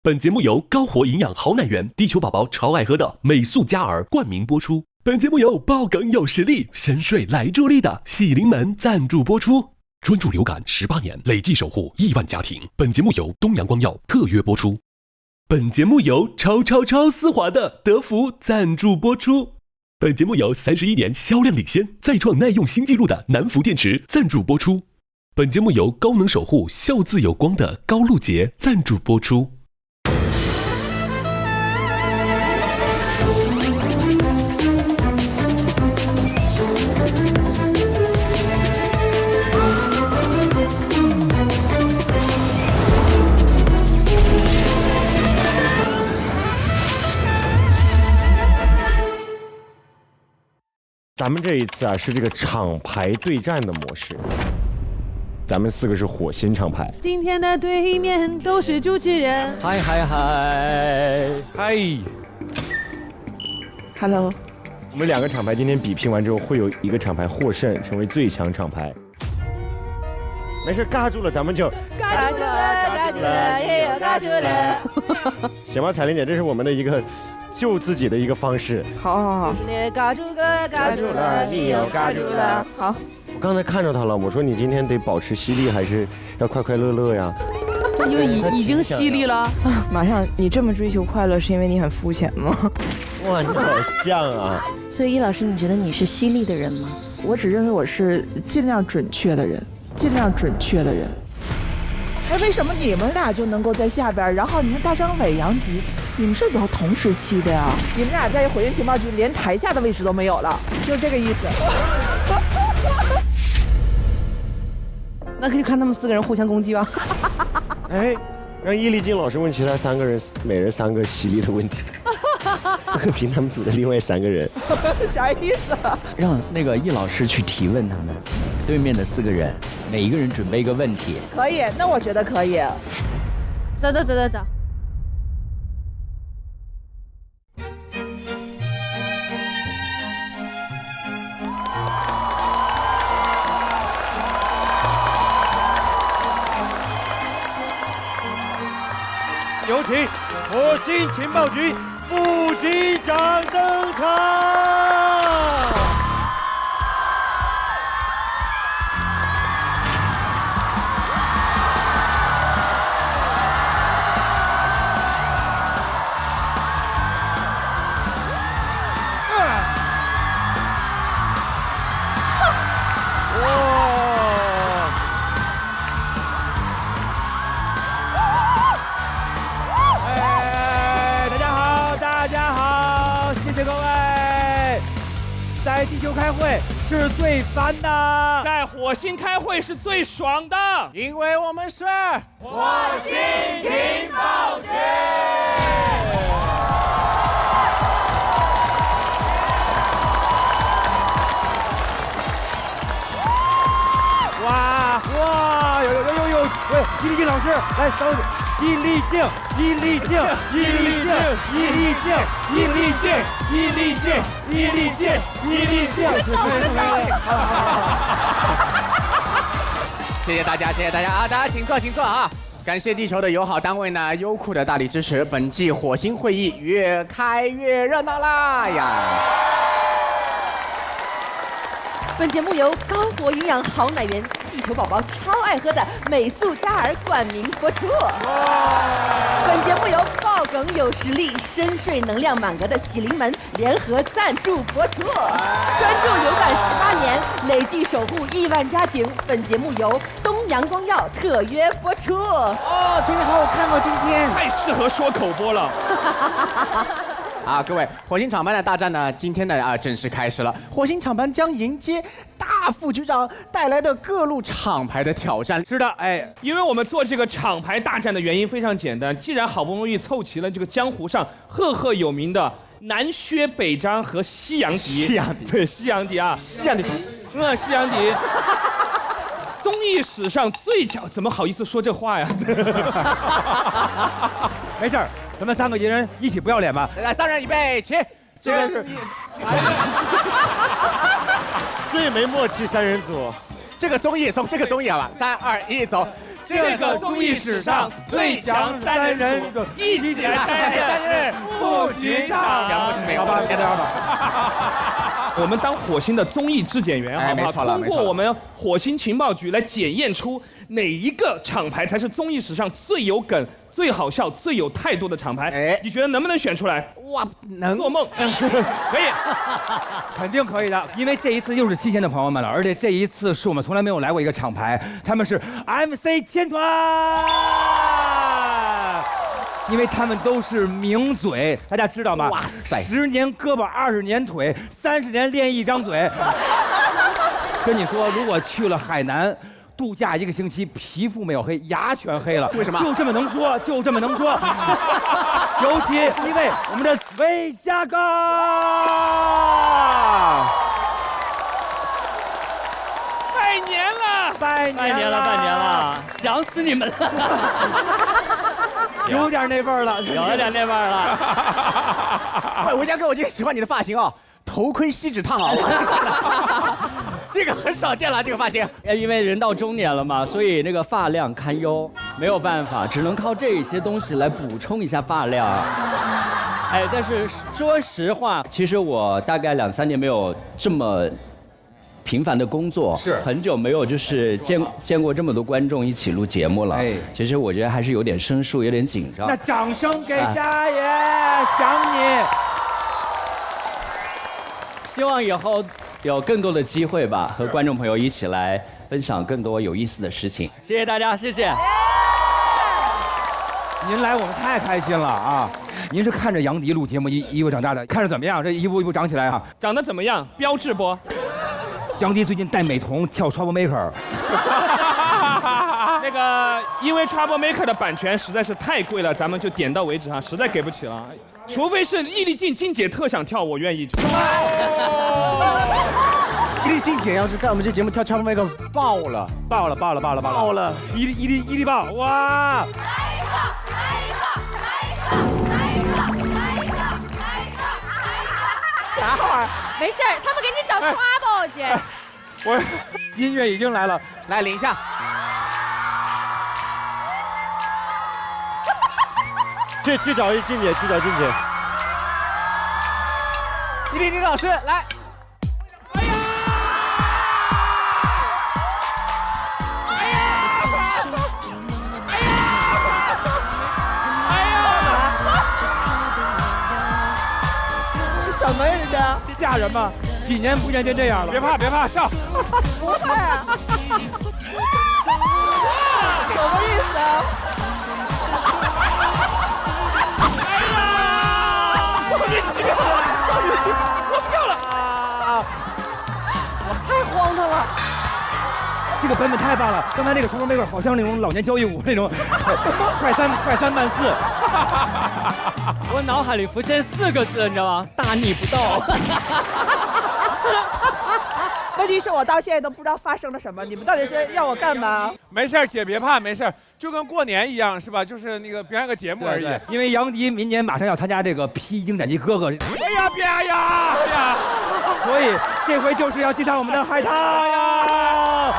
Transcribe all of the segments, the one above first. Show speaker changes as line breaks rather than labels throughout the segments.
本节目由高活营养好奶源、地球宝宝超爱喝的美素佳儿冠名播出。本节目由爆梗有实力、深睡来助力的喜临门赞助播出。专注流感18年，累计守护亿万家庭。本节目由东阳光药特约播出。本节目由超丝滑的德芙赞助播出。本节目由31年销量领先、再创耐用新纪录的南孚电池赞助播出。本节目由高能守护笑字有光的高露洁赞助播出。
咱们这一次啊是这个厂牌对战的模式，咱们4个是火星厂牌。
今天的对面都是主持人。
嗨
，Hello。
我们2个厂牌今天比拼完之后，会有一个厂牌获胜，成为最强厂牌。没事，尬住了咱们就
尬住了，也有尬住了。
行吧，彩玲姐，这是我们的一个救自己的一个方式。
好，就是你尬住了，你又尬住了。好，
我刚才看着他了，我说你今天得保持犀利，还是要快快乐乐呀？
因为已经犀利了。
马上，你这么追求快乐，是因为你很肤浅吗？
哇，你好像啊！
所以易老师，你觉得你是犀利的人吗？
我只认为我是尽量准确的人。哎，为什么你们俩就能够在下边？然后你看大张伟、杨迪，你们是都同时期的呀？你们俩在火星情报局连台下的位置都没有了，就是这个意思。
那可以看他们4个人互相攻击吧。
哎，让易立竞老师问其他3个人，每人3个犀利的问题。凭他们组的另外3个人，
啥意思啊？
让那个易老师去提问他们，对面的4个人，每一个人准备一个问题。
可以，那我觉得可以。
走。
有请火星情报局副局长登场。
在地球开会是最烦的，在火星开会是最爽的，因为我们是火星情报局。哇，有，易立竞老师来稍等。易立竞，
谢谢大家啊！大家请坐啊！感谢地球的友好单位呢，优酷的大力支持，本季火星会议越开越热闹啦呀！
本节目由高活营养好奶源、地球宝宝超爱喝的美素佳儿冠名播出。本节目由爆梗有实力、深睡能量满格的喜临门联合赞助播出。专注流感18年，累计守护亿万家庭。本节目由东阳光药特约播出。
哦，今天好好看哦，今天太适合说口播了。
啊，各位，火星厂牌的大战呢，今天呢正式开始了。火星厂牌将迎接大副局长带来的各路厂牌的挑战。
是的，哎，因为我们做这个厂牌大战的原因非常简单，既然好不容易凑齐了这个江湖上赫有名的南薛北张和西洋迪，西洋迪啊，西洋迪，综艺史上最强，怎么好意思说这话呀？
没事儿，咱们3个人一起不要脸吧。
来，3人预备起，
这个是最没默契3人组。
这个综艺从这个综艺好吧，3、2、1，走。
这个综艺史上最强3人组，一起来担任副局长。
好吧，别聊了。
我们当火星的综艺质检员，好不好？
没错了，
通过我们火星情报局来检验出哪一个厂牌才是综艺史上最有梗、最好笑、最有态度的厂牌。
哎，
你觉得能不能选出来？
哇，能
做梦，可以，
肯定可以的，因为这一次又是新鲜的朋友们了，而且这一次是我们从来没有来过一个厂牌，他们是 MC 天团。因为他们都是名嘴，大家知道吗？哇塞，10年胳膊20年腿，30年练一张嘴。跟你说，如果去了海南度假1个星期，皮肤没有黑，牙全黑了。
为什么？
就这么能说，就这么能说。尤其因为我们的魏霞哥，
拜年了，
拜年
了，想死你们了。
有点那味儿了，
有点那味儿了。
喂，吴佳哥，我今天喜欢你的发型哦，头盔锡纸烫啊，这个很少见了，这个发型。
因为人到中年了嘛，所以那个发量堪忧，没有办法，只能靠这些东西来补充一下发量。哎，但是说实话，其实我大概2、3年没有这么频繁的工作，
是
很久没有就是见过这么多观众一起录节目了。哎，其实我觉得还是有点生疏，有点紧张。
那掌声给佳爷，想你。
希望以后有更多的机会吧，和观众朋友一起来分享更多有意思的事情。谢谢大家，谢谢。
您来我们太开心了啊！您是看着杨迪录节目一步长大的，看着怎么样？这一步一步长起来啊！
长得怎么样？标致不？
杨迪最近带美瞳跳 Trouble Maker。
那个，因为 Trouble Maker 的版权实在是太贵了，咱们就点到为止哈，实在给不起了。除非是易立竞金姐特想跳，我愿意。
易立竞姐要是在我们这节目跳 Trouble Maker 爆了，
伊利爆，哇！
啥会儿？没事儿，他们给你找 trouble 去。
我音乐已经来了，
来领一下。
去找静姐，去找静姐。
易立竞老师来。
什么呀这是？
吓人吗？几年不见就这样了。
别怕，上。
不会啊。什么意思啊？
哎呀！莫名其妙，我不要了。
我太荒唐了。
这个版本太棒了！刚才那个Trouble Maker好像那种老年交谊舞那种，快3慢4。
我脑海里浮现4个字，你知道吗？大逆不道。
问题是我到现在都不知道发生了什么，你们到底是要我干嘛？
没事，姐别怕，没事，就跟过年一样，是吧？就是那个表演个节目而已。
因为杨迪明年马上要参加这个《披荆斩棘哥哥》。
哎呀，别呀！
所以这回就是要击杀我们的海獭呀！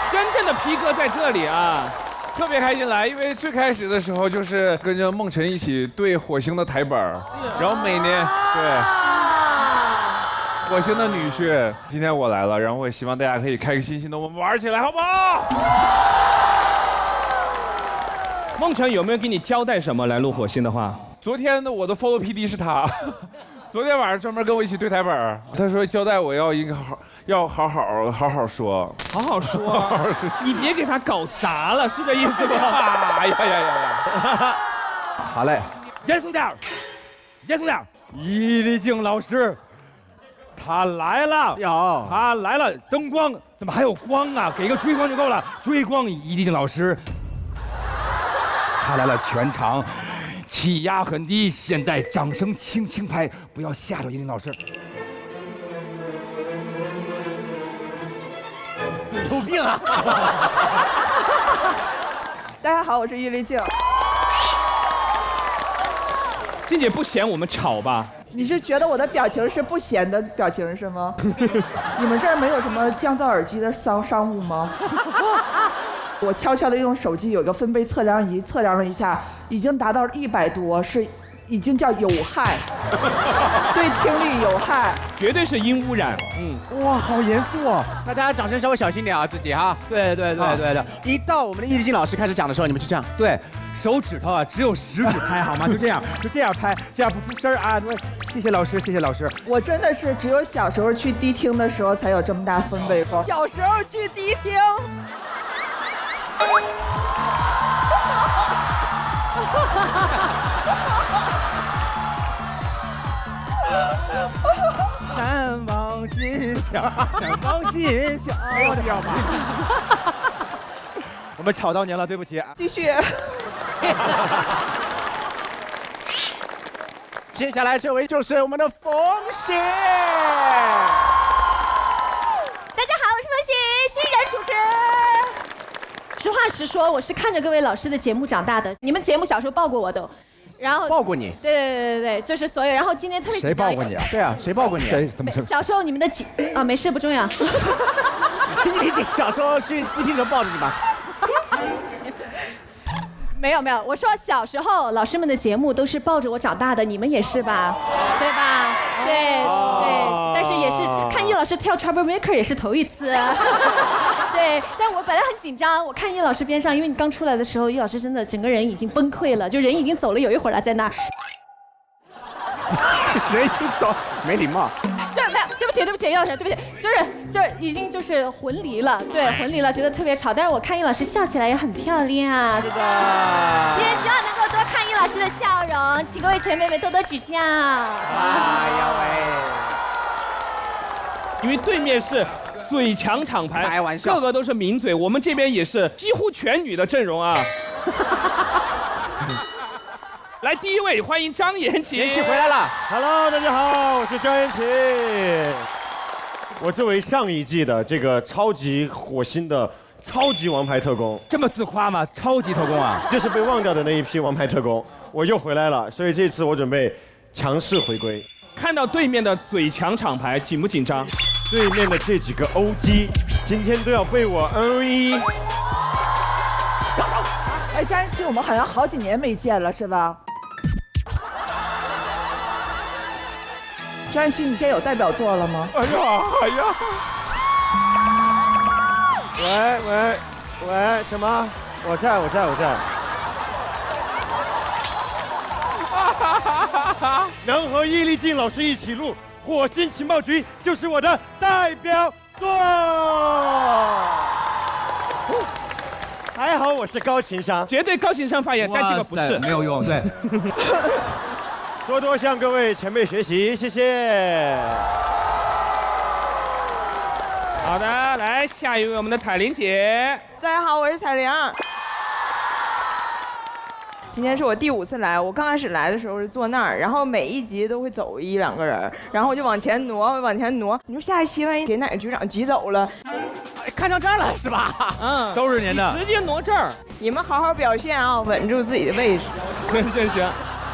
真正的皮哥在这里啊！
特别开心来，因为最开始的时候就是跟着梦辰一起对火星的台本，然后每年对火星的女婿，今天我来了，然后我也希望大家可以开开心心的我们玩起来，好不好？
梦辰有没有给你交代什么来录火星的话？
昨天的我的 follow PD 是他，昨天晚上专门跟我一起对台本，他说交代我要好好说，
好好说，你别给他搞砸了，是这意思吧？
哎呀！
好嘞，严肃点，易立竞老师，他来了，他来了，灯光怎么还有光啊？给个追光就够了，追光，易立竞老师，他来了，全场气压很低，现在掌声轻轻拍，不要吓着易立竞老师。
有病啊！
大家好，我是易立竞。
静姐不嫌我们吵吧？
你是觉得我的表情是不咸的表情是吗？你们这儿没有什么降噪耳机的商务吗？我悄悄地用手机有一个分贝测量仪测量了一下，已经达到100多，是已经叫有害，对听力有害，
绝对是音污染。
哇，好严肃哦！那大家掌声稍微小心点啊，自己哈。
对对对对的。
一到我们的易立竞老师开始讲的时候，你们就这样。
对，手指头啊只有食指拍好吗？就这样拍，这样不出声啊。谢谢老师，谢谢老师。
我真的是只有小时候去迪厅的时候才有这么大分贝高。
小时候去迪厅。
难忘今宵，难忘今宵。没有这样吧？我们吵到您了，对不起。
继续。
接下来这位就是我们的冯雪。
大家好，我是冯雪，新人主持。实话实说，我是看着各位老师的节目长大的。你们节目小时候抱过我都。然后
抱过你？
对，就是所有。然后今天特别
谁抱过你啊？
对啊，谁抱过你？
谁？怎么？
小时候你们的啊，没事不重要。
易立竞小时候去迪厅时候抱着你吗？
没有，我说小时候老师们的节目都是抱着我长大的，你们也是吧？对吧？对，但是也是看易老师跳 Trouble Maker 也是头一次。对，但我本来很紧张，我看易老师边上，因为你刚出来的时候，易老师真的整个人已经崩溃了，就人已经走了有一会儿了，在那儿。
人已经走，没礼貌。
就是没有，对不起，易老师，对不起，就是已经就是魂离了，对，魂离了，觉得特别吵。但是我看易老师笑起来也很漂亮，
是的。
今天希望能够多看易老师的笑容，请各位前辈们多多指教。
哎呀喂！
因为对面是嘴强厂牌，
开玩笑，
个个都是名嘴，我们这边也是几乎全女的阵容啊。来，第一位，欢迎张延齐。
延齐回来了
，Hello， 大家好，我是张延齐。我作为上一季的这个超级火星的超级王牌特工，
这么自夸吗？超级特工啊，
就是被忘掉的那一批王牌特工，我又回来了，所以这次我准备强势回归。
看到对面的嘴强厂牌，紧不紧张？
对面的这几个 OG， 今天都要被我 NE。
哎，张延齐，我们好像好几年没见了，是吧？张延齐，你现在有代表作了吗？
哎呀！
喂，什么？我在。能和易立竞老师一起录《火星情报局》就是我的代表作。还好我是高情商，
绝对高情商发言，但这个不是
没有用，对。
多多向各位前辈学习，谢谢。
好的，来下一位我们的彩玲姐。
大家好，我是彩玲。今天是我第5次来，我刚开始来的时候是坐那儿，然后每一集都会走1、2个人，然后我就往前挪。你说下一期万一给哪个局长挤走了，
看上这儿了是吧？
嗯，
都是您的，
直接挪这儿。
你们好好表现啊，稳住自己的位置。
行。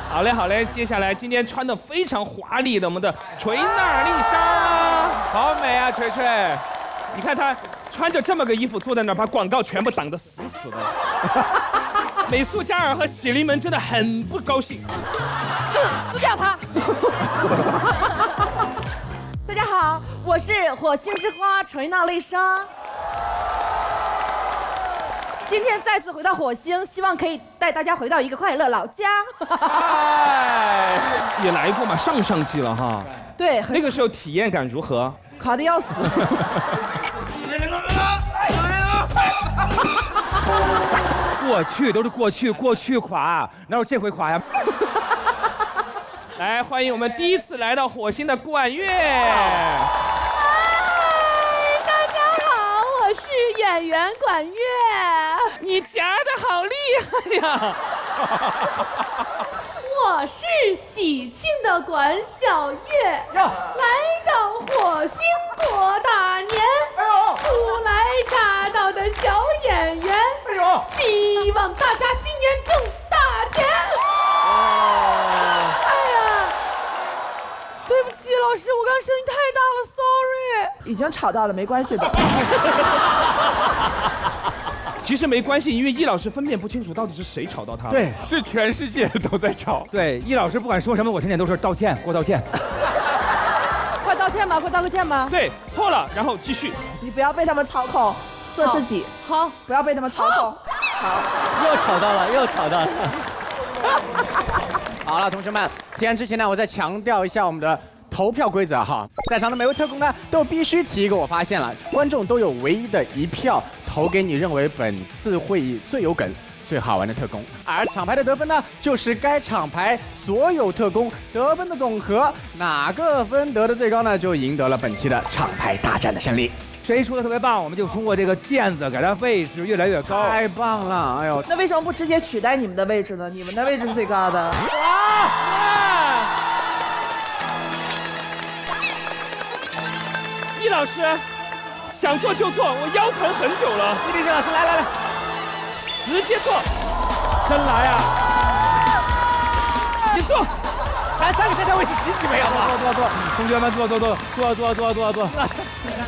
好嘞，接下来今天穿的非常华丽的我们的锤娜丽莎，
好美啊，锤锤！
你看她穿着这么个衣服坐在那儿，把广告全部挡得死死的。美素佳儿和喜临门真的很不高兴，
撕掉他。大家好，我是火星之花锤娜丽莎。今天再次回到火星，希望可以带大家回到一个快乐老家。
也来过嘛，上季了哈。
对，
那个时候体验感如何？
卡的要死。
过去都是过去垮，哪有这回垮呀？
来，欢迎我们第一次来到火星的管乐。
大家好，我是演员管乐。
你夹的好厉害呀！
我是喜庆的管小月，来到火星多大年，初来乍到的小演员，希望大家新年挣大钱。哎呀，对不起老师，我刚声音太大了 ，sorry。
已经吵到了，没关系的。
其实没关系，因为易老师分辨不清楚到底是谁吵到他。
对，
是全世界都在吵。
对，易老师不管说什么，我天天都说道歉，给我道歉。
快道歉吧，快道个歉吧。
对，错了，然后继续。
你不要被他们操控，做自己。
好，
不要被他们操控。好，
又吵到了，又吵到了。
好了，同学们，提案之前呢，我再强调一下我们的投票规则哈。在场的每位特工呢，都必须提一个我发现了，观众都有唯一的一票投给你认为本次会议最有梗、最好玩的特工，而厂牌的得分呢，就是该厂牌所有特工得分的总和，哪个分得的最高呢，就赢得了本期的厂牌大战的胜利。
谁说的特别棒，我们就通过这个毽子给它位置越来越高。
太棒了！哎呦，
那为什么不直接取代你们的位置呢？你们的位置是最高的。
易老师，想做就做，我腰疼很久了。
易立新老师，来，
直接做，
真来啊！
你坐，
咱3个现在位置挤没有吗？
坐，同学们坐。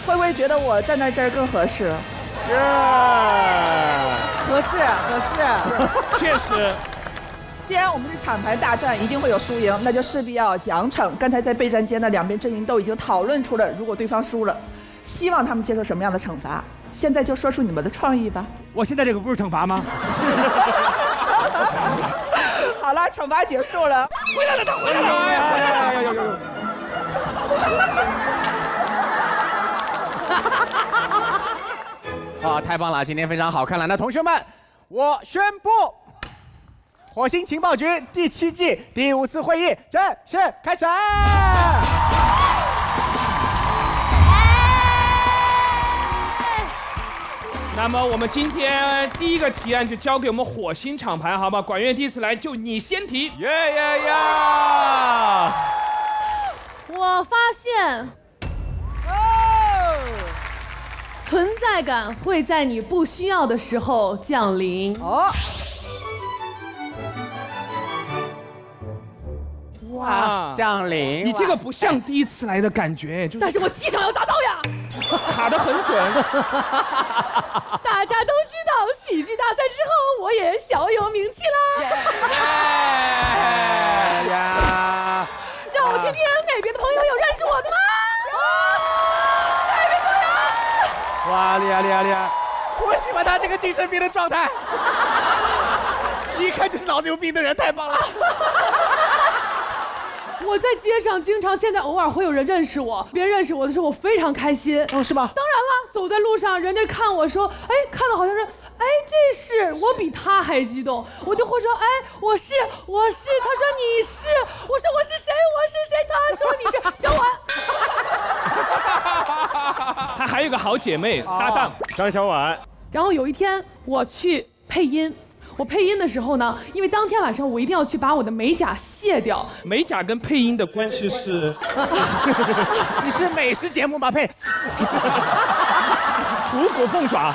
会不会觉得我站在这儿更合适？合适。
确实。
既然我们是厂牌大战，一定会有输赢，那就势必要奖惩。刚才在备战间呢，两边阵营都已经讨论出了，如果对方输了，希望他们接受什么样的惩罚。现在就说出你们的创意吧。
我现在这个不是惩罚吗？
好了，惩罚结束了。
回来了，他回来了！
啊，太棒了，今天非常好看了。那同学们，我宣布，火星情报局第7季第5次会议正式开始。
那么我们今天第一个提案就交给我们火星厂牌，好吧？管院第一次来，就你先提。
我发现，存在感会在你不需要的时候降临。
哇，降临！
你这个不像第一次来的感觉，
但是我气场要达到呀，
卡得很准。
大家都知道，喜剧大赛之后，我也小有名气啦。让我听听哪边的朋友有认识我的吗？哪边朋友？
哇，厉害！我喜欢他这个精神病的状态，一看就是脑子有病的人，太棒了。
我在街上经常，现在偶尔会有人认识我，别人认识我的时候，我非常开心。
哦，是吗？
当然了，走在路上，人家看我说，哎，看到好像是，哎，这是我比他还激动，我就会说，哎，我是，他说你是，我说我是谁，他说你是小婉。
他还有个好姐妹搭档
张小婉。
然后有一天我去配音。我配音的时候呢，因为当天晚上我一定要去把我的美甲卸掉。
美甲跟配音的关系是？
你是美食节目吗？配？
五谷凤爪。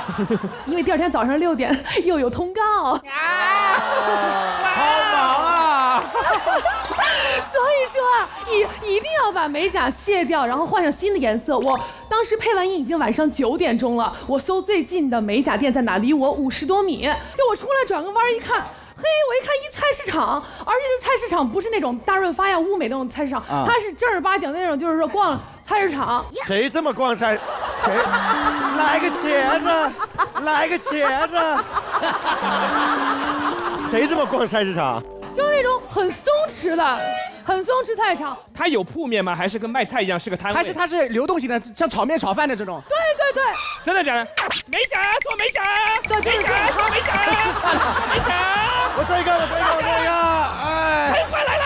因为第二天早上6点又有通告。
好忙啊！
所以说啊，一定要把美甲卸掉，然后换上新的颜色。我当时配完音已经晚上9点钟了，我搜最近的美甲店在哪，离我50多米。就我出来转个弯一看，嘿，我一看一菜市场，而且这菜市场不是那种大润发呀、物美那种菜市场，它是正儿八经那种，就是说逛菜市场。
谁这么逛菜？谁？来个茄子！谁这么逛菜市场？
就那种很松弛菜场。
它有铺面吗？还是跟卖菜一样是个摊位？
它是流动型的，像炒面、炒饭的这种。
对。
真的假的？美甲做美甲，做美甲。
我做一个，
哎，快来了！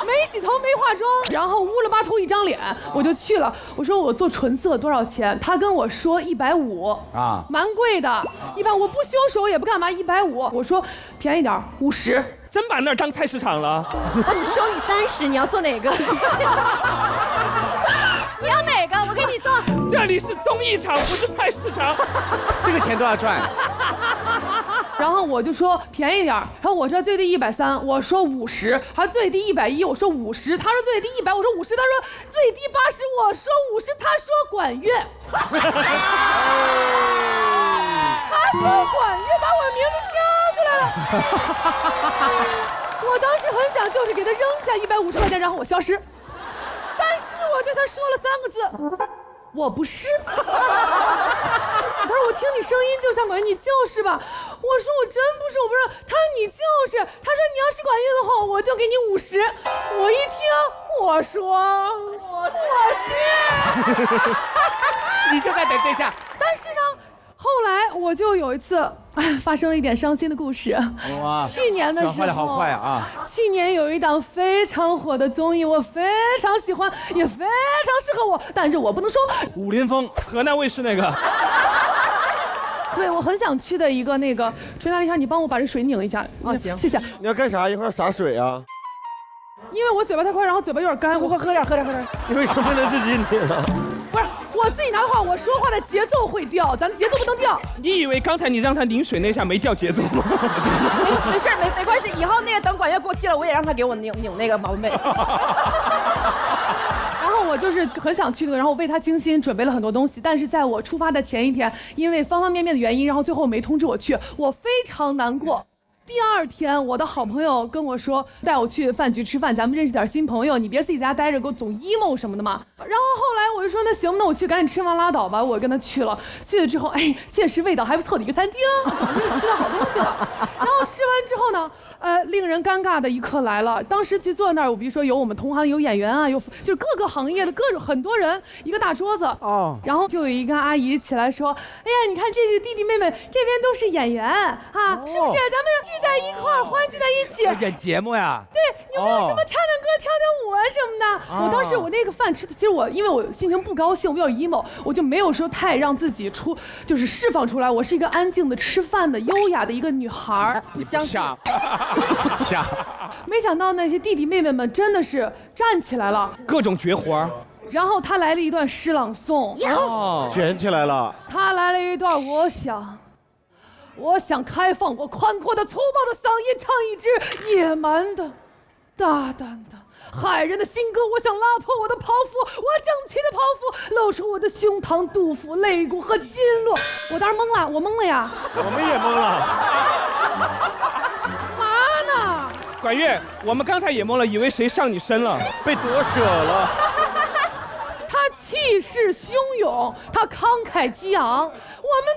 没洗头没化妆，然后乌了巴秃一张脸，我就去了。我说我做纯色多少钱？他跟我说150啊，蛮贵的。150我不修手也不干嘛，150。我说便宜点50。
真把那儿当菜市场了。
我只收你30，你要做哪个？你要哪个？我给你做。
这里是综艺场，不是菜市场。
这个钱都要赚。
然后我就说便宜点儿，然后我说最低130，我说50，他最低110，我说50，他说最低100，我说50，他说最低80，我说50，他说管乐，他说管乐把我名字叫出来了，我当时很想就是给他扔下150块钱，然后我消失，但是我对他说了3个字。我不是，他说我听你声音就像管乐，你就是吧？我说我真不是，我不是。他说你就是，他说你要是管乐的话，我就给你50。我一听，我说我是，
你就在等这下。
但是呢，后来我就有一次，发生了一点伤心的故事。
哇，
去年的时候，
转化的好快啊！
去年有一档非常火的综艺，我非常喜欢，也非常适合我，但是我不能说。
武林风，河南卫视那个。
对，我很想去的一个那个锤大丽莎，你帮我把这水拧一下。
啊，
行，谢谢。
你要干啥？一会儿洒水啊？
因为我嘴巴太快，然后嘴巴有点干，我快喝点。
你为什么不能自己拧啊？
不是，我自己拿的话，我说话的节奏会掉，咱们节奏不能掉。
你以为刚才你让他拧水那下没掉节奏吗？
没事，没关系，以后那个等管乐过期了，我也让他给我拧那个毛妹。
然后我就是很想去那个，然后我为他精心准备了很多东西，但是在我出发的前一天，因为方方面面的原因，然后最后没通知我去，我非常难过。第2天，我的好朋友跟我说，带我去饭局吃饭，咱们认识点新朋友，你别自己在家待着，给我总 emo 什么的嘛。然后后来我就说，那行，那我去，赶紧吃完拉倒吧。我跟他去了之后，哎，确实味道还不错的一个餐厅，总是吃到好东西了。然后吃完之后呢，令人尴尬的一刻来了。当时去坐那儿，我比如说有我们同行，有演员啊，有就是各个行业的很多人，一个大桌子。哦。然后就有一个阿姨起来说：“哎呀，你看这是弟弟妹妹，这边都是演员啊，是不是？咱们聚在一块儿，欢聚在一起。”
演节目呀？
对，有没有什么唱唱歌、跳跳舞啊什么的？我当时我那个饭吃的，其实因为我心情不高兴，我有点 emo， 我就没有说太让自己就是释放出来。我是一个安静的吃饭的、优雅的一个女孩。
不相信。
没想到那些弟弟妹妹们真的是站起来了，
各种绝活。
然后他来了一段诗朗诵，
卷起来了。
他来了一段，我想开放我宽阔的粗暴的嗓音，唱一支野蛮的、大胆的、骇人的新歌。我想拉破我的袍服，我整齐的袍服，露出我的胸膛、肚腹、肋骨和筋络。我当时懵了，我懵了呀。
我们也懵了。
嘛呢？
管乐，我们刚才也懵了，以为谁上你身了，
被夺舍了。
他气势汹涌，他慷慨激昂，我们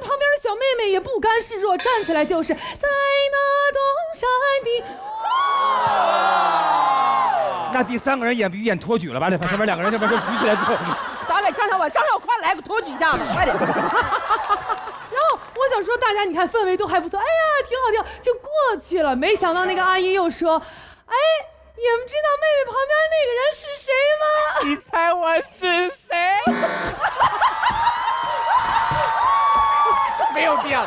旁边的小妹妹也不甘示弱，站起来就是在那东山的。
那第3个人演不演托举了吧？得把前面2个人就把手举起来做。
咱俩张小快来个托举一下子，快点。
然后我想说，大家你看氛围都还不错，哎呀，挺好，就过去了。没想到那个阿姨又说，哎，你们知道妹妹旁边那个人是谁吗？
你猜我是谁？没有必要。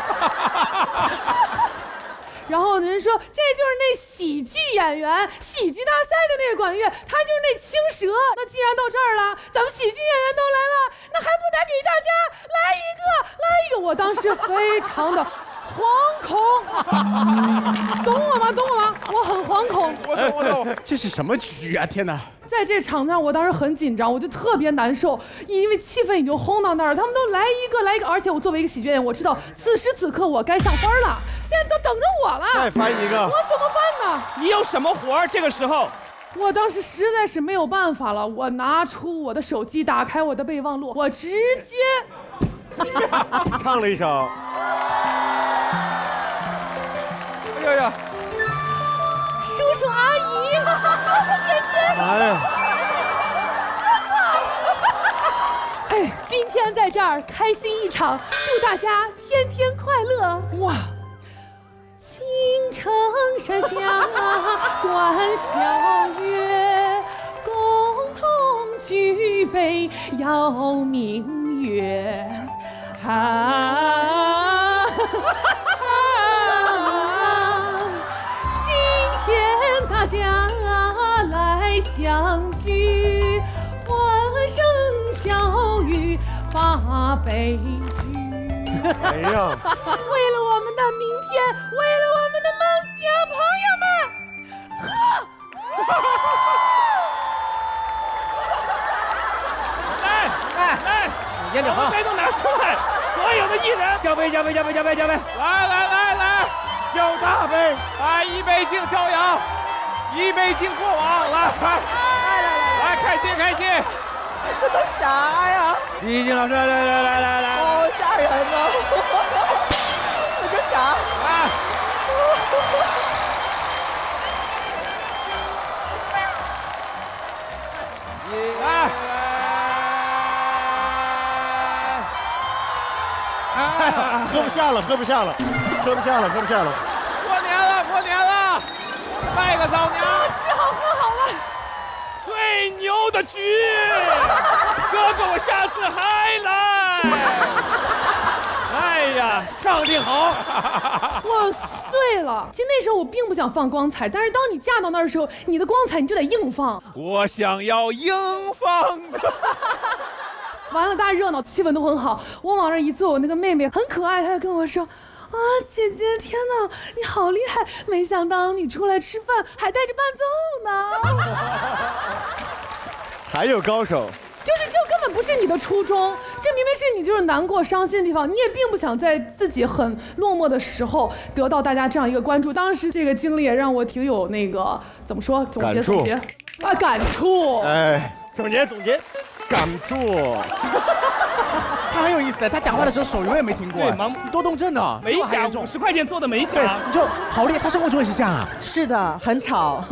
然后人说，这就是那喜剧演员、喜剧大赛的那个管乐，他就是那青蛇。那既然到这儿了，咱们喜剧演员都来了，那还不得给大家来一个？我当时非常的惶恐，懂我吗？我很惶恐。
我懂。这是什么局啊？天哪！
在这场上，我当时很紧张，我就特别难受，因为气氛已经轰到那儿，他们都来一个，而且我作为一个喜剧演员，我知道此时此刻我该上班了，现在都等着我了。
再翻一个，
我怎么办呢？
你有什么活儿？这个时候，
我当时实在是没有办法了，我拿出我的手机，打开我的备忘录，我直接
唱了一首。
哎呀，
叔叔阿姨，姐姐，哎，今天在这儿开心一场，祝大家天天快乐！哇，青城山下观晓月，共同举杯邀明月。今天大家来相聚，欢声笑语把杯举。
哎呀，
为了我们的明天，为了我们的梦想，朋友们，喝！
来，
烟酒喝，
杯都拿出来，所有的艺人，
交杯，
来，
交大杯，
来一杯敬朝阳，一杯敬过往，来，开心，
这都啥呀？
李静老师，来，
好吓人呐！这叫啥？
来。
喝不下了。
过年了，拜个早年。
吃好喝好了。
最牛的局，哥哥我下次还来。哎呀，
上帝好。
我碎了。其实那时候我并不想放光彩，但是当你嫁到那儿的时候，你的光彩你就得硬放。
我想要硬放的。
完了，大家热闹，气氛都很好。我往那儿一坐，我那个妹妹很可爱，她就跟我说：“啊，姐姐，天哪，你好厉害！没想到你出来吃饭还带着伴奏呢。”
还有高手。
就是这根本不是你的初衷，这明明是你就是难过伤心的地方，你也并不想在自己很落寞的时候得到大家这样一个关注。当时这个经历也让我挺有那个怎么说总结啊，感触。
哎，总结，感触。
他很有意思，他讲话的时候手永远没停过，
对，忙
多动症的，
美甲50块钱做的美甲，
你就好厉害，他生活中也是这样啊。
是的，很吵。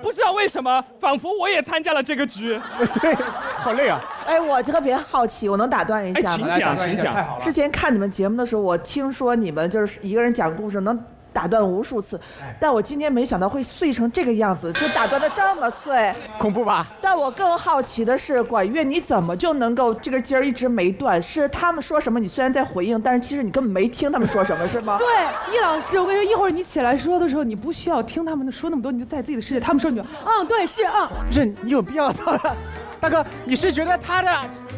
不知道为什么，仿佛我也参加了这个局。
对，好累啊！
哎，我特别好奇，我能打断一下吗？
请讲。
之前看你们节目的时候，我听说你们就是一个人讲故事能打断无数次，但我今天没想到会碎成这个样子，就打断的这么碎，
恐怖吧？
但我更好奇的是，管乐你怎么就能够这个劲儿一直没断？是他们说什么，你虽然在回应，但是其实你根本没听他们说什么，是吗？
对，易老师，我跟你说，一会儿你起来说的时候，你不需要听他们说那么多，你就在自己的世界。他们说你就对是
不是你有必要大哥，你是觉得他的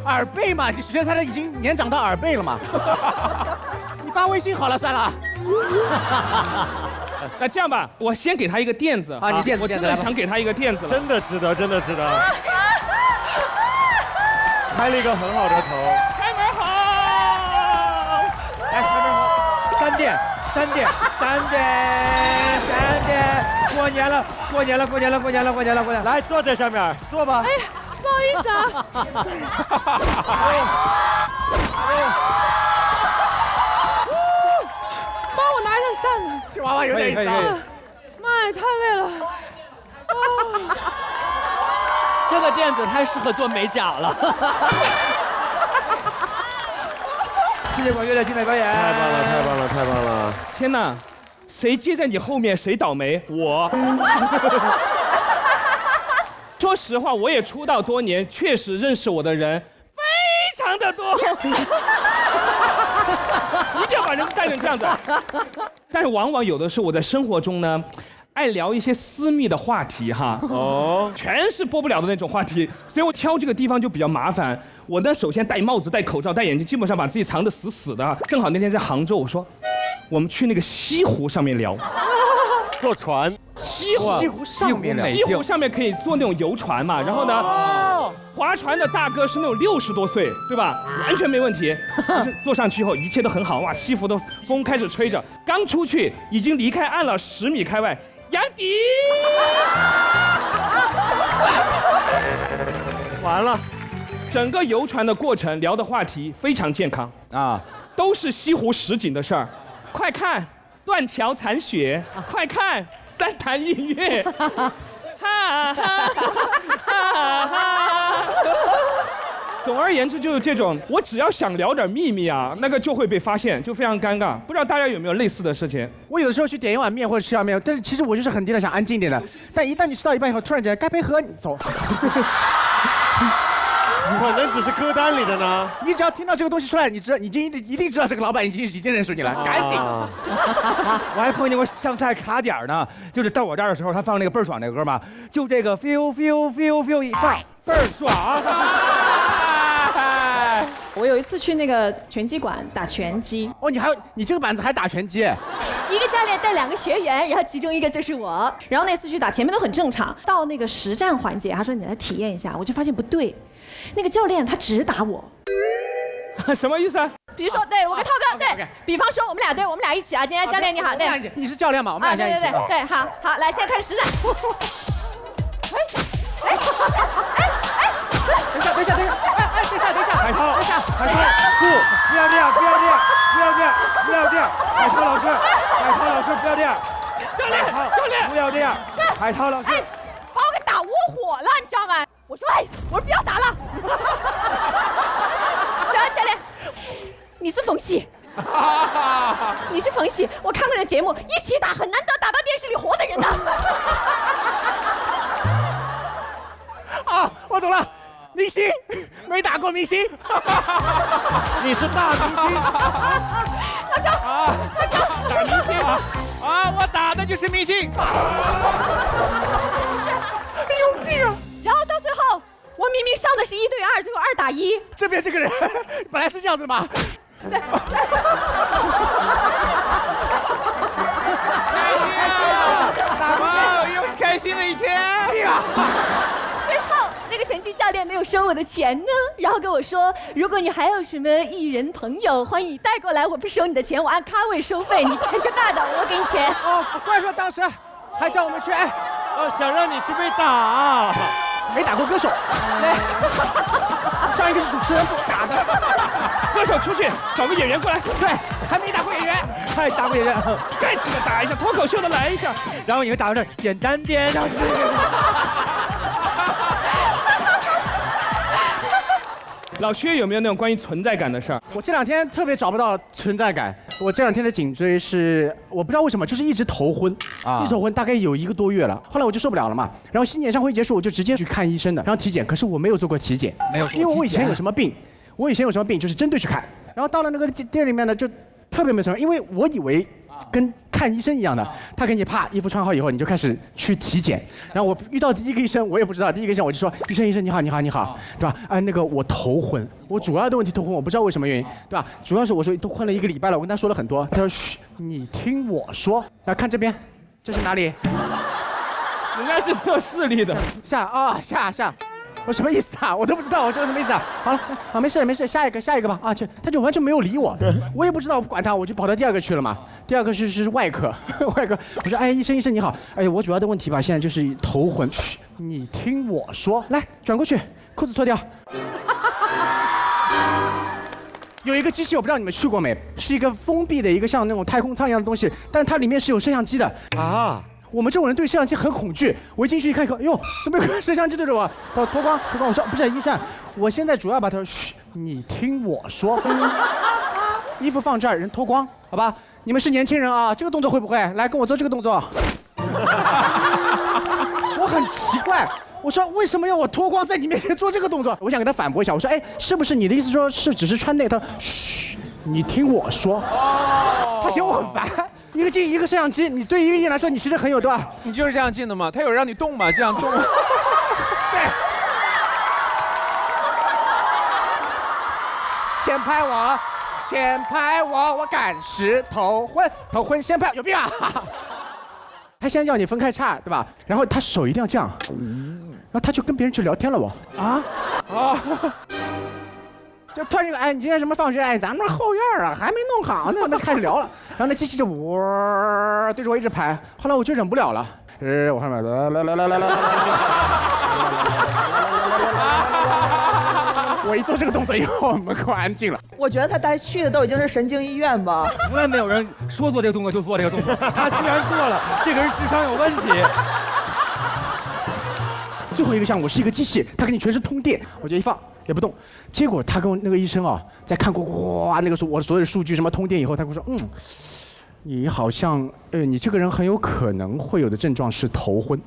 耳背吗？你是觉得他的已经年长到耳背了吗？你发微信好了，算了。
那这样吧，我先给他一个垫子
啊！你垫子，
我真的想给他一个垫子了，
真的值得。开了一个很好的头。
开门好，
来，开门好。3点，过年了，
来坐在上面，坐吧。
哎，不好意思啊。帮我拿一下扇子。
这娃娃有点意思啊！
妈呀，太累了。
这个垫子太适合做美甲了。
谢谢管乐的精彩表演，
太棒了！
天哪，谁接在你后面谁倒霉？我。说实话，我也出道多年，确实认识我的人非常的多。一定要把人带成这样子。但是往往有的时候我在生活中呢，爱聊一些私密的话题哈。全是播不了的那种话题，所以我挑这个地方就比较麻烦。我呢，首先戴帽子、戴口罩、戴眼镜，基本上把自己藏得死死的。正好那天在杭州，我说我们去那个西湖上面聊。
坐船，
西湖上面聊，
西湖上面可以坐那种游船嘛，然后呢，划船的大哥是那种60多岁，对吧？完全没问题。坐上去以后，一切都很好，哇，西湖的风开始吹着，刚出去已经离开岸了10米开外，杨迪，
完了。
整个游船的过程聊的话题非常健康啊，都是西湖实景的事儿。快看断桥残雪，快看三潭印月，哈哈哈哈。总而言之就是这种，我只要想聊点秘密啊，那个就会被发现，就非常尴尬。不知道大家有没有类似的事情？
我有的时候去点一碗面或者吃碗面，但是其实我就是很低的，想安静一点的。但一旦你吃到一半以后，突然间该配合你走。
可能只是歌单里的呢。
你只要听到这个东西出来，你一定知道这个老板已经认识你了，赶紧。
我还碰见过上菜卡点呢，就是到我这儿的时候，他放那个倍儿爽那个歌嘛，就这个 feel 一放倍儿爽。
我有一
一次去那个拳击馆打拳击。
哦，你这个板子还打拳击？
一个教练带2个学员，然后其中一个就是我。然后那次去打，前面都很正常，到那个实战环节，他说你来体验一下，我就发现不对，那个教练他只打我。
什么意思啊？
比如说，对我跟涛哥，对，比方说我们俩对，我们俩一起啊。今天教练你好，对，
你是教练嘛？我们俩在一起。
对，好，来，现在开始实战。
等一下，等一下，
海涛，不要这样，海涛老师，不要这样，
教练，
不要这样，海涛老师，
把我给打窝火了，你知道吗？我说不要打了。教练，你是冯喜，我看过你的节目，一起打很难得打到电视里活的人呢。
啊，我懂了，明星，没打过明星，你是大明星。
他说，
打明星啊，我打的就是明星。
有病啊！然后到最后，我明明上的是1对2，最后2打1。
这边这个人本来是这样子嘛。对。
哇，又是开心的一天呀！
最后那个拳击教练没有收我的钱呢，然后跟我说，如果你还有什么艺人朋友，欢迎你带过来，我不收你的钱，我按咖位收费，你看个大的，我给你钱。
哦，怪不得当时还叫我们去，
想让你去被打，
没打过歌手。对，上一个是主持人打的，
歌手出去找个演员过来。
对，还没打过演员，
还打过演员，
该死的打一下，脱口秀的来一下，
然后你们打到这儿，简单点，然后
老薛有没有那种关于存在感的事儿？
我这2天特别找不到存在感。我这2天的颈椎是，我不知道为什么，就是一直头昏一直头昏，大概有1个多月了。后来我就受不了了嘛，然后新演唱会结束，我就直接去看医生的，然后体检。可是我没有做过体检，因为我以前有什么病，就是针对去看。然后到了那个店里面呢，就特别没什么，因为我以为跟看医生一样的，他给你啪衣服穿好以后，你就开始去体检。然后我遇到第一个医生，我也不知道，第一个医生我就说，医生你好，对吧？那个我头昏，我主要的问题头昏，我不知道为什么原因，对吧？主要是我说都昏了1个礼拜了，我跟他说了很多，他说嘘，你听我说。来看这边，这是哪里？
人家是测视力的。
下。我什么意思啊？我都不知道，我这个什么意思啊？好了，没事，下一个吧。他就完全没有理我，我也不知道，不管他，我就跑到第2个去了嘛。第2个是外科，我说医生你好，我主要的问题吧，现在就是头昏。嘘，你听我说，来转过去，裤子脱掉。有一个机器，我不知道你们去过没，是一个封闭的一个像那种太空舱一样的东西，但它里面是有摄像机的啊。我们这种人对摄像机很恐惧，我一进去一看，哟，怎么有个摄像机对着我？脱光，我说不是医生，我现在主要把它，嘘，你听我说，衣服放这儿，人脱光，好吧？你们是年轻人啊，这个动作会不会？来跟我做这个动作。我很奇怪，我说为什么要我脱光在你面前做这个动作？我想给他反驳一下，我说是不是你的意思说是只是穿内？他说嘘，你听我说。他嫌我很烦。一个镜一个摄像机，你对一个艺人来说，你其实很有对吧？
你就是这样进的吗？他有让你动吗？这样动。
对。先拍我，我赶时头昏先拍，有病啊！他先叫你分开叉，对吧？然后他手一定要这样，然后他就跟别人去聊天了，就突然一个，你今天什么放学？咱们后院啊，还没弄好呢，我们开始聊了。然后那机器就对着我一直拍，后来我就忍不了了，我上面我一做这个动作以后，门口安静了。
我觉得他带去的都已经是神经医院吧。
从来没有人说做这个动作就做这个动作，他居然做了，这个人智商有问题。
最后一个项目是一个机器，它给你全身通电，我就一放也不动。结果他跟我那个医生在看过那个我所有的数据什么通电以后，他跟我说，你好像你这个人很有可能会有的症状是头昏。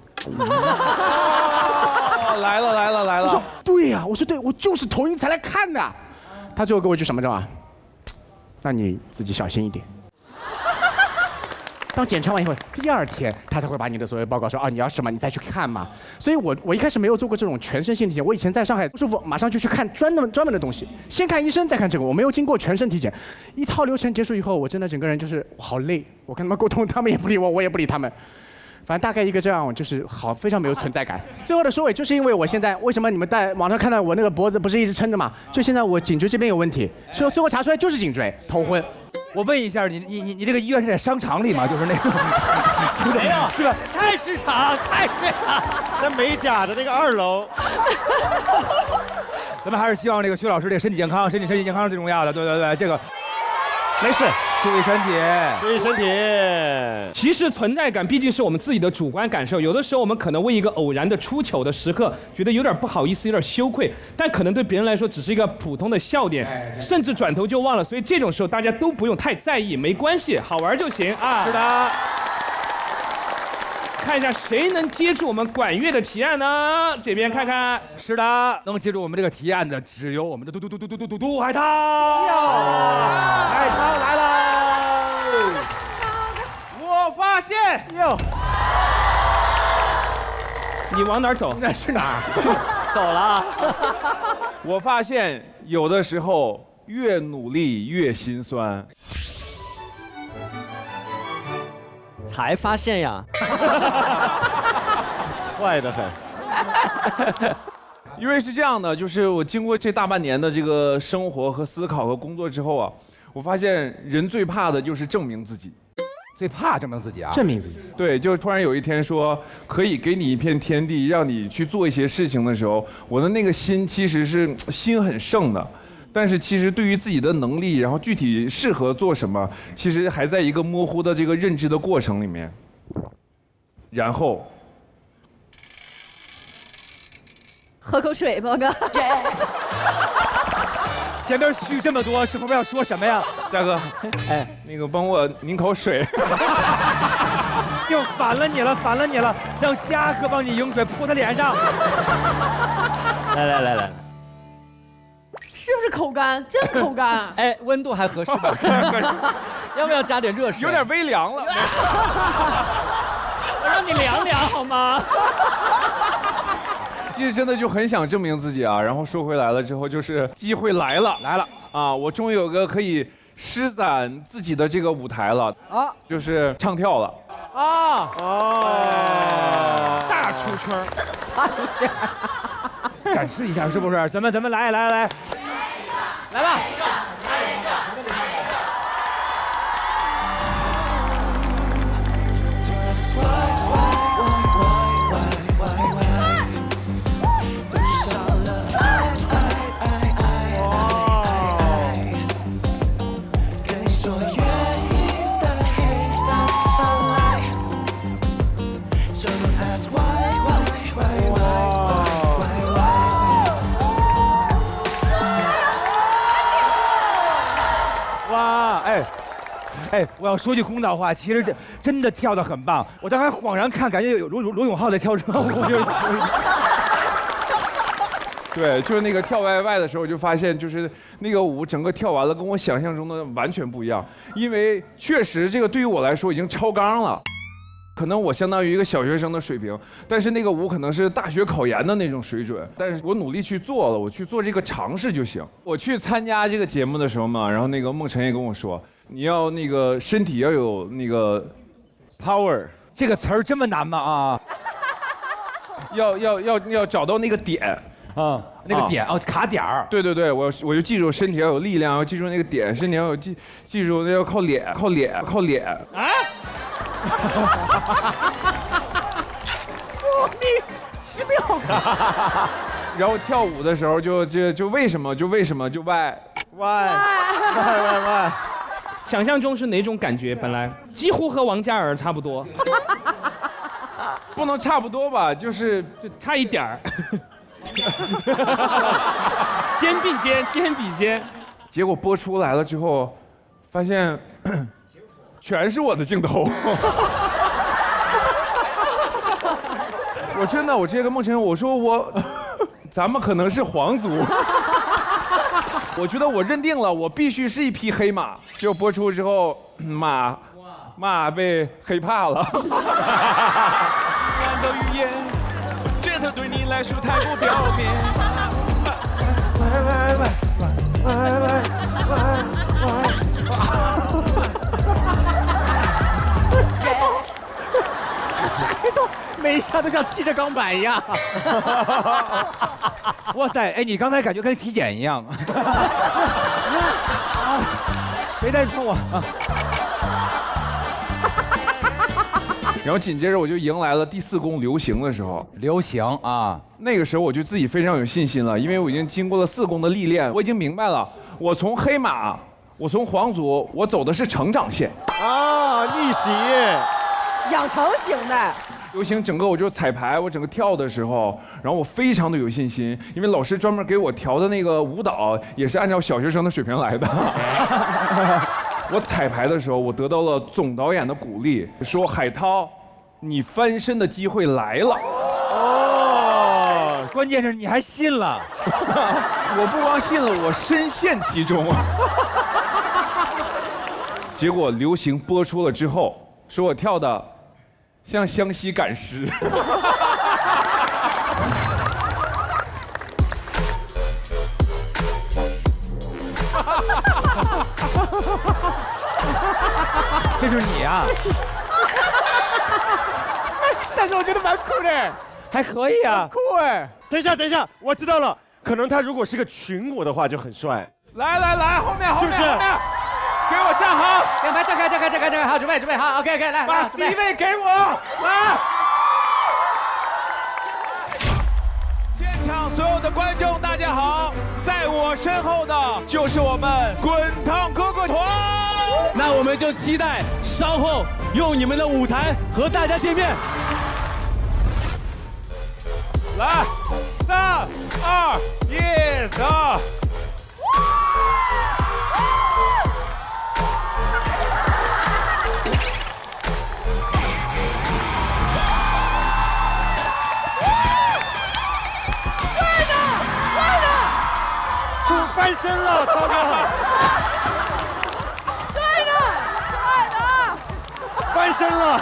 来了！
我说对呀，我说对，我就是头晕才来看的。他最后给我一句什么知道吗？那你自己小心一点。当检查完以后，第2天他才会把你的所有报告说啊你要什么你再去看嘛。所以我一开始没有做过这种全身性体检，我以前在上海不舒服马上就去看专门的东西，先看医生再看这个，我没有经过全身体检，一套流程结束以后，我真的整个人就是好累，我跟他们沟通，他们也不理我，我也不理他们。反正大概一个这样，就是好非常没有存在感。最后的收尾就是因为我现在为什么你们在网上看到我那个脖子不是一直撑着嘛？就现在我颈椎这边有问题，最后查出来就是颈椎头昏。
我问一下你这个医院是在商场里吗？就是那个
没有，
是吧？
菜市场，在美甲的那个2楼。
咱们还是希望这个薛老师这个身体健康，身体健康是最重要的。对，这个
没事。
注意身体，
注意身体。
其实存在感毕竟是我们自己的主观感受，有的时候我们可能为一个偶然的出糗的时刻，觉得有点不好意思，有点羞愧，但可能对别人来说只是一个普通的笑点，甚至转头就忘了。所以这种时候大家都不用太在意，没关系，好玩就行啊。
是的。
看一下谁能接住我们管乐的提案呢？这边看看。
是的，能接住我们这个提案的只有我们的杜海涛。海涛来了。我发现
你往哪儿走？
那是哪儿？
走了。
我发现有的时候越努力越心酸。
才发现呀，
坏得很。
因为是这样的，就是我经过这大半年的这个生活和思考和工作之后啊，我发现人最怕的就是证明自己。
最怕证明自己啊！
证明自己。
对，就突然有一天说可以给你一片天地，让你去做一些事情的时候，我的那个心其实是心很盛的，但是其实对于自己的能力，然后具体适合做什么，其实还在一个模糊的这个认知的过程里面。然后，
喝口水，波哥。
前面虚这么多，是后面要说什么呀？
大哥，哎，那个帮我拧口水。
又反了你了，让嘉哥帮你拧水泼他脸上。
来，
是不是口干？真口干。
哎，温度还合适吧？要不要加点热水？
有点微凉了。
我让你凉凉好吗？
其实真的就很想证明自己啊，然后说回来了之后，就是机会来了啊！我终于有个可以施展自己的这个舞台了啊，就是唱跳了
啊！
大出圈，
大出圈，
展示一下是不是？咱们来吧！哎，我要说句公道话，其实这真的跳得很棒。我刚才恍然看，感觉有罗永浩在跳车。
对，就是那个跳YY的时候，我就发现，就是那个舞整个跳完了，跟我想象中的完全不一样。因为确实这个对于我来说已经超纲了，可能我相当于一个小学生的水平，但是那个舞可能是大学考研的那种水准。但是我努力去做了，我去做这个尝试就行。我去参加这个节目的时候嘛，然后那个孟晨也跟我说。你要那个身体要有那个
power， 这个词儿这么难吗？啊，
要找到那个点
啊，那个点哦，卡点儿。
对，我就记住身体要有力量，要记住那个点，身体要有记住那要靠脸啊！
莫名其妙。
然后跳舞的时候就为什么就歪。
想象中是哪种感觉？本来几乎和王嘉尔差不多，
不能差不多吧？就
差一点儿。肩并肩。
结果播出来了之后，发现全是我的镜头。我真的，我直接跟孟晨我说咱们可能是皇族。我觉得我认定了，我必须是一匹黑马。结果播出之后，马骂被黑怕了。
万的语言，觉得对你来说太不表面。
每一下都像踢着钢板一样。
哇塞，哎，你刚才感觉跟体检一样。别再碰我啊！
然后紧接着我就迎来了第4宫流行的时候。
流行啊，
那个时候我就自己非常有信心了，因为我已经经过了4宫的历练，我已经明白了，我从黑马，我从皇族，我走的是成长线。
啊，逆袭，
养成型的。
流行整个我就彩排，我整个跳的时候，然后我非常的有信心，因为老师专门给我调的那个舞蹈也是按照小学生的水平来的。我彩排的时候，我得到了总导演的鼓励，说海涛，你翻身的机会来了。
哦，关键是你还信了。
我不光信了，我深陷其中。结果流行播出了之后，说我跳的像湘西赶尸。
这就是你啊！
但是我觉得蛮酷的，
还可以啊，
酷哎！
等一下，我知道了，可能他如果是个群舞的话就很帅。
来，后面，
是不是？
给我站好，
两排站开，好，准备好 ，OK， 来，
把 C 位给我，来。
现场所有的观众，大家好，在我身后的就是我们滚烫哥哥团。
那我们就期待稍后用你们的舞台和大家见面。
来，3、2、1，走。
翻身了，涛哥！
帅的，
翻身了！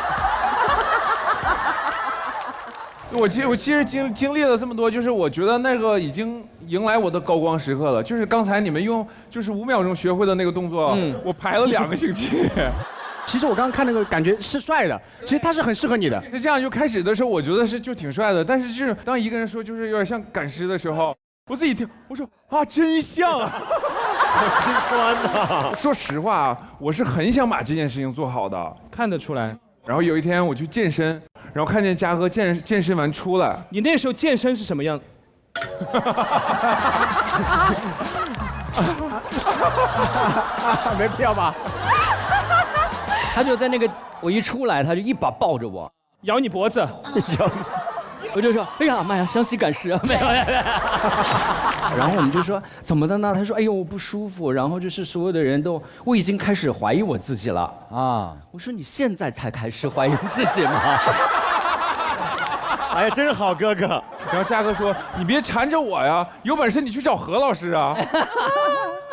我其实经历了这么多，就是我觉得那个已经迎来我的高光时刻了。就是刚才你们用就是5秒钟学会的那个动作，我排了2个星期。
其实我刚刚看那个感觉是帅的，其实他是很适合你的。
是这样，就开始的时候我觉得就挺帅的，但是就是当一个人说就是有点像赶尸的时候。我自己听，我说啊，真像啊，
好心酸呐。
说实话啊，我是很想把这件事情做好的，
看得出来。
然后有一天我去健身，然后看见嘉禾健身完出来，
你那时候健身是什么样？
没必要吧？
他就在那个我一出来，他就一把抱着我，
咬你脖子，
咬。我就说，哎呀妈呀，湘西赶尸啊，没有。然后我们就说怎么的呢？他说，哎呦我不舒服。然后就是所有的人都，我已经开始怀疑我自己了啊。我说你现在才开始怀疑自己吗？
哎呀，真是好哥哥。
然后嘉禾说，你别缠着我呀，有本事你去找何老师啊。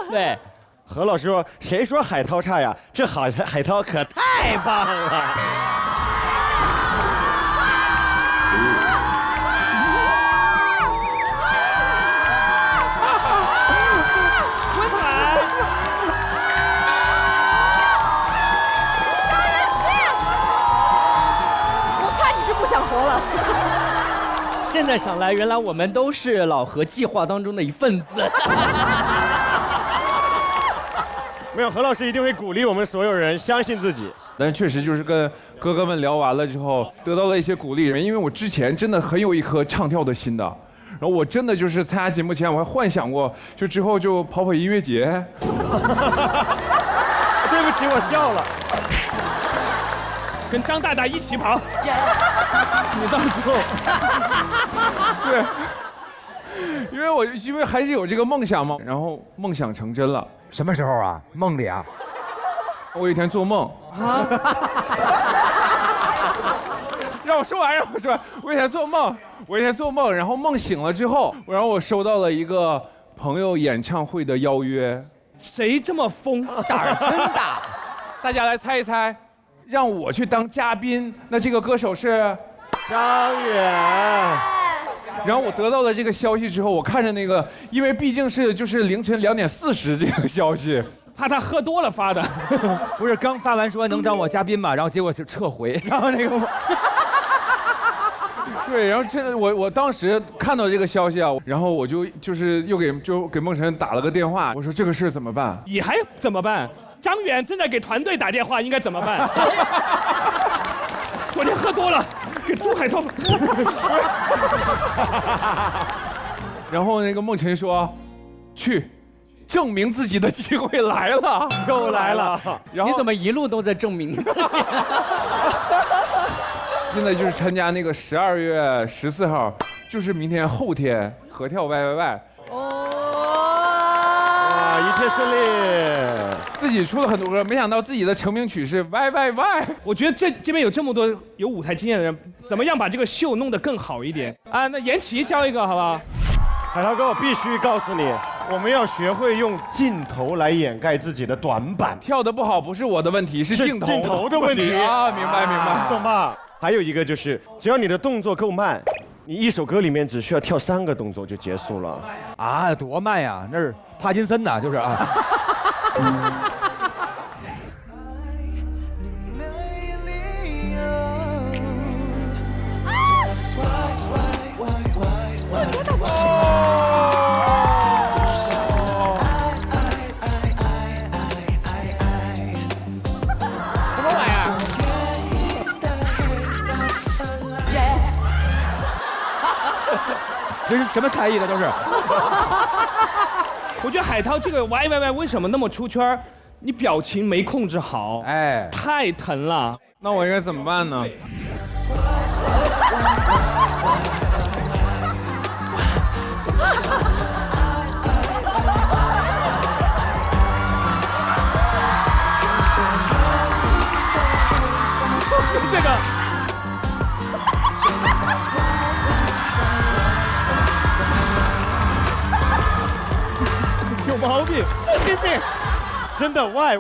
对，
何老师说，谁说海涛差呀？这海涛可太棒了。
现在想来，原来我们都是老何计划当中的一份子。
没有，何老师一定会鼓励我们所有人相信自己。
但确实就是跟哥哥们聊完了之后，得到了一些鼓励。因为我之前真的很有一颗唱跳的心的，然后我真的就是参加节目前，我还幻想过，就之后就跑音乐节。
对不起，我笑了。
跟张大大一起跑。你当初，
对，因为还是有这个梦想嘛，然后梦想成真了。
什么时候啊？梦里啊？
我有一天做梦啊，让我说完。我有一天做梦，然后梦醒了之后，然后我收到了一个朋友演唱会的邀约。
谁这么疯？
胆儿真大！
大家来猜一猜，让我去当嘉宾，那这个歌手是
张远。
然后我得到了这个消息之后，我看着那个，因为毕竟是就是凌晨2点40这个消息，
怕他喝多了发的。
不是刚发完说能找我嘉宾嘛，然后结果就撤回，然后那个。
对，然后真的，我当时看到这个消息啊，然后我就是又给梦辰打了个电话，我说这个事怎么办？
你还怎么办？张远正在给团队打电话，应该怎么办？昨天喝多了，给朱海涛。
然后那个梦辰说，去，证明自己的机会来了，
又来了。
然后
你怎么一路都在证明？
现在就是参加那个12月14号，就是明天后天合跳 YYY。
哇，一切顺利。
自己出了很多歌，没想到自己的成名曲是 YYY。
我觉得这边有这么多有舞台经验的人，怎么样把这个秀弄得更好一点啊？那延琪教一个好不好？
海涛哥，我必须告诉你，我们要学会用镜头来掩盖自己的短板。
跳得不好不是我的问题，是镜头
的问题
啊！明白，
懂吧？还有一个就是，只要你的动作够慢，你一首歌里面只需要跳3个动作就结束了。
啊，多慢呀！那是帕金森呐，就是啊。这是什么才艺的都是？
我觉得海涛这个 YYY 为什么那么出圈？你表情没控制好，
哎，
太疼了。
那我应该怎么办呢？
这个。有毛病，
神经病！
真的 why，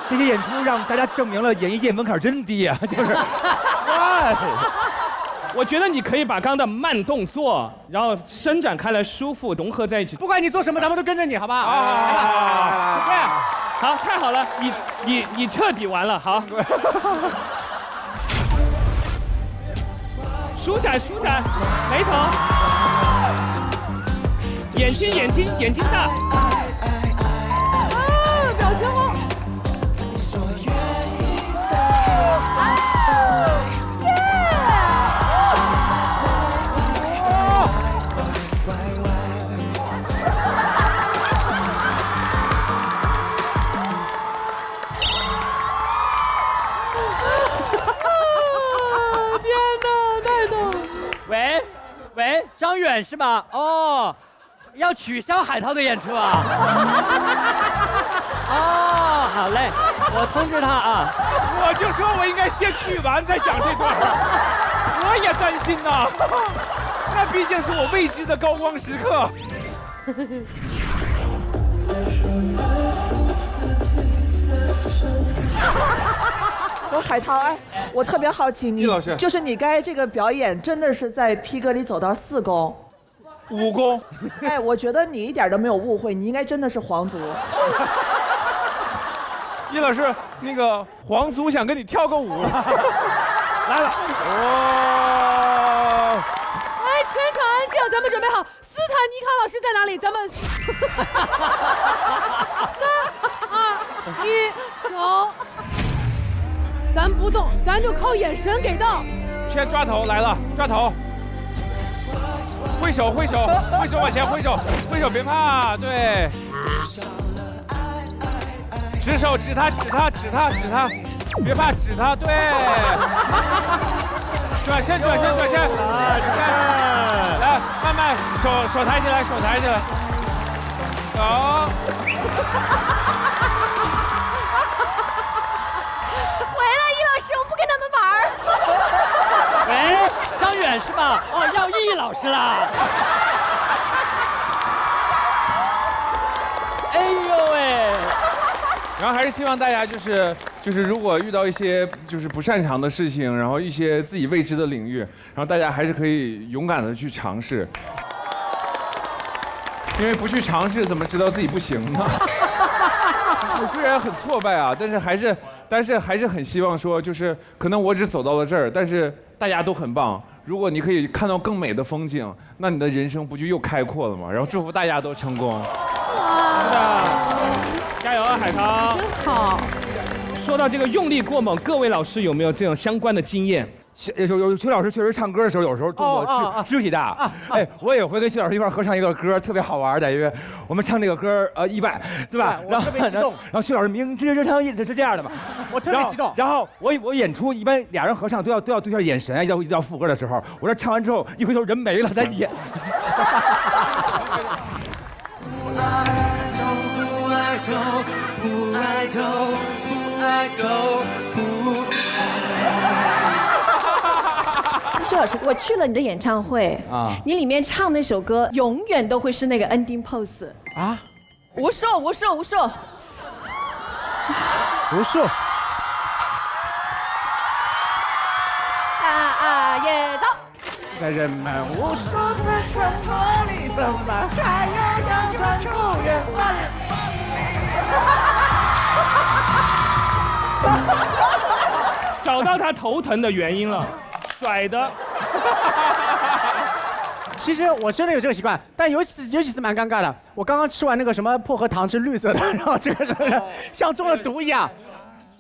这些演出让大家证明了演艺界门槛真低啊！就是
why。
我觉得你可以把刚刚的慢动作，然后伸展开来，舒服融合在一起。
不管你做什么，咱们都跟着你，好吧？
这样，好，太好了，你彻底完了，好。舒展，眉头。眼睛大，
表情好。
天哪，太逗了！喂，张远是吧？哦。要取消海涛的演出啊！哦，好嘞，我通知他啊。
我就说我应该先去完再讲这段，我也担心呐。那毕竟是我未知的高光时刻。
我海涛，哎，我特别好奇，你就是你该这个表演真的是在P哥里走到4公。
5公，
哎，我觉得你一点都没有误会，你应该真的是皇族。
叶老师，那个皇族想跟你跳个舞，
来了。
哦！哎，全场安静，咱们准备好。斯坦尼卡老师在哪里？咱们3、2、1，走。咱不动，咱就靠眼神给到。
先抓头来了，抓头。挥手往前挥手，别怕，对。指手指他，别怕指他，对。转身，来，慢慢手抬起来，走。
回来，易老师，我不跟他们玩。
喂，张远是吧？哦，要易老师啦。哎呦喂！
然后还是希望大家就是就是如果遇到一些就是不擅长的事情，然后一些自己未知的领域，然后大家还是可以勇敢的去尝试，因为不去尝试怎么知道自己不行呢？我虽然很挫败啊，但是还是很希望说，就是可能我只走到了这儿，但是大家都很棒。如果你可以看到更美的风景，那你的人生不就又开阔了吗？然后祝福大家都成功。
是的，加油啊，海涛！
真好。
说到这个用力过猛，各位老师有没有这种相关的经验？
有徐老师确实唱歌的时候，有时候动作肢体大。哎，我也会跟徐老师一块合唱一个歌，特别好玩的，因为我们唱那个歌意外，对吧？
我特别激动。
然后徐老师明知这唱是这样的嘛，
我特别激动。
然后我演出一般俩人合唱都要对下眼神，要副歌的时候，我这唱完之后一回头人没了，咱演。不爱走，不爱走，不爱走，不
徐老师，我去了你的演唱会啊，你里面唱那首歌永远都会是那个 ending pose 啊，无数。也走。
在人们无数次生错里，怎么才有阳光出远万里？
找到他头疼的原因了，甩的。
其实我真的有这个习惯，但有几次蛮尴尬的。我刚刚吃完那个什么薄荷糖是绿色的，然后这个像中了毒一样。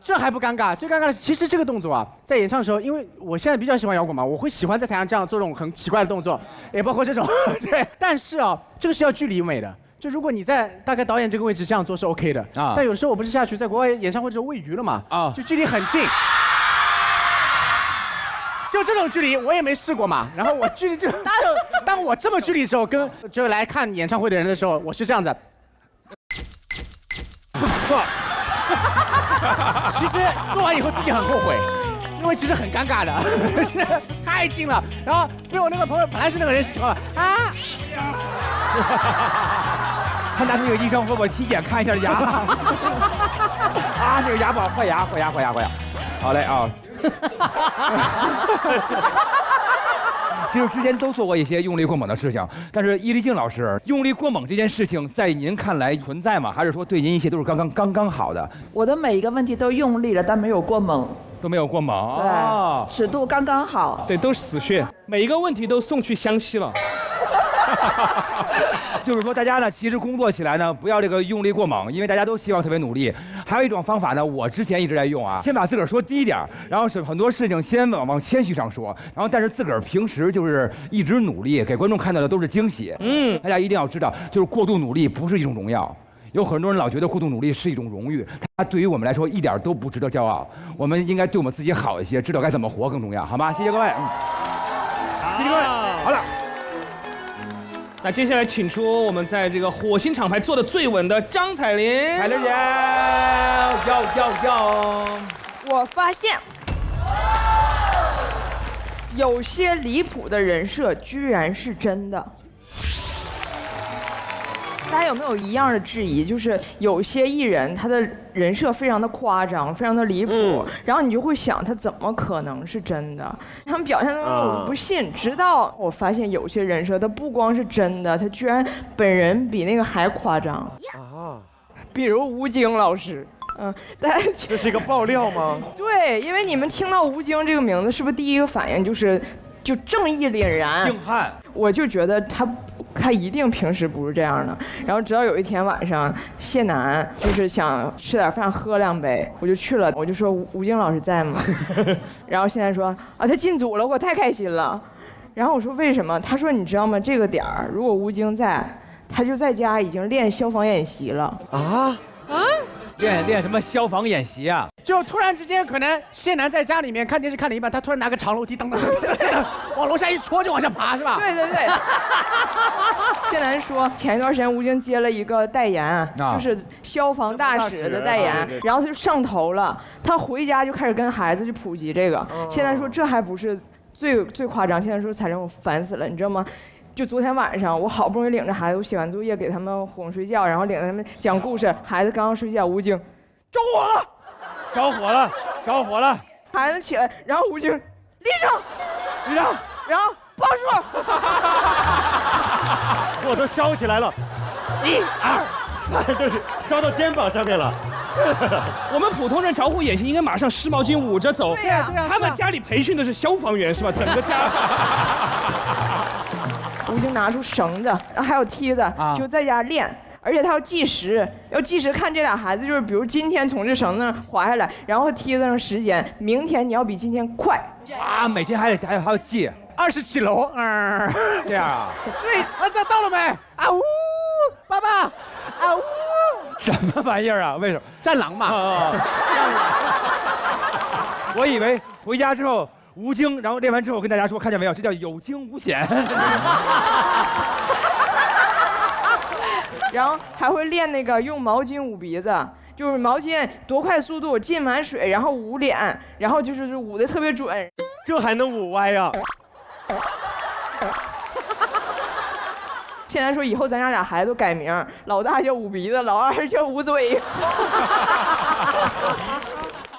这还不尴尬，最尴尬的其实这个动作啊，在演唱的时候，因为我现在比较喜欢摇滚嘛，我会喜欢在台上这样做这种很奇怪的动作，也包括这种，对。但是啊，这个是要距离美的，就如果你在大概导演这个位置这样做是 OK 的啊。但有时候我不是下去在国外演唱会的时候喂鱼了嘛，啊，就距离很近，就这种距离我也没试过嘛。然后我距离就当我这么距离的时候，跟就来看演唱会的人的时候，我是这样子。其实做完以后自己很后悔，因为其实很尴尬的，太近了。然后被我那个朋友本来是那个人喜欢啊，
他拿出那个医生给我体检看一下牙，啊，那个牙不好，换牙。好嘞啊。其实之前都做过一些用力过猛的事情，但是伊丽静老师，用力过猛这件事情在您看来存在吗？还是说对您一切都是刚刚好的？
我的每一个问题都用力了，但没有过猛。
都没有过猛，
对，尺度刚刚好。
对，都是死穴，每一个问题都送去湘西了。
就是说，大家呢，其实工作起来呢，不要这个用力过猛，因为大家都希望特别努力。还有一种方法呢，我之前一直在用啊，先把自个儿说低一点，然后是很多事情先往谦虚上说，然后但是自个儿平时就是一直努力，给观众看到的都是惊喜。大家一定要知道，就是过度努力不是一种荣耀。有很多人老觉得过度努力是一种荣誉，它对于我们来说一点都不值得骄傲。我们应该对我们自己好一些，知道该怎么活更重要，好吗？谢谢各位。谢谢各位。好了。
那接下来请出我们在这个火星厂牌做的最稳的张彩玲。
彩玲姐，要。
我发现有些离谱的人设居然是真的。大家有没有一样的质疑？就是有些艺人他的人设非常的夸张，非常的离谱，然后你就会想他怎么可能是真的？他们表现的我不信，直到我发现有些人设他不光是真的，他居然本人比那个还夸张啊！比如吴京老师。
这是一个爆料吗？
对，因为你们听到吴京这个名字，是不是第一个反应就正义凛然、
硬汉？我
就觉得他一定平时不是这样的。然后直到有一天晚上，谢楠就是想吃点饭喝2杯，我就去了，我就说吴京老师在吗？然后谢楠说啊，他进组了，我太开心了。然后我说为什么？他说你知道吗？这个点儿如果吴京在，他就在家已经练消防演习了啊。
练什么消防演习啊？
就突然之间，可能谢楠在家里面看电视看了一半，他突然拿个长楼梯，噔往楼下一戳就往下爬，是吧？
对。谢楠说，前一段时间吴京接了一个代言，就是消防大使的代言，然后他就上头了，他回家就开始跟孩子去普及这个。谢楠说这还不是最夸张，谢楠说彩玲我烦死了，你知道吗？就昨天晚上，我好不容易领着孩子，我写完作业给他们哄睡觉，然后领着他们讲故事。孩子刚刚睡觉，吴京，着火了！
着火了，着火了！
孩子起来，然后吴京立正，
立正，
然后报数，
火都烧起来了，1、2、3，就是烧到肩膀上面了。
我们普通人着火演习应该马上湿毛巾捂着走。
对呀，
他们家里培训的是消防员是吧？整个家。
吴京拿出绳子，然后还有梯子，就在家练。而且他要计时，看这俩孩子，就是比如今天从这绳子上滑下来，然后梯子上时间，明天你要比今天快。
啊，每天还要记
20几楼，
这样啊？
对，
这到了没？啊呜，爸爸，啊呜，
什么玩意儿啊？为什么？
战狼嘛。
我以为回家之后吴京，然后练完之后跟大家说，看见没有，这叫有惊无险。
然后还会练那个用毛巾捂鼻子，就是毛巾多快速度浸满水，然后捂脸，然后就是捂得特别准。
这还能捂歪呀？
现在说以后咱俩孩子都改名，老大叫捂鼻子，老二叫捂嘴。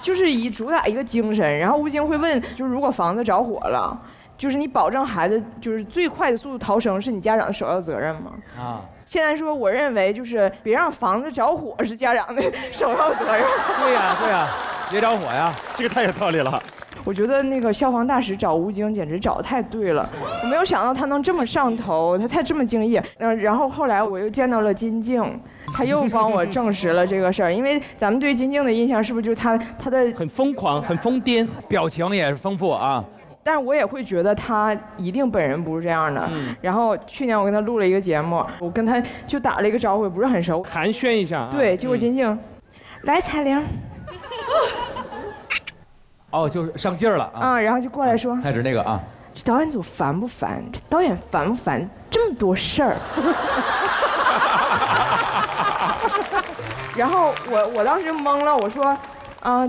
就是以主打一个精神。然后吴京会问，就是如果房子着火了，就是你保证孩子就是最快的速度逃生，是你家长的首要责任吗？啊。现在说，我认为就是别让房子着火是家长的首要责任。
对呀，别着火呀，
这个太有道理了。
我觉得那个消防大使找吴京简直找得太对了，我没有想到他能这么上头，他这么敬业。然后后来我又见到了金靖，他又帮我证实了这个事儿。因为咱们对金靖的印象是不是就是他的
很疯狂、很疯癫，
表情也是丰富啊。
但是我也会觉得他一定本人不是这样的。然后去年我跟他录了一个节目，我跟他就打了一个招呼，也不是很熟，
寒暄一下。
对，结果金靖，来彩玲。
哦，就是上劲儿了
啊！然后就过来说，
开始那个啊，
这导演组烦不烦？这导演烦不烦？这么多事儿。然后我当时懵了，我说，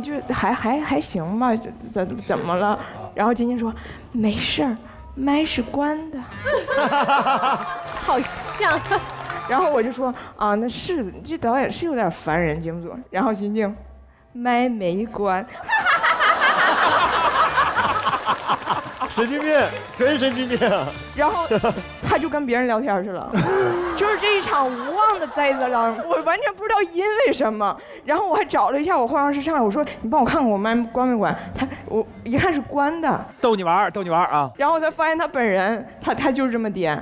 就还行吧，怎么了？然后金靖说，没事儿，麦是关的。
好像。
然后我就说那是这导演是有点烦人，节目组。然后金靖，麦没关。
神经病，真神经病。
然后他就跟别人聊天去了，就是这一场无望的灾责让我完全不知道因为什么。然后我还找了一下我化妆师上来，我说你帮我看看我麦关没关？我一看是关的。
逗你玩啊！
然后我才发现他本人，他就是这么颠。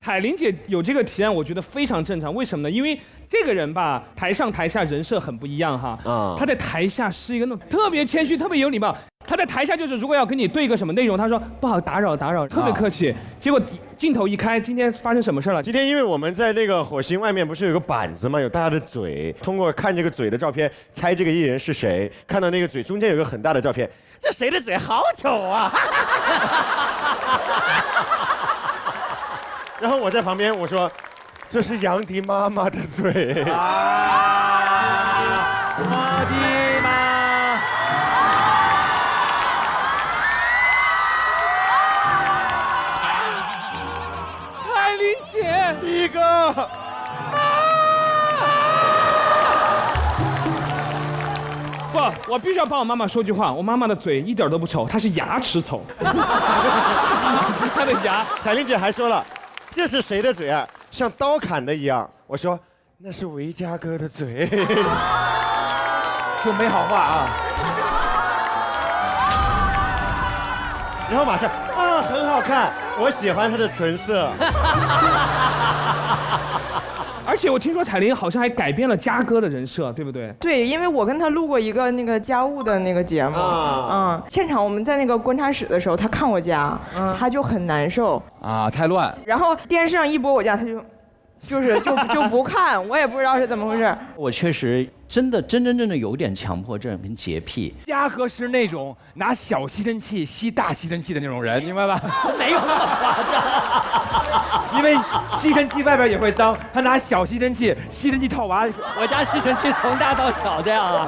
海玲姐有这个提案，我觉得非常正常。为什么呢？因为这个人吧，台上台下人设很不一样哈。他在台下是一个那种特别谦虚、特别有礼貌。他在台下就是如果要跟你对一个什么内容，他说不好打扰，特别客气。结果镜头一开，今天发生什么事了？
今天因为我们在那个火星外面不是有个板子吗？有大家的嘴，通过看这个嘴的照片猜这个艺人是谁。看到那个嘴中间有个很大的照片，这谁的嘴好丑啊！然后我在旁边我说，这是杨迪妈妈的嘴。
马迪妈。
彩玲姐，
第一个。
不，我必须要帮我妈妈说句话。我妈妈的嘴一点都不丑，她是牙齿丑。她的牙。
彩玲姐还说了，这是谁的嘴啊？像刀砍的一样。我说那是维嘉哥的嘴。
就没好话啊。
然后马上很好看，我喜欢他的唇色。
而且我听说彩玲好像还改变了嘉哥的人设，对不对？
对，因为我跟他录过一个那个家务的那个节目现场我们在那个观察室的时候，他看我家，他就很难受
啊，太乱。
然后电视上一播我家，他就不看，我也不知道是怎么回事。
我确实真的有点强迫症跟洁癖。
嘉哥是那种拿小吸尘器吸大吸尘器的那种人，明白吧？
没有那么夸张。
因为吸尘器外边也会脏，他拿小吸尘器，吸尘器套娃。
我家吸尘器从大到小这样啊。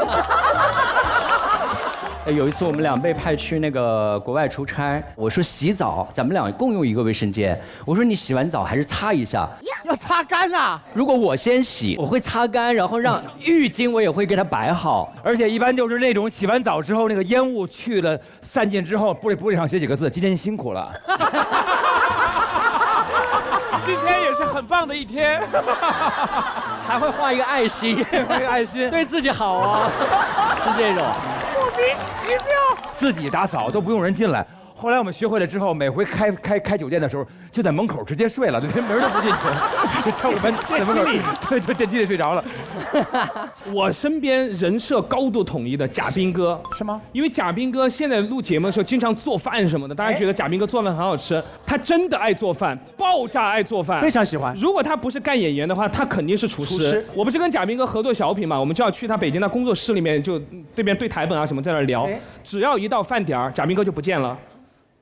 有一次我们俩被派去那个国外出差，我说洗澡，咱们俩共用一个卫生间。我说你洗完澡还是擦一下，
要擦干啊。
如果我先洗，我会擦干，然后让浴巾我也会给它摆好。
而且一般就是那种洗完澡之后，那个烟雾去了散尽之后，玻璃上写几个字：今天辛苦了。
今天也是很棒的一天，
还会画一个爱心，
画一个爱心，
对自己好啊，是这种。
莫名其妙，自己打扫都不用人进来。后来我们学会了之后，每回开酒店的时候，就在门口直接睡了，连门都不进去，就敲个门，在门口，就电梯里睡着了。
我身边人设高度统一的贾斌哥
是吗？
因为贾斌哥现在录节目的时候经常做饭什么的，大家觉得贾斌哥做饭很好吃，他真的爱做饭，爆炸爱做饭，
非常喜欢。
如果他不是干演员的话，他肯定是厨师。我不是跟贾斌哥合作小品嘛，我们就要去他北京的工作室里面，就对面对台本啊什么在那聊，只要一到饭点儿，贾斌哥就不见了。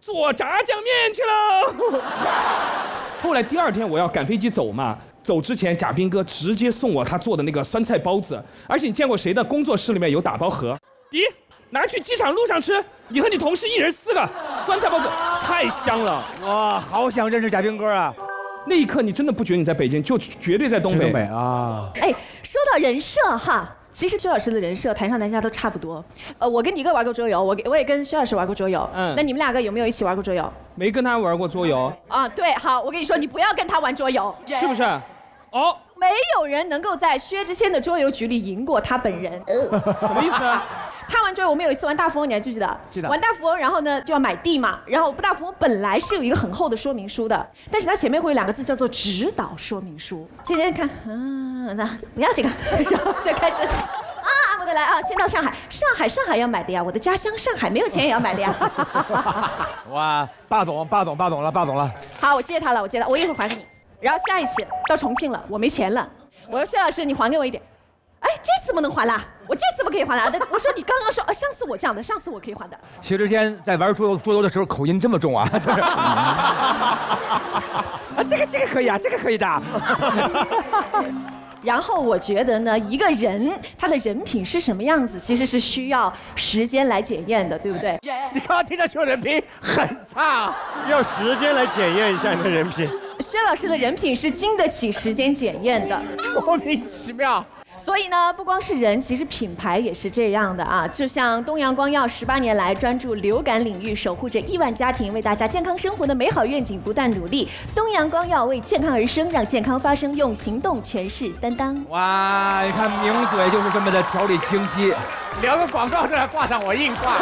做炸酱面去了。后来第二天我要赶飞机走嘛，走之前贾斌哥直接送我他做的那个酸菜包子，而且你见过谁的工作室里面有打包盒？拿去机场路上吃，你和你同事一人4个酸菜包子，太香了。
哇，好想认识贾斌哥啊！
那一刻你真的不觉得你在北京，就绝对在东北。
东北啊！
哎，说到人设哈。其实薛老师的人设台上台下都差不多，我跟你哥玩过桌游，我也跟薛老师玩过桌游，那你们2个有没有一起玩过桌游？
没跟他玩过桌游
啊，对，好，我跟你说，你不要跟他玩桌游，
是不是？哦，
没有人能够在薛之谦的桌游局里赢过他本人。
什么意思啊？
他玩桌游，我们有一次玩大富翁，你还记不记得？
记得。
玩大富翁，然后呢就要买地嘛，然后大富翁本来是有一个很厚的说明书的，但是它前面会有2个字叫做指导说明书。今天看，那不要这个，然后就开始。我的来啊，先到上海要买的呀，我的家乡上海没有钱也要买的呀。
哇，霸总了。
好，我接他了，我一会儿还给你。然后下一期到重庆了，我没钱了，我说薛老师你还给我一点。哎，这次不能还了，我这次不可以还了。我说你刚刚说，上次我讲的，上次我可以还的。
薛之谦在玩桌游的时候口音这么重啊？这个可以啊，这个可以的。
然后我觉得呢，一个人他的人品是什么样子，其实是需要时间来检验的，对不对？
你刚刚听到说人品很差，
要时间来检验一下你的人品。
薛老师的人品是经得起时间检验的，
莫名其妙。
所以呢，不光是人，其实品牌也是这样的啊。就像东阳光耀18年来专注流感领域，守护着亿万家庭，为大家健康生活的美好愿景不断努力。东阳光耀为健康而生，让健康发生，用行动诠释担当。
哇，你看名嘴就是这么的条理清晰。
聊个广告这还挂上我硬挂，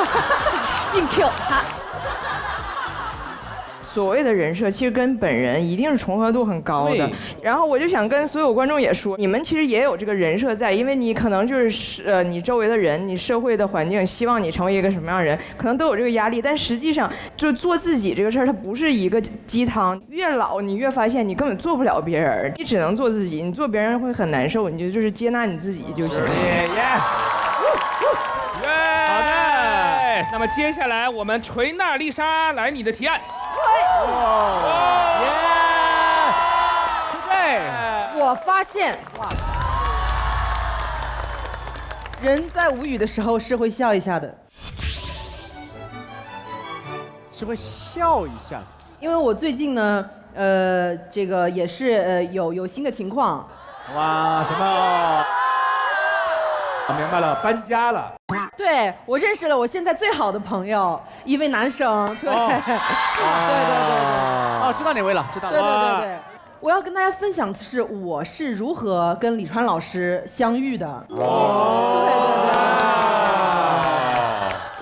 硬 Q 好。
所谓的人设其实跟本人一定是重合度很高的。然后我就想跟所有观众也说，你们其实也有这个人设在，因为你可能就是你周围的人，你社会的环境希望你成为一个什么样的人，可能都有这个压力。但实际上，就做自己这个事儿，它不是一个鸡汤。越老你越发现你根本做不了别人，你只能做自己。你做别人会很难受，你就是接纳你自己就行。
好的，那么接下来我们锤娜丽莎来你的提案。
我发现，人在无语的时候是会笑一下的，
是会笑一下。
因为我最近呢，这个也是有新的情况。
哇，什么？我明白了，搬家了。
对，我认识了我现在最好的朋友，一位男生。对，对。
哦，知道哪位了？知道了。
对。我要跟大家分享的是，我是如何跟李川老师相遇的。对。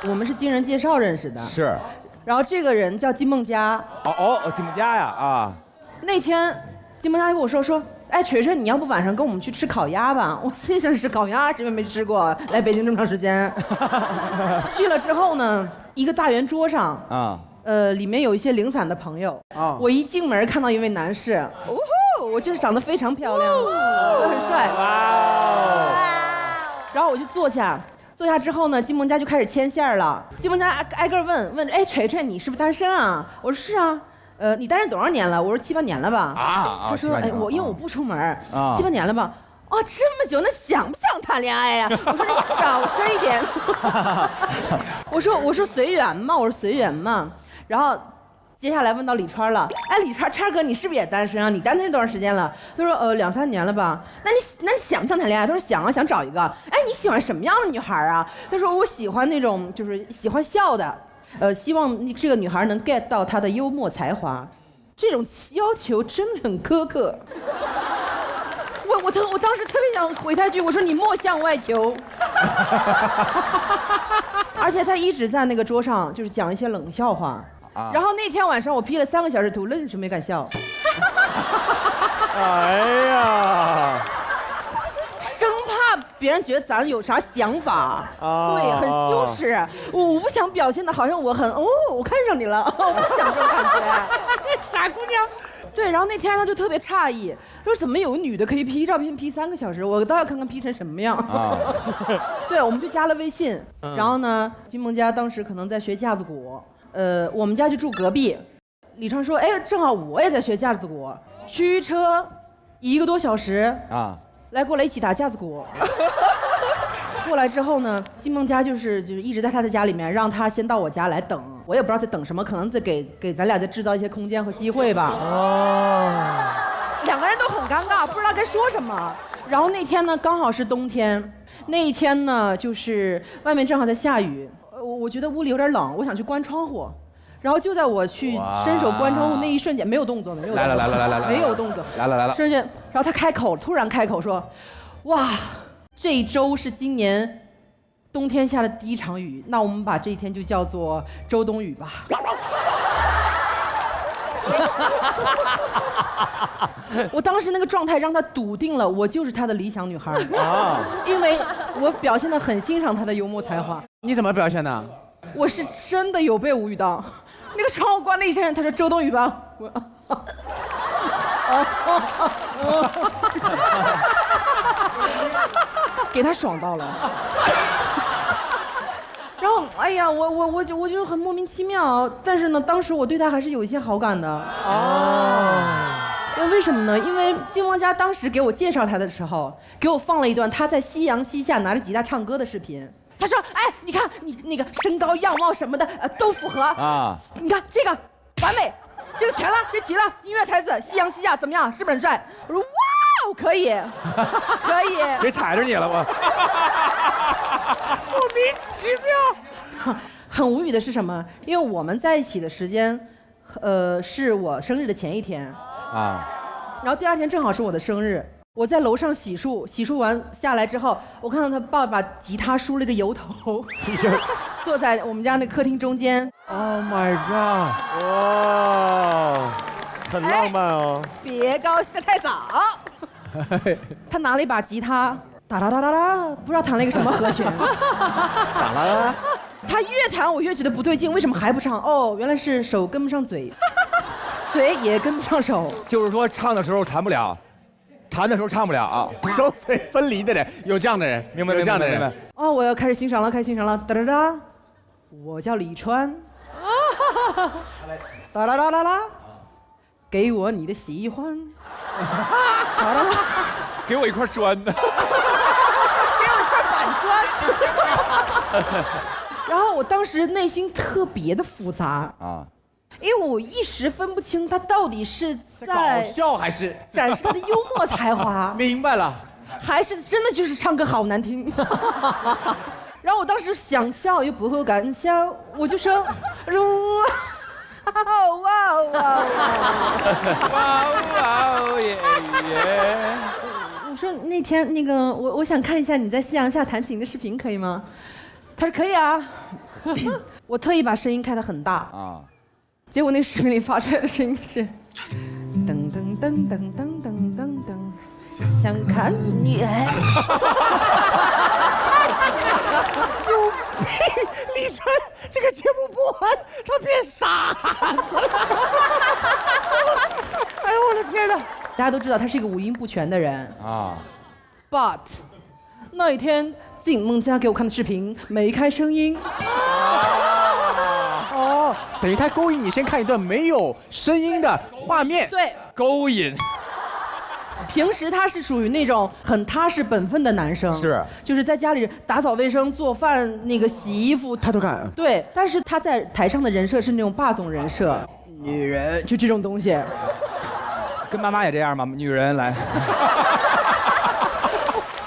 我们是经人介绍认识的。
是。
然后这个人叫金梦佳。
金梦佳呀啊。
那天金梦佳跟我说。哎，锤锤，你要不晚上跟我们去吃烤鸭吧？我心想是烤鸭，谁也没吃过，来北京这么长时间。去了之后呢，一个大圆桌上里面有一些零散的朋友我一进门看到一位男士，我就是长得非常漂亮，很帅，然后我就坐下之后呢，金梦佳就开始牵线了。金梦佳挨个问，哎，锤锤，你是不是单身啊？我说是啊。你单身多少年了？我说7、8年了吧。他说，哎，因为我不出门，7、8年了吧。哦，这么久，那想不想谈谈恋爱呀？我说你少说一点。我说随缘嘛，我说随缘嘛。然后接下来问到李川了，哎，李川哥，你是不是也单身啊？你单身多长时间了？他说2、3年了吧。那你想不想谈恋爱？他说想啊，想找一个。哎，你喜欢什么样的女孩啊？他说我喜欢那种就是喜欢笑的，希望这个女孩能 get 到她的幽默才华。这种要求真的很苛刻。我当时特别想回他一句，我说你莫向外求。而且他一直在那个桌上就是讲一些冷笑话。然后那天晚上我 P 了3个小时图，愣是没敢笑。
哎呀，
生怕别人觉得咱有啥想法，对，很羞耻。我不想表现的好像我很我看上你了，我不想这种感觉。傻姑娘。对，然后那天他就特别诧异，说怎么有个女的可以 P 照片 P3个小时，我倒要看看 P 成什么样。对，我们就加了微信，然后呢，金梦家当时可能在学架子鼓，我们家就住隔壁。李川说，哎，正好我也在学架子鼓，驱车1个多小时啊，过来一起打架子鼓。过来之后呢，金梦家就是一直在他的家里面，让他先到我家来等。我也不知道在等什么，可能在给咱俩再制造一些空间和机会吧。两个人都很尴尬，不知道该说什么。然后那天呢，刚好是冬天，那一天呢，就是外面正好在下雨，我觉得屋里有点冷，我想去关窗户。然后就在我去伸手关窗户那一瞬间，没有动作，没有动作，
来，
没有动作，
来，
瞬间，然后他突然开口说：“哇，这一周是今年冬天下的第一场雨，那我们把这一天就叫做周冬雨吧。”我当时那个状态让他笃定了，我就是他的理想女孩啊，因为我表现得很欣赏他的幽默才华。
你怎么表现的？
我是真的有被无语到，那个窗户关了一阵，他说周冬雨吧，给他爽到了。然后，哎呀，我就很莫名其妙，但是呢，当时我对他还是有一些好感的。为什么呢？因为金梦家当时给我介绍他的时候，给我放了一段他在夕阳西下拿着吉他唱歌的视频。他说：“哎，你看你那个身高、样貌什么的，都符合啊。你看这个完美，这个全了，这齐了。音乐才子，夕阳西下怎么样？是不是很帅？”我说：“哇，可以，可以。”
谁踩着你了我？
莫名其妙。很无语的是什么？因为我们在一起的时间，是我生日的前一天啊，然后第2天正好是我的生日。我在楼上洗漱，洗漱完下来之后，我看到他爸把吉他梳了个油头，坐在我们家那客厅中间。
Oh my god！ 哇，很浪漫哦。
别高兴得太早。他拿了一把吉他，哒哒哒哒哒，不知道弹了一个什么和弦。哒啦啦。他越弹我越觉得不对劲，为什么还不唱？哦，原来是手跟不上嘴，嘴也跟不上手。
就是说唱的时候弹不了。弹的时候唱不了啊，
手嘴分离的人，有这样的人，
明白
有这样的人。
哦，我要开始欣赏了，开始欣赏了，哒哒哒，我叫李川，哒啦啦啦啦，给我你的喜欢，哒啦啦，
给我一块砖呢，
给我一块板砖。然后我当时内心特别的复杂啊。因为我一时分不清他到底是在
搞笑还是
展示他的幽默才华，
明白了，
还是真的就是唱歌好难听。然后我当时想笑又不敢笑，我就说哇耶耶！我说那天那个我想看一下你在夕阳下弹琴的视频，可以吗？他说可以啊。我特意把声音开得很大啊。结果那个视频里发出来的声音是，噔噔噔噔噔噔噔噔，想看你。
有病！李晨，这个节目播完，他变傻子了。哎呦我的天哪！
大家都知道他是一个五音不全的人啊。But 那一天金梦家给我看的视频没开声音。
哦，等于他勾引你先看一段没有声音的画面。
对，
勾引。
平时他是属于那种很踏实本分的男生，
是，
就是在家里打扫卫生、做饭、那个洗衣服，
他都干。
对，但是他在台上的人设是那种霸总人设，女人就这种东西。
跟妈妈也这样吗？女人来。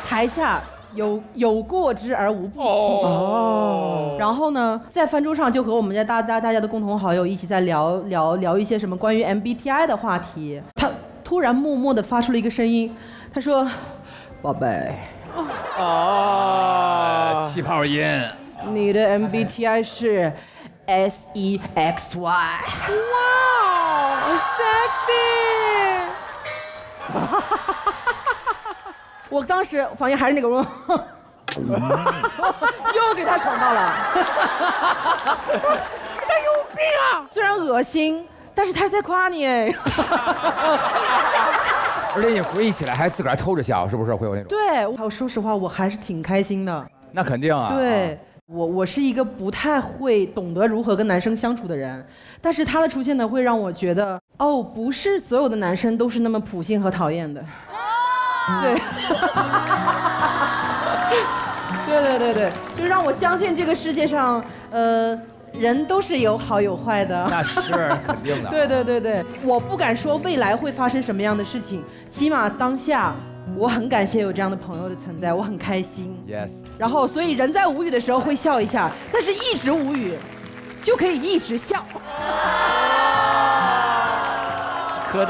台下有过之而无不及。哦。然后呢，在饭桌上就和我们家大家的共同好友一起在聊一些什么关于 MBTI 的话题。他突然默默地发出了一个声音，他说：“宝贝。”
哦，气泡音。
你的 MBTI 是 SEXY。哇
，sexy。
我当时房间还是那个味，又给他爽到了。
他有病啊！
虽然恶心，但是他是在夸你哎。
而且你回忆起来还自个儿偷着笑，是不是会有那种？
对，我说实话，我还是挺开心的。
那肯定啊。
对，我是一个不太会懂得如何跟男生相处的人，但是他的出现呢，会让我觉得，哦，不是所有的男生都是那么普信和讨厌的。对，对，就让我相信这个世界上，人都是有好有坏的。
那是肯定的。
对，我不敢说未来会发生什么样的事情，起码当下我很感谢有这样的朋友的存在，我很开心。
Yes。
然后，所以人在无语的时候会笑一下，但是一直无语，就可以一直笑。
磕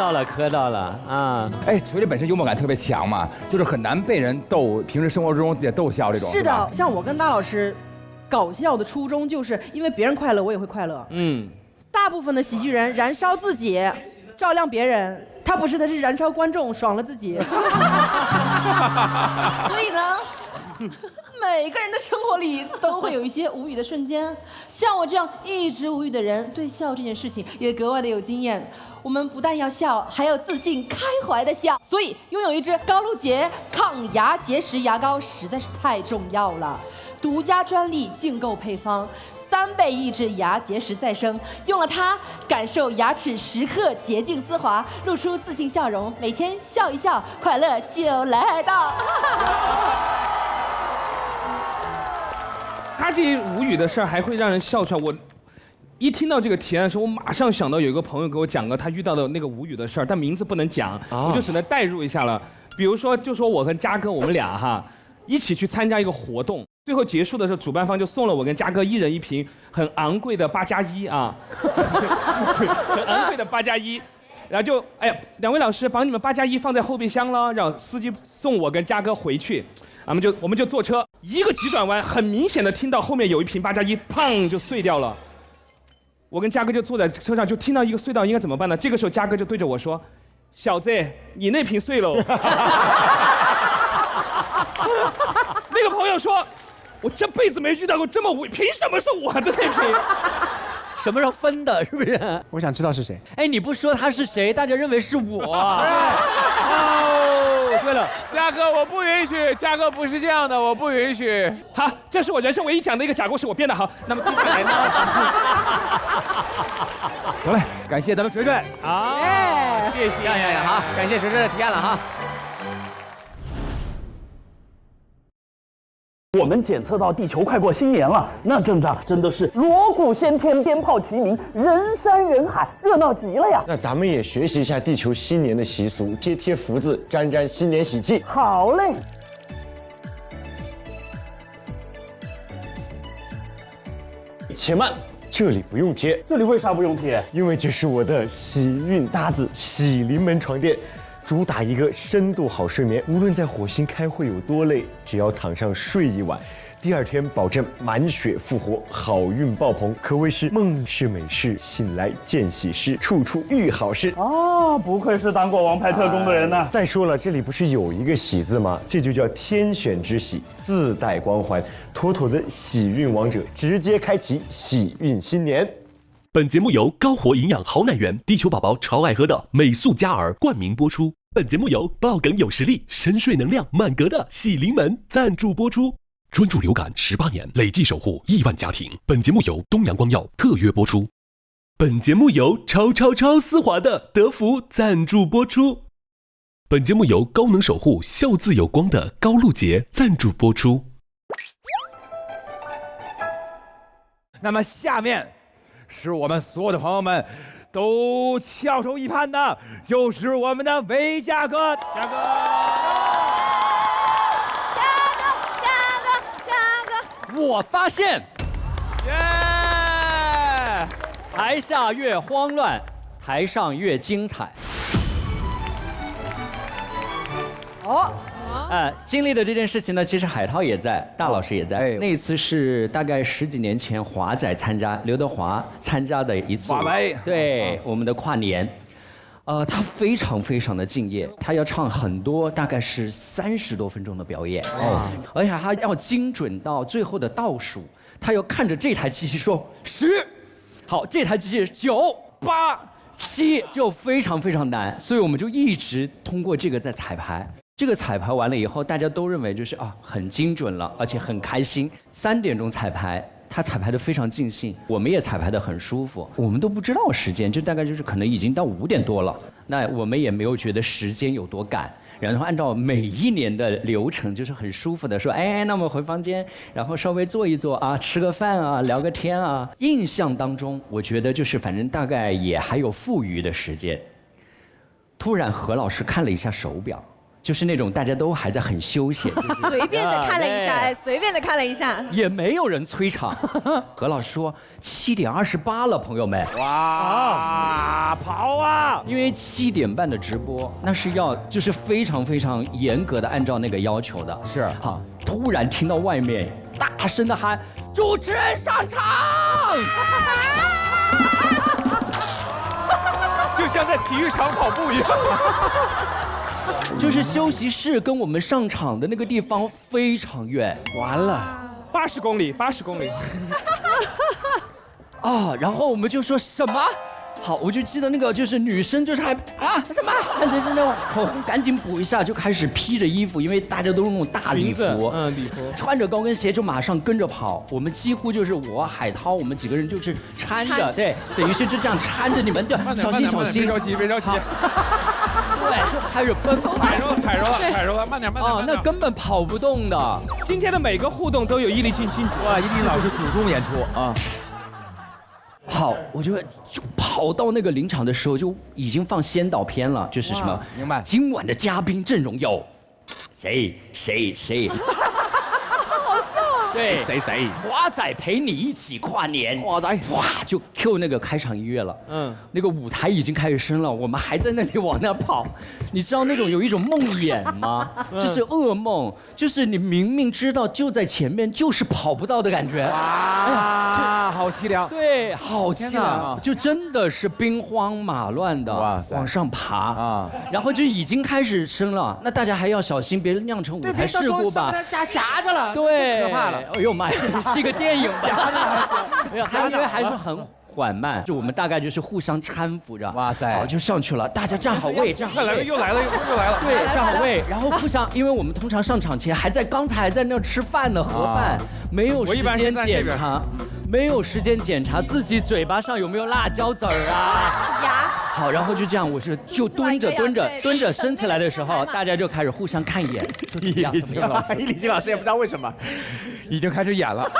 到了啊！
哎，锤锤本身幽默感特别强嘛，就是很难被人逗，平时生活中也逗笑这种。
是的，像我跟大老师搞笑的初衷就是因为别人快乐，我也会快乐。
嗯，
大部分的喜剧人燃烧自己，照亮别人，他不是，他是燃烧观众，爽了自己。所以呢，每个人的生活里都会有一些无语的瞬间，像我这样一直无语的人，对笑这件事情也格外的有经验。我们不但要笑，还要自信开怀的笑，所以拥有一支高露洁抗牙结石牙膏实在是太重要了。独家专利净购配方，3倍抑制牙结石再生，用了它，感受牙齿时刻洁净丝滑，露出自信笑容，每天笑一笑，快乐就来到。
他这无语的事儿还会让人笑出来。我一听到这个提案的时候，我马上想到有一个朋友给我讲过他遇到的那个无语的事儿，但名字不能讲，我就只能代入一下了。比如说，就说我跟嘉哥我们俩哈一起去参加一个活动，最后结束的时候，主办方就送了我跟嘉哥一人一瓶很昂贵的8+1啊，很昂贵的8+1。然后就哎呀，2位老师把你们8+1放在后备箱了，让司机送我跟嘉哥回去。我们就坐车，一个急转弯，很明显的听到后面有一瓶8+1，砰就碎掉了。我跟嘉哥就坐在车上，就听到一个隧道，应该怎么办呢？这个时候嘉哥就对着我说：“小子，你那瓶碎了。”那个朋友说：“我这辈子没遇到过这么无语，凭什么是我的那瓶？”
什么时候分的？是不是？
我想知道是谁。
哎，你不说他是谁，大家认为是我。
哦，对了，嘉哥，我不允许，嘉哥不是这样的，我不允许。
好，这是我人生唯一讲的一个假故事，我编的好。那么接下来呢？
得嘞，感谢咱们锤锤。
好，谢谢。
好，感谢锤锤的提案了哈。
我们检测到地球快过新年了，那阵仗真的是锣鼓喧天，鞭炮齐鸣，人山人海，热闹极了呀！
那咱们也学习一下地球新年的习俗，贴福字，沾沾新年喜气。
好嘞。
且慢，这里不用贴。
这里为啥不用贴？
因为这是我的喜运搭子喜临门床垫。主打一个深度好睡眠，无论在火星开会有多累，只要躺上睡一晚，第二天保证满血复活，好运爆棚，可谓是梦是美事，醒来见喜事，处处遇好事
啊！不愧是当过王牌特工的人呢。
再说了，这里不是有一个喜字吗？这就叫天选之喜，自带光环，妥妥的喜运王者，直接开启喜运新年。
本节目由高活营养好奶源地球宝宝超爱喝的美素佳儿冠名播出。本节目由爆梗有实力、深睡能量满格的喜临门赞助播出。专注流感18年，累计守护亿万家庭。本节目由东阳光药特约播出。本节目由超丝滑的德芙赞助播出。本节目由高能守护笑字有光的高露洁赞助播出。
那么下面是我们所有的朋友们都翘首以盼的，就是我们的韦嘉哥，嘉哥。
我发现，台下越慌乱，台上越精彩。经历的这件事情呢，其实海涛也在，大老师也在。那一次是大概10几年前华仔参加，刘德华参加的一次
华仔，
对，我们的跨年。他非常非常的敬业，他要唱很多，大概是30多分钟的表演，而且他要精准到最后的倒数，他要看着这台机器说10，好，这台机器9、8、7，就非常非常难，所以我们就一直通过这个在彩排。这个彩排完了以后，大家都认为就是很精准了，而且很开心。3点钟彩排。他彩排得非常尽兴，我们也彩排得很舒服，我们都不知道时间，就大概就是可能已经到5点多了，那我们也没有觉得时间有多赶，然后按照每一年的流程，就是很舒服的说，那我们回房间，然后稍微坐一坐啊，吃个饭啊，聊个天啊。印象当中，我觉得就是反正大概也还有富余的时间。突然何老师看了一下手表。就是那种大家都还在很休闲，
随便的看了一下，随便的看了一下，
也没有人催场。何老师说7点28了，朋友们，
哇，跑啊！
因为7点半的直播，那是要就是非常非常严格的按照那个要求的。
是，
好，突然听到外面大声的喊：“主持人上场！”
就像在体育场跑步一样。
就是休息室跟我们上场的那个地方非常远，
完了
，80公里，80公里。
然后我们就说什么？好，我就记得那个就是女生就是还什么，就是那种口红赶紧补一下，就开始披着衣服，因为大家都是那种大礼服，
礼服，
穿着高跟鞋就马上跟着跑。我们几乎就是我海涛，我们几个人就是搀着，对，等于是就这样搀着你们，小心小心，
别着急别着急。
对，就开始奔跑，
踩着了，慢点。
那根本跑不动的。
今天的每个互动都有伊丽静进
哇，伊丽老师主动演出啊。
好，我就跑到那个临场的时候，就已经放先导片了，就是什么，
明白？
今晚的嘉宾阵容有谁。对，谁？华仔陪你一起跨年。华仔，哇，就 Q 那个开场音乐了。那个舞台已经开始升了，我们还在那里往那跑。你知道那种有一种梦魇吗？就是噩梦，就是你明明知道就在前面，就是跑不到的感觉。
哇，好凄凉。
对，好凄凉，就真的是兵荒马乱的往上爬啊。然后就已经开始升了，那大家还要小心，别酿成舞台事故吧。
夹着了，
对，
可怕了。
哎呦妈呀，是一个电影吧？没有，因为还是很缓慢，就我们大概就是互相搀扶着。哇塞，好就上去了，大家站好位，站好位。
又来了。
对，站好位，然后互相，因为我们通常上场前刚才还在那吃饭呢，盒饭，没有时间检查，没有时间检查自己嘴巴上有没有辣椒籽儿啊。好，然后就这样，我是就蹲着升起来的时候，大家就开始互相看一眼，说怎么样？
伊丽静老师也不知道为什么，
已经开始演了。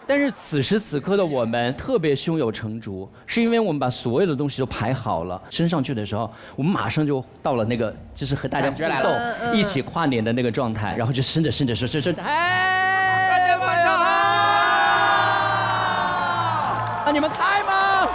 但是此时此刻的我们特别胸有成竹，是因为我们把所有的东西都排好了，升上去的时候，我们马上就到了那个就是和大家互动、一起跨年的那个状态，然后就升着说，大家晚上好，你们开吗？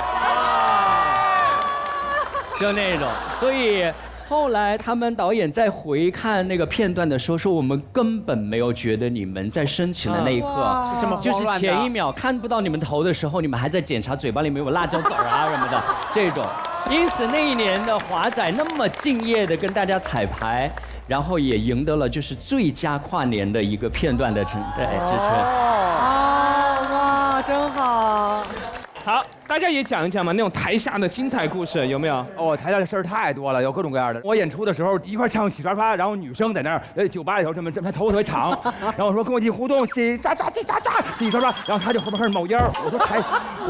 就那种，所以后来他们导演在回看那个片段的时候，说我们根本没有觉得你们在升起的那一刻
是这么
就是前一秒看不到你们头的时候，你们还在检查嘴巴里面有辣椒籽啊什么的这种。因此那一年的华仔那么敬业的跟大家彩排，然后也赢得了就是最佳跨年的一个片段的支持。
哇，真好。
好，大大家也讲一讲嘛，那种台下的精彩故事有没有？
哦，台下的事儿太多了，有各种各样的。我演出的时候一块唱洗刷刷，然后女生在那儿，酒吧里头这么，她头发特别长，然后我说跟我一起互动，洗刷刷，洗刷刷，洗刷刷，然后她就后面开始冒烟儿。我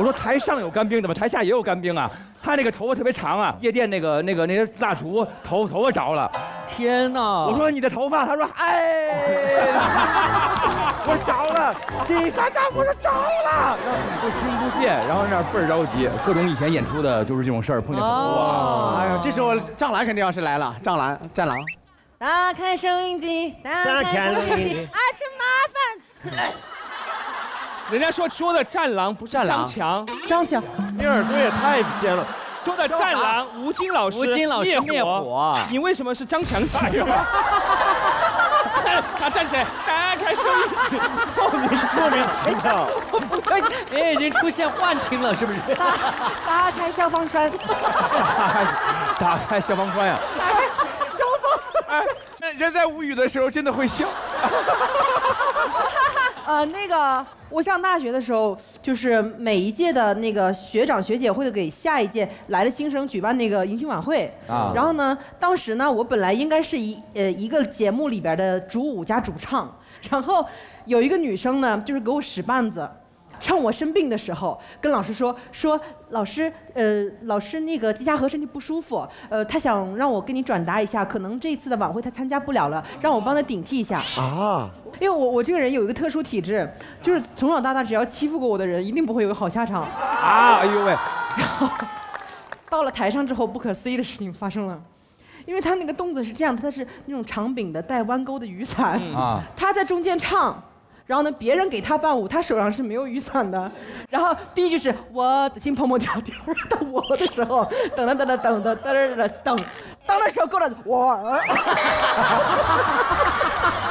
说台上有干冰的吗？台下也有干冰啊。她那个头发特别长啊，夜店那些蜡烛头发着了。
天哪！
我说你的头发，她说我着了，洗刷刷，我说着了，就听不见，然后那倍儿着急，各种以前演出的就是这种事儿碰见很多。
哇，哎呀，这时候张兰肯定要是来了，战狼。
打开收音机，打开收音机，真麻烦。
人家说的战狼不是张强，
你耳朵也太尖了。
说的战狼吴京老师灭火，你为什么是张强姐？他站起来，打开收音机，
莫名其妙。
我不相信，你已经出现幻听了，是不是？
打开消防栓，
打开消防栓呀！
打开消防栓。
人在无语的时候真的会笑。
那个我上大学的时候，就是每一届的那个学长学姐会给下一届来的新生举办那个迎新晚会啊。然后呢，当时呢，我本来应该是一个节目里边的主舞加主唱，然后有一个女生呢，就是给我使绊子。趁我生病的时候，跟老师说老师那个季佳禾身体不舒服，他想让我跟你转达一下，可能这一次的晚会他参加不了了，让我帮他顶替一下啊。因为我这个人有一个特殊体质，就是从小到大只要欺负过我的人，一定不会有个好下场
啊！哎呦喂！
然后到了台上之后，不可思议的事情发生了。因为他那个动作是这样，他是那种长柄的带弯钩的雨伞啊，他在中间唱。然后呢，别人给他伴舞，他手上是没有雨伞的。然后第一句是我的心砰砰跳，第二到我的时候，等，当的时候够了我。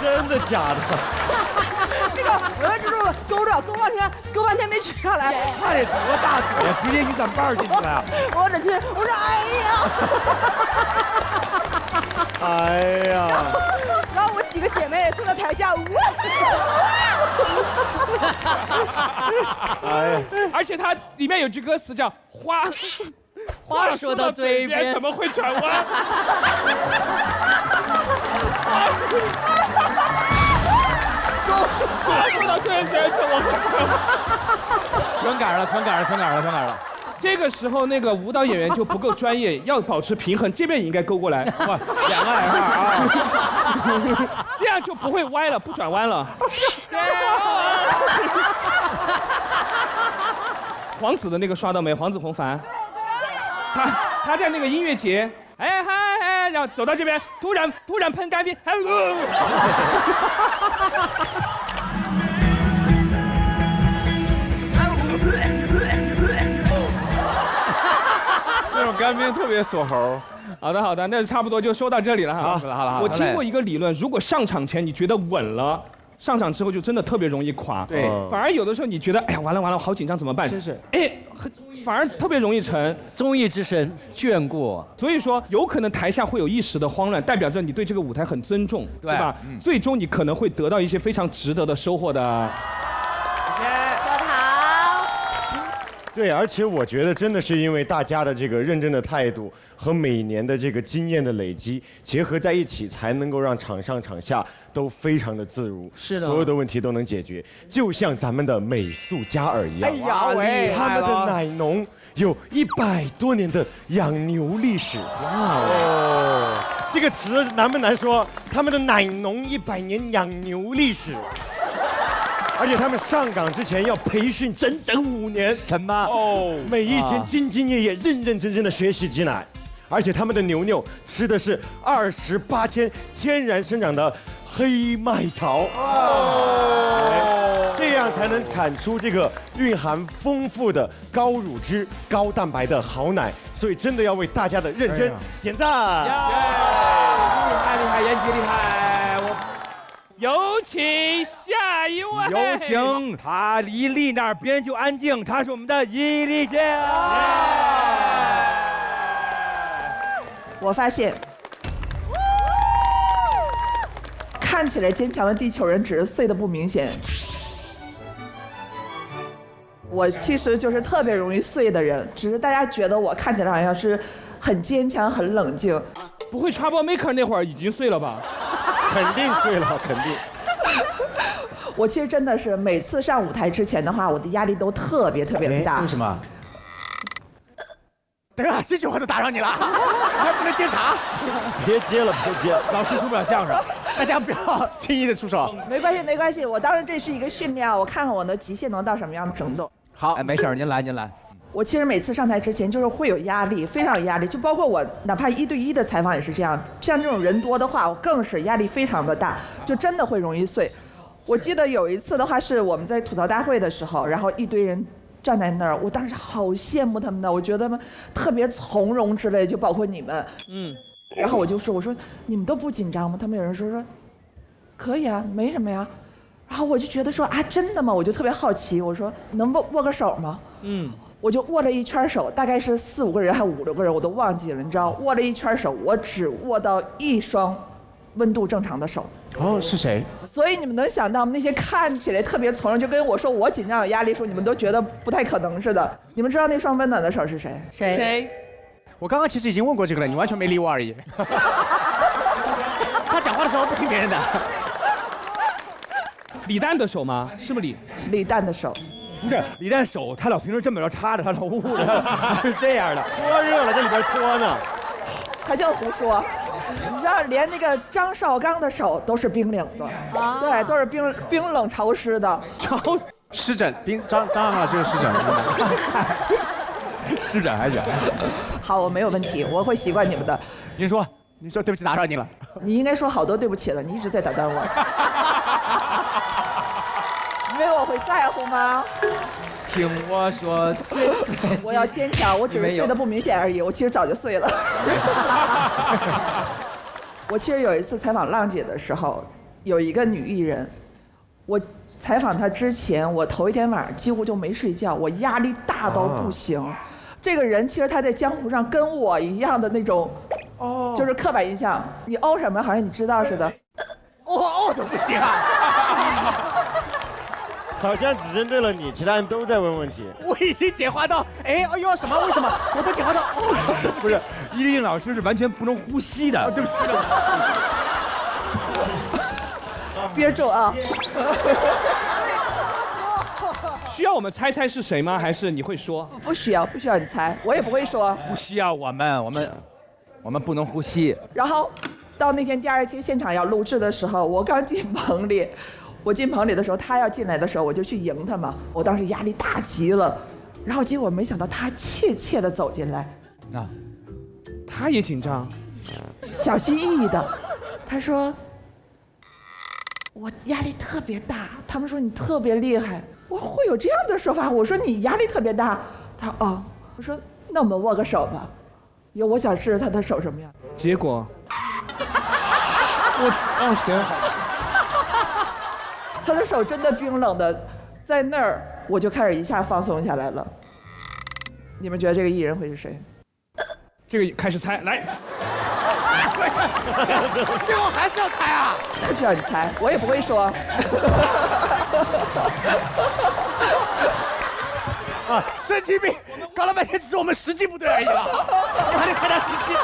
真的假的？
那个就是勾半天没取下来。
那得多大腿呀，直接雨伞瓣进去了。
我只是我说
哎呀。
然后我几个姐妹坐在台下，
而且它里面有句歌词叫“话说到嘴边怎么会转弯？”话说到嘴边怎么会转弯？
全赶上了。
这个时候，那个舞蹈演员就不够专业，要保持平衡，这边也应该勾过来，哇，两个啊，这样就不会歪了，不转弯了。黄子的那个刷到没？黄子弘凡，他在那个音乐节，然后走到这边，突然喷干冰，
那种干冰特别锁喉。
好的，那差不多就说到这里了哈。
好了。
我听过一个理论，如果上场前你觉得稳了，上场之后就真的特别容易垮。
对，
反而有的时候你觉得，哎呀，完了，我好紧张，怎么办？
真是，
反而特别容易沉。
综艺之神眷顾，
所以说有可能台下会有一时的慌乱，代表着你对这个舞台很尊重，对吧？最终你可能会得到一些非常值得的收获的。
对，而且我觉得真的是因为大家的这个认真的态度和每年的这个经验的累积结合在一起，才能够让场上场下都非常的自如，
是的，
所有的问题都能解决，就像咱们的美素佳尔一样。
哎呀喂，
他们的奶农有100多年的养牛历史。哇哦，这个词难不难说？他们的奶农100年养牛历史。而且他们上岗之前要培训整5年，
什么？
哦，每一天兢兢业业、认认真真的学习挤奶，而且他们的牛吃的是28天天然生长的黑麦草，这样才能产出这个蕴含丰富的高乳脂、高蛋白的好奶。所以真的要为大家的认真点赞！
厉害，严吉厉害！
有请下一位。
有请，他一立那儿，别人就安静。他是我们的伊丽姐。
我发现，看起来坚强的地球人只是碎的不明显。我其实就是特别容易碎的人，只是大家觉得我看起来好像是很坚强、很冷静。
不会 Troublemaker 那会儿已经碎了吧？
肯定碎了，肯定。
我其实真的是每次上舞台之前的话，我的压力都特别的大。
为什么？等下这句话都打扰你了，还不能接茬？
别接了，别接了，
老师出不了相声，大家不要轻易的出手。
没关系，没关系，我当时这是一个训练，我看看我的极限能到什么样的程度。
好，
没事，您来，您来。
我其实每次上台之前就是会有压力，非常有压力，就包括我哪怕1对1的采访也是这样。像这种人多的话，我更是压力非常的大，就真的会容易碎。我记得有一次的话，是我们在吐槽大会的时候，然后一堆人站在那儿，我当时好羡慕他们的，我觉得他们特别从容之类，就包括你们。然后我就说，我说你们都不紧张吗？他们有人说可以啊，没什么呀。然后我就觉得说啊，真的吗？我就特别好奇，我说能握个手吗？我就握了一圈手，大概是4、5个人还5、6个人，我都忘记了，你知道，握了一圈手，我只握到一双温度正常的手。
哦，是谁？
所以你们能想到那些看起来特别从容，就跟我说我紧张有压力说，你们都觉得不太可能似的。你们知道那双温暖的手是谁？
谁？
我刚刚其实已经问过这个了，你完全没理我而已。他讲话的时候不听别人的。
李诞的手吗？是不是
李诞的手？
不是李诞手，他老平时这么着插着，他老捂着，是这样的。
搓热了，在里边搓呢。
他就胡说。你知道，连那个张绍刚的手都是冰冷的，对，都是冰冷潮湿的。
湿疹，张老师有湿疹。
湿疹还行。
好，我没有问题，我会习惯你们的。
您说对不起，打扰你了。
你应该说好多对不起了，你一直在打断我。因为我会在乎吗？
听我说，
我要坚强，我只是碎的不明显而已，我其实早就碎了。我其实有一次采访浪姐的时候，有一个女艺人，我采访她之前，我头一天晚上几乎就没睡觉，我压力大到不行。这个人其实她在江湖上跟我一样的那种，就是刻板印象，你哦什么好像你知道似的。
哦都不行啊。
好像只针对了你，其他人都在问问题。
我已经简化到，哎呦什么？为什么？我都简化到，
不是，伊丽老师是完全不能呼吸的。
对不起。
憋住啊！
需要我们猜猜是谁吗？还是你会说？
不需要你猜，我也不会说。
不需要我们不能呼吸。
然后到那天第2天现场要录制的时候，我刚进棚里。我进棚里的时候，他要进来的时候，我就去迎他嘛。我当时压力大极了，然后结果没想到他怯怯地走进来，
他也紧张，
小心翼翼的。他说：“我压力特别大。”他们说你特别厉害。我说会有这样的说法？我说你压力特别大。他说哦。我说那我们握个手吧。我想试试他的手什么样。
结果，行。
他的手真的冰冷的，在那儿我就开始一下放松下来了。你们觉得这个艺人会是谁？
这个开始猜，来。
最后还是要猜啊？
不需要你猜，我也不会说。
神经病！搞了半天只是我们实际部队而已了，你还得猜他实际。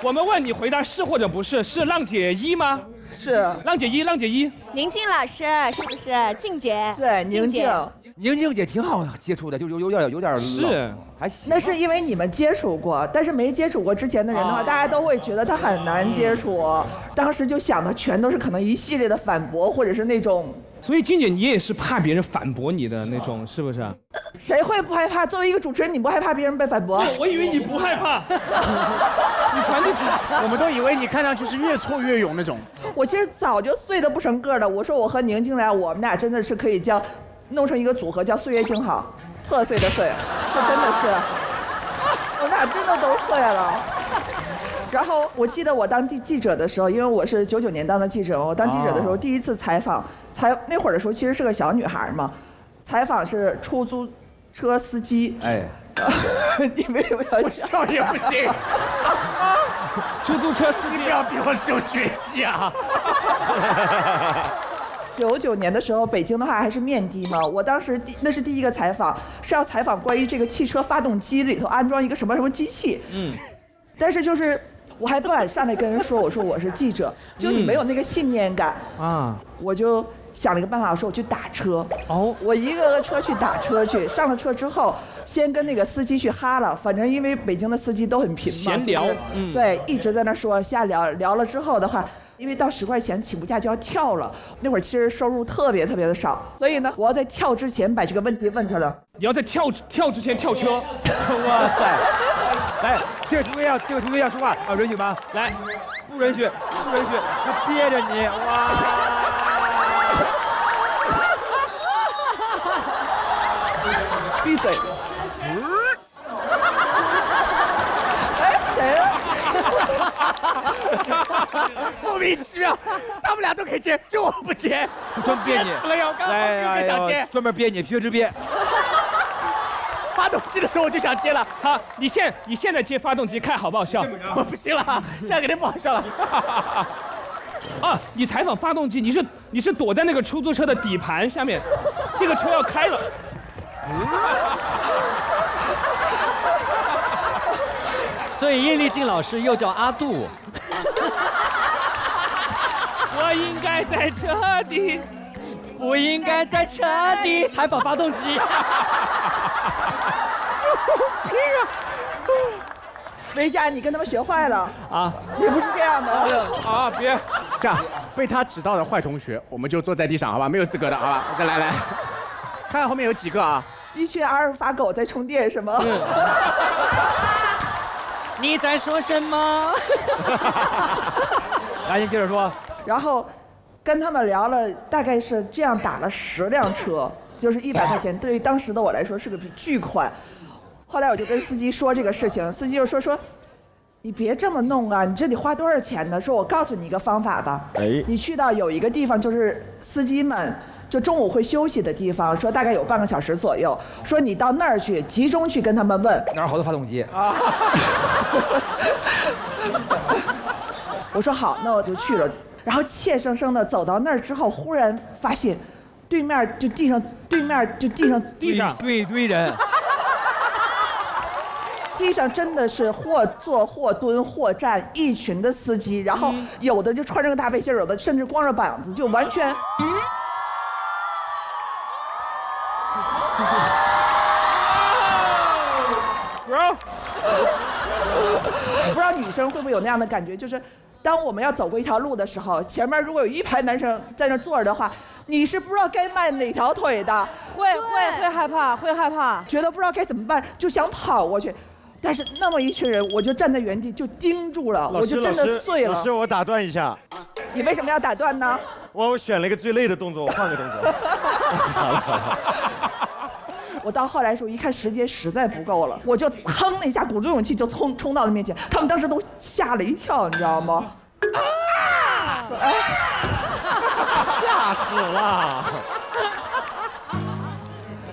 我们问你回答是或者不是，是浪姐一吗？
是。
浪姐一。
宁静老师是不是？静姐。
对，宁
静姐挺好接触的，就有点
是
还行。
那是因为你们接触过，但是没接触过之前的人的话，大家都会觉得他很难接触。当时就想的全都是可能一系列的反驳，或者是那种。
所以静姐，你也是怕别人反驳你的那种，是不是？
谁会不害怕？作为一个主持人，你不害怕别人被反驳？
我以为你不害怕。你传递，
我们都以为你看上去是越挫越勇那种。
我其实早就碎得不成个了。我说我和宁静来，我们俩真的是可以弄成一个组合，叫岁月静好，破碎的碎，这真的是，我们俩真的都碎了。然后我记得我当记者的时候，因为我是99年当的记者，我当记者的时候第一次采访，那会儿的时候其实是个小女孩嘛，采访是出租车司机。哎，你为什么要
笑也不行？
出租车司机
不要比我受血气啊！
99年的时候，北京的话还是面的嘛。我当时那是第一个采访，是要采访关于这个汽车发动机里头安装一个什么什么机器。但是就是我还不敢上来跟人说，我说我是记者，就你没有那个信念感啊。我就想了一个办法，我说我去打车。我一个车去打车去，上了车之后，先跟那个司机去哈了，反正因为北京的司机都很贫嘛，
闲聊，
对，一直在那说瞎聊，聊了之后的话。因为到10块钱起步价就要跳了，那会儿其实收入特别的少，所以呢，我要在跳之前把这个问题问他了。
你要在跳之前跳车？
哇塞！来，这个同学要说话啊，允许吗？来，不允许，他憋着你，哇！
闭嘴！哎，谁啊？
莫名其妙，他们俩都可以接，就我不接，
专憋你。
我刚好几个想接，
专门憋你，学之憋。
发动机的时候我就想接了。
好，你现在接发动机，看好不好笑？
我不行了，现在肯定不好笑了。
啊，你采访发动机，你是躲在那个出租车的底盘下面，这个车要开了。
所以叶丽静老师又叫阿杜。
我应该在车底，
不应该在车底采访发动机。
维嘉，你跟他们学坏了
啊！
也不是这样的
啊！别这样，被他指导的坏同学，我们就坐在地上，好吧？没有资格的，好吧？再来，看看后面有几个啊？
一群阿尔法狗在充电是吗？
你在说什么？
来，您接着说。
然后跟他们聊了，大概是这样打了10辆车，就是100块钱，对于当时的我来说是个巨款。后来我就跟司机说这个事情，司机就说你别这么弄啊，你这得花多少钱呢？说我告诉你一个方法吧，你去到有一个地方，就是司机们就中午会休息的地方，说大概有半个小时左右，说你到那儿去，集中去跟他们问
哪儿好多发动机啊。
我说好，那我就去了。然后怯生生的走到那儿之后，忽然发现，对面就地上
一堆人，
地上真的是或坐或蹲或站，一群的司机，然后有的就穿着个大背心，有的甚至光着膀子，就完全。不知道女生会不会有那样的感觉，就是当我们要走过一条路的时候，前面如果有一排男生在那坐着的话，你是不知道该迈哪条腿的，
会害怕，
觉得不知道该怎么办，就想跑过去。但是那么一群人，我就站在原地就盯住了，我就真的碎了。
老师，我打断一下，
你为什么要打断呢？
我选了一个最累的动作，我换个动作。好了。
我到后来时候一看时间实在不够了，我就噌的一下鼓足勇气就冲到他面前，他们当时都吓了一跳，你知道吗？
吓死了！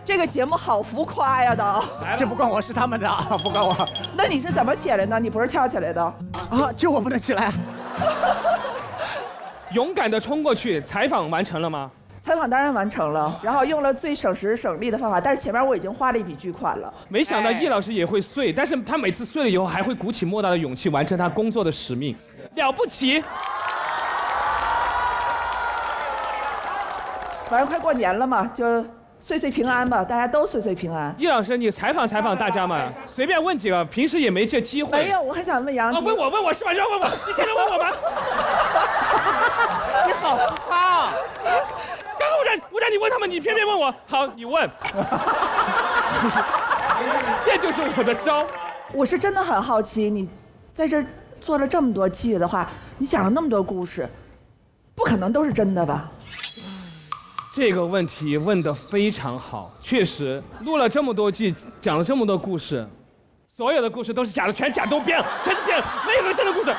这个节目好浮夸呀的，
这不关我，是他们的，不关我。
那你是怎么起来的？你不是跳起来的
啊？就我不能起来。
勇敢的冲过去，采访完成了吗？
采访当然完成了，然后用了最省时省力的方法，但是前面我已经花了一笔巨款了。
没想到叶老师也会碎，但是他每次碎了以后还会鼓起莫大的勇气完成他工作的使命，了不起！
反正快过年了嘛，就岁岁平安吧，大家都岁岁平安。
叶老师，你采访大家嘛，随便问几个，平时也没这机会。
没有，我很想问杨迪。
问我是吧？让问我，你现在问我吧。
你好浮夸啊！
刚刚我让你问他们，你偏偏问我。好，你问。这就是我的招。
我是真的很好奇，你在这做了这么多季的话，你讲了那么多故事，不可能都是真的吧？
这个问题问得非常好，确实录了这么多季，讲了这么多故事，所有的故事都是假的，全假都编了，全是编了，没有个真的故事。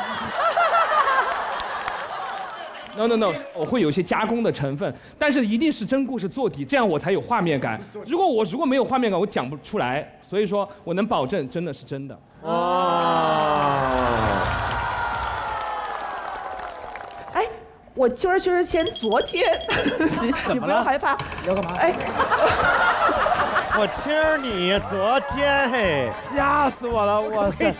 No， 我会有一些加工的成分，但是一定是真故事做底，这样我才有画面感。如果没有画面感，我讲不出来。所以说我能保证真的是真的。
哎，我就是薛之谦昨天，你不要害怕。
要干嘛？
哎，
我听你昨天嘿，
吓死我了！我
这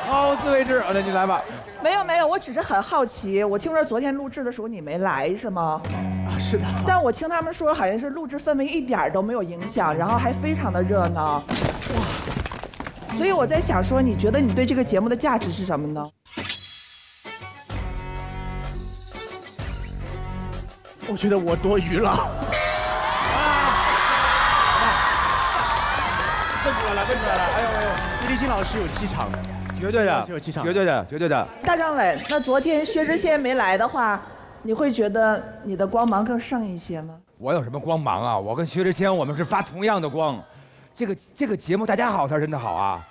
好自为之。那你来吧。
没有，我只是很好奇。我听说昨天录制的时候你没来是吗？
啊，是的。
但我听他们说好像是录制氛围一点都没有影响，然后还非常的热闹。哇！所以我在想说，你觉得你对这个节目的价值是什么呢？
我觉得我多余了。
问出来了，问出来了！哎呦哎呦，
易立竞老师有气场，
绝对的，
有气场，
绝对的，绝对的。
大张伟，那昨天薛之谦没来的话，你会觉得你的光芒更盛一些吗？
我有什么光芒啊？我跟薛之谦，我们是发同样的光。这个节目大家好才真的好啊！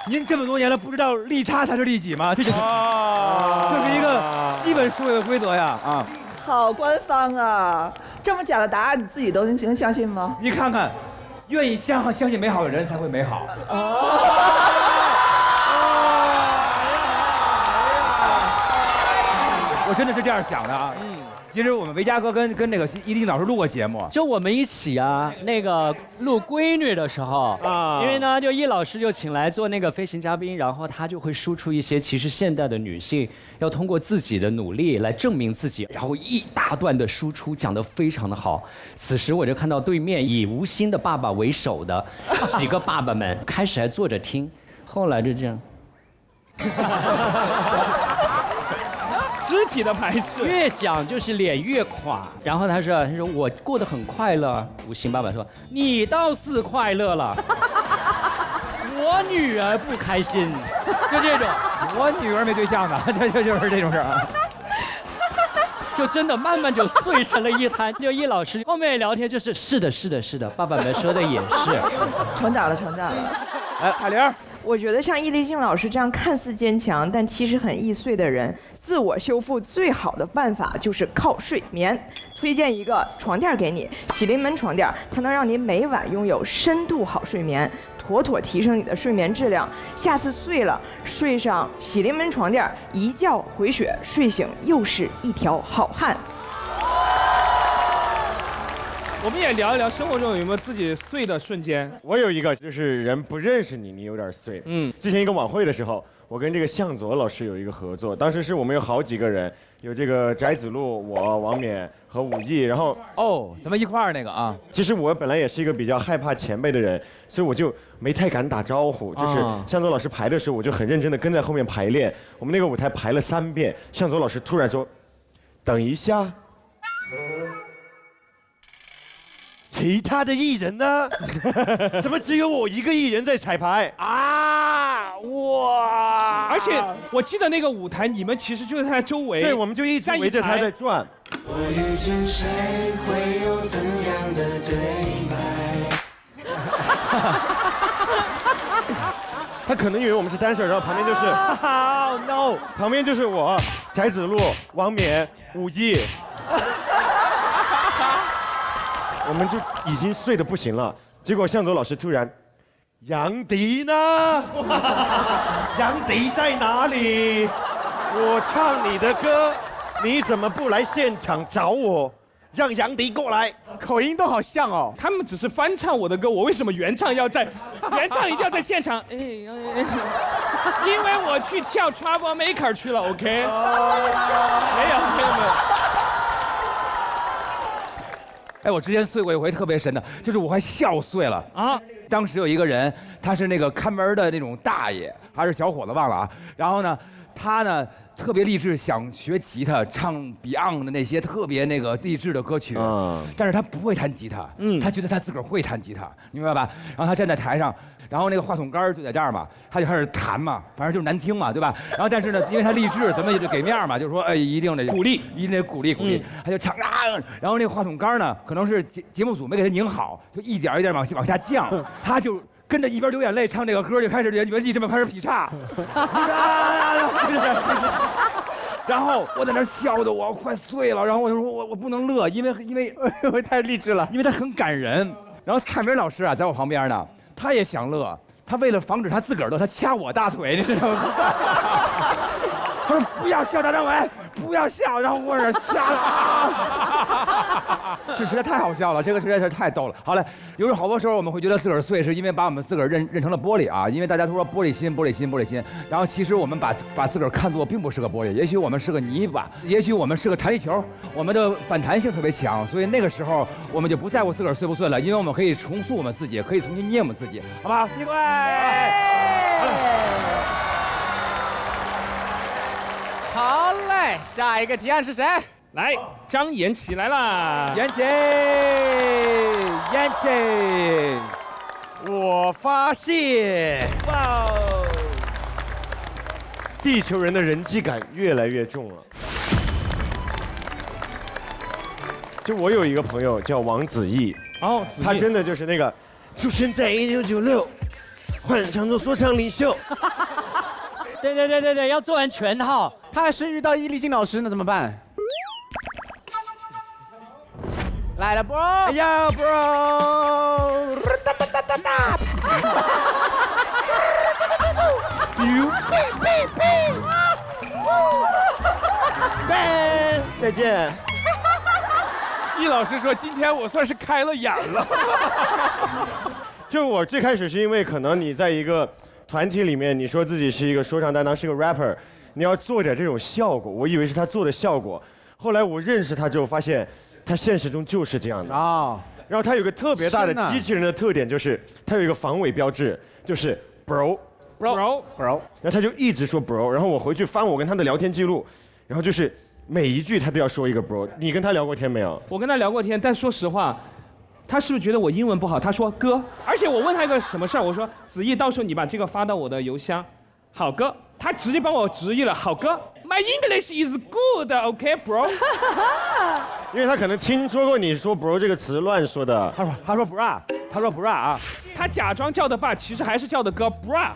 您这么多年了，不知道利他才是利己吗？这就是一个基本社会的规则呀！啊，
好官方啊！这么假的答案，你自己都能相信吗？
你看看，愿意相信美好的人才会美好。我真的是这样想的啊。其实我们维嘉哥跟那个易立竞老师录过节目，
就我们一起啊，那个录闺女的时候啊，因为呢，就易老师就请来做那个飞行嘉宾，然后他就会输出一些其实现代的女性要通过自己的努力来证明自己，然后一大段的输出讲得非常的好。此时我就看到对面以吴昕的爸爸为首的几个爸爸们开始还坐着听，后来就这样。
肢体的排斥，
越讲就是脸越垮。然后他说我过得很快乐。吴昕爸爸说你倒是快乐了，我女儿不开心，就这种。
我女儿没对象呢，就是这种事儿。
就真的慢慢就碎成了一滩。就易老师后面聊天就是是的，爸爸们说的也是，
成长了。
哎，海玲。
我觉得像易立竞老师这样看似坚强，但其实很易碎的人，自我修复最好的办法就是靠睡眠。推荐一个床垫给你，喜临门床垫，它能让你每晚拥有深度好睡眠，妥妥提升你的睡眠质量。下次睡了，睡上喜临门床垫，一觉回血，睡醒又是一条好汉。
我们也聊一聊生活中有没有自己碎的瞬间。
我有一个，就是人不认识你，你有点碎。之前一个晚会的时候，我跟这个向佐老师有一个合作，当时是我们有好几个人，有这个翟子路、我、王冕和武艺，然后
咱们一块儿那个啊。
其实我本来也是一个比较害怕前辈的人，所以我就没太敢打招呼。就是向佐老师排的时候，我就很认真的跟在后面排练。我们那个舞台排了3遍，向佐老师突然说：“等一下。”其他的艺人呢？怎么只有我一个艺人在彩排啊？哇！
而且我记得那个舞台，你们其实就在他周围，
对，我们就一直围着他在转。
我遇见谁会有怎样的对
白？他可能以为我们是dancer，然后旁边就是，Oh no， 旁边就是我，翟子路、王冕、武艺。我们就已经睡得不行了，结果向佐老师突然，杨迪呢？杨迪在哪里？我唱你的歌，你怎么不来现场找我？让杨迪过来，
口音都好像哦。
他们只是翻唱我的歌，我为什么原唱要在？原唱一定要在现场？因为我去跳 Trouble Maker 去了 ，OK？ 没有。
哎，我之前碎过一回特别神的，就是我还笑碎了啊！当时有一个人，他是那个看门的那种大爷，还是小伙子忘了啊。然后呢，他呢特别励志，想学吉他，唱 Beyond 的那些特别那个励志的歌曲。但是他不会弹吉他，他觉得他自个儿会弹吉他，明白吧？然后他站在台上。然后那个话筒杆就在这儿嘛，他就开始弹嘛，反正就是难听嘛，对吧？然后但是呢，因为他励志，咱们也就给面嘛，就是说，哎，一定得鼓励，一定得鼓励，他就唱啊。然后那个话筒杆呢，可能是节目组没给他拧好，就一点一点往下降，他就跟着一边流眼泪唱这个歌，就开始原地这么开始劈叉。然后我在那笑得我快碎了，然后我就说我不能乐，因为
太励志了，
因为他很感人。然后蔡明老师啊，在我旁边呢。他也想乐，他为了防止他自个儿乐，他掐我大腿，你知道吗？他说不要笑，大张伟，不要笑，然后我这掐了，这实在太好笑了，这个实在是太逗了。好嘞，有时候好多时候我们会觉得自个儿碎，是因为把我们自个儿认成了玻璃啊，因为大家都说玻璃心，玻璃心，玻璃心。然后其实我们把自个儿看作并不是个玻璃，也许我们是个泥巴，也许我们是个弹力球，我们的反弹性特别强，所以那个时候我们就不在乎自个儿碎不碎了，因为我们可以重塑我们自己，可以重新捏我们自己，好不好？谢谢各位。
好嘞，下一个提案是谁？
来，张延琪来啦！
延琪，
我发现，哇哦，地球人的人机感越来越重了。就我有一个朋友叫王子异，
哦，
他真的就是那个出生在1996，幻想中说唱领袖。
对，要做完全套。他要是遇到伊丽静老师，那怎么办？来了 ，bro！ 哎
呀 ，bro！ 再见。
易老师说：“今天我算是开了眼了。”
就我最开始是因为可能你在一个团体里面，你说自己是一个说唱担当，是个 rapper， 你要做点这种效果。我以为是他做的效果，后来我认识他之后发现，他现实中就是这样的啊。然后他有个特别大的机器人的特点，就是他有一个防伪标志，就是 bro。然后他就一直说 bro， 然后我回去翻我跟他的聊天记录，然后就是每一句他都要说一个 bro。你跟他聊过天没有？
我跟他聊过天，但说实话，他是不是觉得我英文不好？他说哥，而且我问他一个什么事儿，我说子毅，到时候你把这个发到我的邮箱，好哥，他直接帮我直译了，好哥 ，My English is good, OK, bro。
因为他可能听说过你说 bro 这个词乱说的。
他说 bra， 他说 bra 啊，
他假装叫的爸，其实还是叫的哥 bra。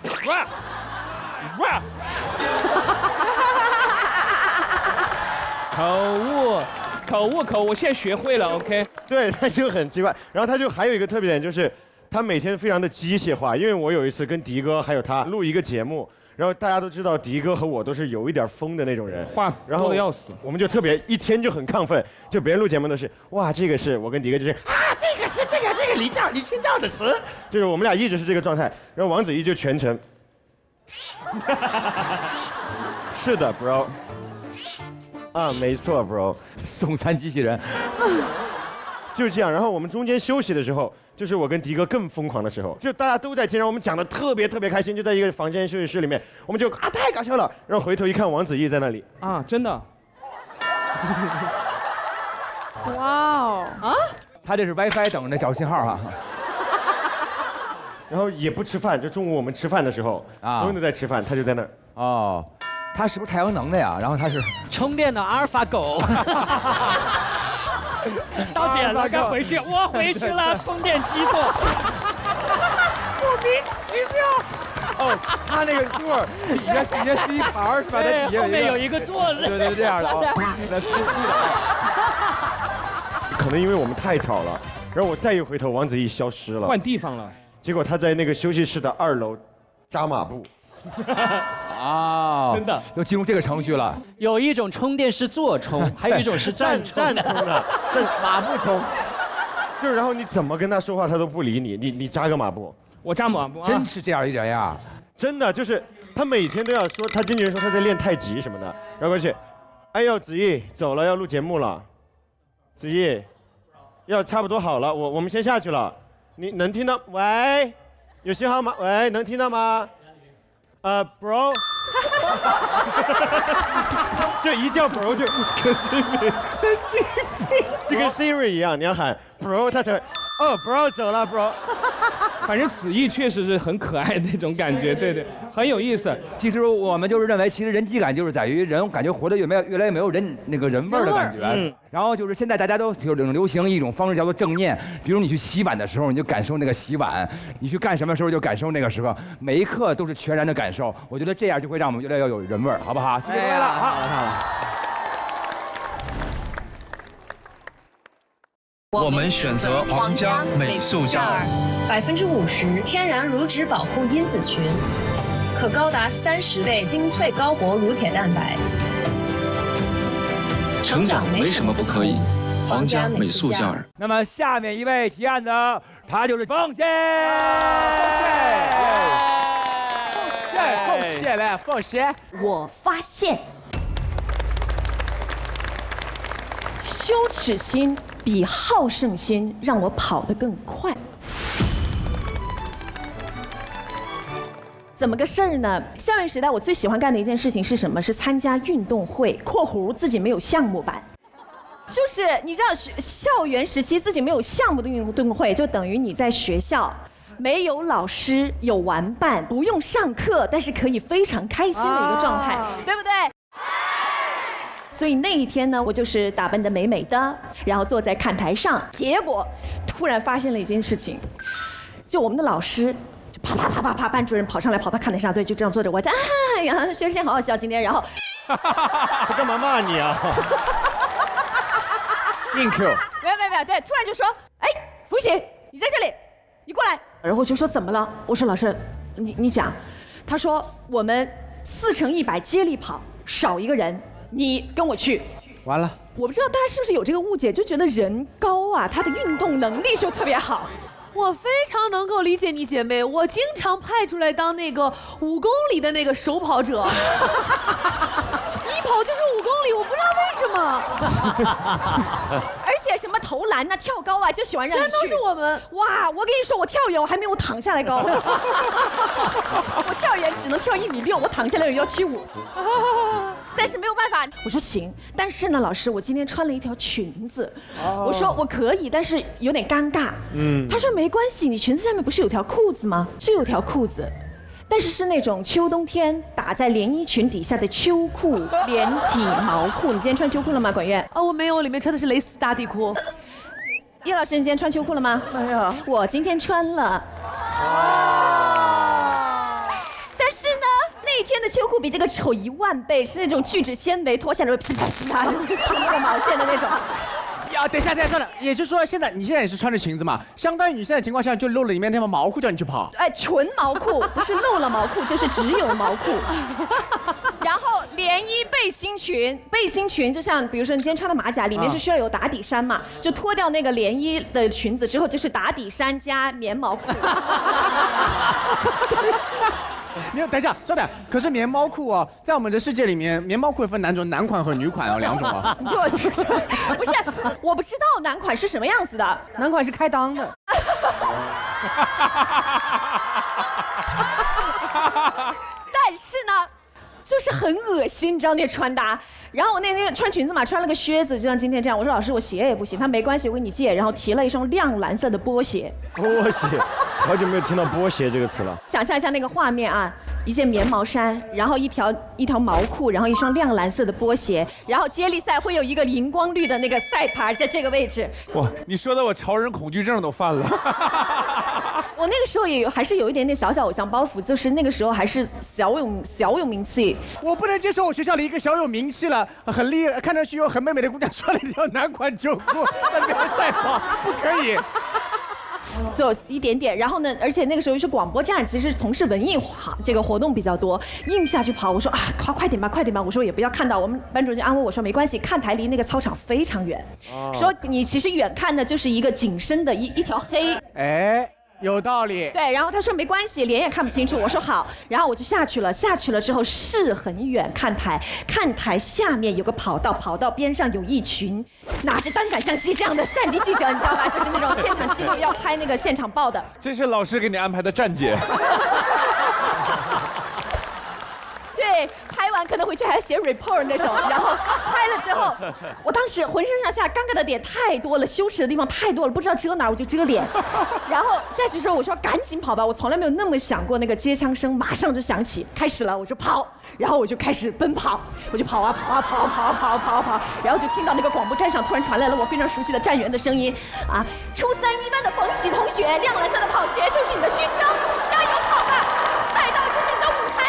口误，我现在学会了 ，OK。
对，他就很奇怪。然后他就还有一个特别点，就是他每天非常的机械化。因为我有一次跟迪哥还有他录一个节目，然后大家都知道迪哥和我都是有一点疯的那种人，
话
多
的要死。
我们就特别一天就很亢奋，就别人录节目都是哇，这个是我跟迪哥就是啊，这个是这个李清照的词，就是我们俩一直是这个状态。然后王子异就全程，是的 ，bro。啊，没错 ，bro，
送餐机器人，
就是这样。然后我们中间休息的时候，就是我跟迪哥更疯狂的时候，就大家都在听，然后我们讲的特别开心，就在一个房间休息室里面，我们就啊太搞笑了。然后回头一看，王子异在那里
啊，真的。
哇哦啊！
他这是 WiFi 等着找信号哈。
然后也不吃饭，就中午我们吃饭的时候，所有人都在吃饭，他就在那儿。
哦。他是不是太阳能的呀？然后他是
充电的阿尔法狗。到点了，该回去，我回去了，充电激动。
莫名其妙。
哦，他那个座
底下是一盘是吧？
对，后面有一个座子。
对，这样的啊。
可能因为我们太吵了，然后我再一回头，王子异消失了，
换地方了。
结果他在那个休息室的2楼扎马步。
啊，
真的
又进入这个程序了。
有一种充电是坐充，还有一种是站充
的，是马步充。就是然后你怎么跟他说话，他都不理你。你扎个马步，
我扎马步，
真是这样一人呀。
真的就是他每天都要说，他经纪人说他在练太极什么的，然后过去，哎呦子毅走了，要录节目了，子毅，要差不多好了，我们先下去了，你能听到？喂，有信号吗？喂，能听到吗？bro， 就一叫 bro 就神经病，就跟 Siri 一样，你要喊 bro 他才会，哦 bro 走了 bro。
反正子毅确实是很可爱那种感觉，对，很有意思。
其实我们就是认为，其实人机感就是在于人感觉活得越来越没有人那个人味儿的感觉。然后就是现在大家都挺流行一种方式叫做正念，比如你去洗碗的时候，你就感受那个洗碗；你去干什么时候就感受那个时刻，每一刻都是全然的感受。我觉得这样就会让我们越来越有人味儿，好不好？谢谢各位了，好。
我们选择皇家美素佳儿
，50%天然乳脂保护因子群，可高达30倍精粹高活乳铁蛋白。
成长没什么不可以，皇家美素佳儿。
那么下面一位提案的，他就是凤姐。
凤姐来，凤姐。
我发现，羞耻心比好胜心让我跑得更快。怎么个事儿呢？校园时代我最喜欢干的一件事情是什么？是参加运动会（括弧自己没有项目版）。就是你知道，校园时期自己没有项目的运动会，就等于你在学校没有老师，有玩伴，不用上课，但是可以非常开心的一个状态，对不对？所以那一天呢，我就是打扮得美美的，然后坐在看台上，结果突然发现了一件事情，就我们的老师。啪，班主任跑上来，跑到看台上，对，就这样坐着。我哎呀，学生好好笑今天，然后，
他干嘛骂你啊？
硬 Q。
没有，对，突然就说，哎，冯喜，你在这里，你过来。然后我就说怎么了？我说老师，你讲。他说我们4乘100接力跑，少一个人，你跟我去。
完了。
我不知道大家是不是有这个误解，就觉得人高啊，他的运动能力就特别好。
我非常能够理解你姐妹，我经常派出来当那个5公里的那个手跑者，一跑就是5公里，我不知道为什么。
而且什么投篮呐、跳高啊，就喜欢让你去。
全都是我们。
哇，我跟你说，我跳远我还没有躺下来高。我跳远只能跳1.6米，我躺下来有175。但是没有办法，我说行，但是呢，老师，我今天穿了一条裙子，我说我可以，但是有点尴尬。他说没关系，你裙子下面不是有条裤子吗？是有条裤子，但是是那种秋冬天打在连衣裙底下的秋裤，连体毛裤。你今天穿秋裤了吗，管院？
我没有，我里面穿的是蕾丝打底裤。
叶老师，你今天穿秋裤了吗？
没有，
我今天穿了。但是呢，那一天的秋裤比这个丑10000倍，是那种聚酯纤维，脱下来会噼啪出那个毛线的那种。
呀，等一下，算了。也就是说，你现在也是穿着裙子嘛，相当于你现在情况下就露了里面那条毛裤，叫你去跑。
哎，纯毛裤，不是露了毛裤，就是只有毛裤。然后连衣背心裙，背心裙就像比如说你今天穿的马甲，里面是需要有打底衫嘛，就脱掉那个连衣的裙子之后，就是打底衫加棉毛裤。
你等一下，稍等。可是棉毛裤哦，在我们的世界里面，棉毛裤也分男款和女款哦，2种哦。
你听我说，不是，我不知道男款是什么样子的，
男款是开裆的。
但是呢，就是很恶心，你知道那穿搭。然后我那天穿裙子嘛，穿了个靴子，就像今天这样。我说老师，我鞋也不行，他没关系，我给你借。然后提了一双亮蓝色的波鞋。
波鞋，好久没有听到波鞋这个词了。
想象一下那个画面啊，一件棉毛衫，然后一条毛裤，然后一双亮蓝色的波鞋，然后接力赛会有一个荧光绿的那个赛牌在这个位置。
哇，你说的我潮人恐惧症都犯了。
我那个时候还是有一点点小偶像包袱，就是那个时候还是小有名气。
我不能接受我学校里一个小有名气了、很厉害、看上去又很美美的姑娘穿了一条男款秋裤在那边赛跑，不可以。
就一点点，然后呢，而且那个时候是广播站，其实从事文艺这个活动比较多，硬下去跑。我说啊，快点吧，我说也不要看到。我们班主任就安慰我说没关系，看台离那个操场非常远，说你其实远看的就是一个紧身的一条黑。
哎。有道理。
对，然后他说没关系，脸也看不清楚。我说好，然后我就下去了。下去了之后是很远，看台下面有个跑道，跑道边上有一群拿着单反相机这样的3D 记者，你知道吧？就是那种现场记录要拍那个现场报的。
这是老师给你安排的站姐。
对，拍完可能回去还要写 report 那种，然后拍了之后，我当时浑身上下尴尬的点太多了，羞耻的地方太多了，不知道遮哪，我就遮脸。然后下去之后，我说赶紧跑吧，我从来没有那么想过那个接枪声，马上就响起，开始了，我就跑，然后我就开始奔跑，我就跑，然后就听到那个广播站上突然传来了我非常熟悉的站员的声音，啊，初3一班的冯喜同学，亮蓝色的跑鞋就是你的勋章，加油跑吧，赛道就是你的舞台。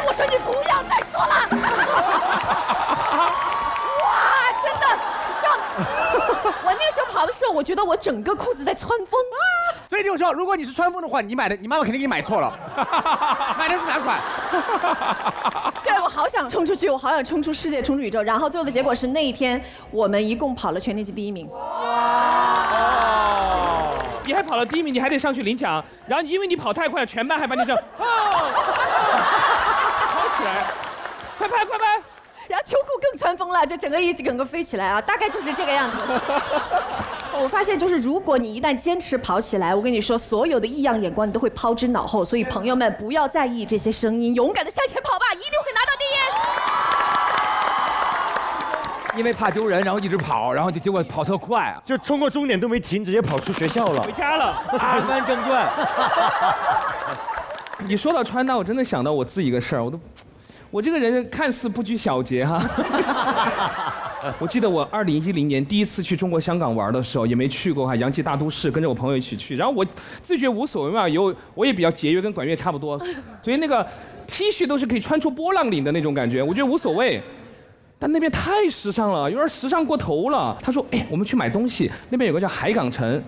我说你不要再说了！哇，真的，我那了，我觉得我整个裤子在穿风。
所以听我说，如果你是穿风的话，你妈妈肯定给你买错了，买的是哪款？
对，我好想冲出去，我好想冲出世界，冲出宇宙。然后最后的结果是那一天我们一共跑了全年级第1名。
你还跑了第1名，你还得上去领奖，然后因为你跑太快，全班还把你这跑起来，快拍快拍！
然后秋裤更穿风了，就整个飞起来啊，大概就是这个样子。我发现就是，如果你一旦坚持跑起来，我跟你说，所有的异样眼光你都会抛之脑后。所以朋友们，不要在意这些声音，勇敢的向前跑吧，一定会拿到
第1。因为怕丢人，然后一直跑，然后结果跑特快啊，
就冲过终点都没停，直接跑出学校了，
回家了，
阿甘正传。
你说到穿搭，我真的想到我自己一个事儿，我这个人看似不拘小节哈。我记得我2010年第一次去中国香港玩的时候，也没去过洋气大都市，跟着我朋友一起去。然后我自觉无所谓嘛，我也比较节约，跟管乐差不多，所以那个 T 恤都是可以穿出波浪领的那种感觉，我觉得无所谓。但那边太时尚了，有点时尚过头了。他说：“哎，我们去买东西，那边有个叫海港城。”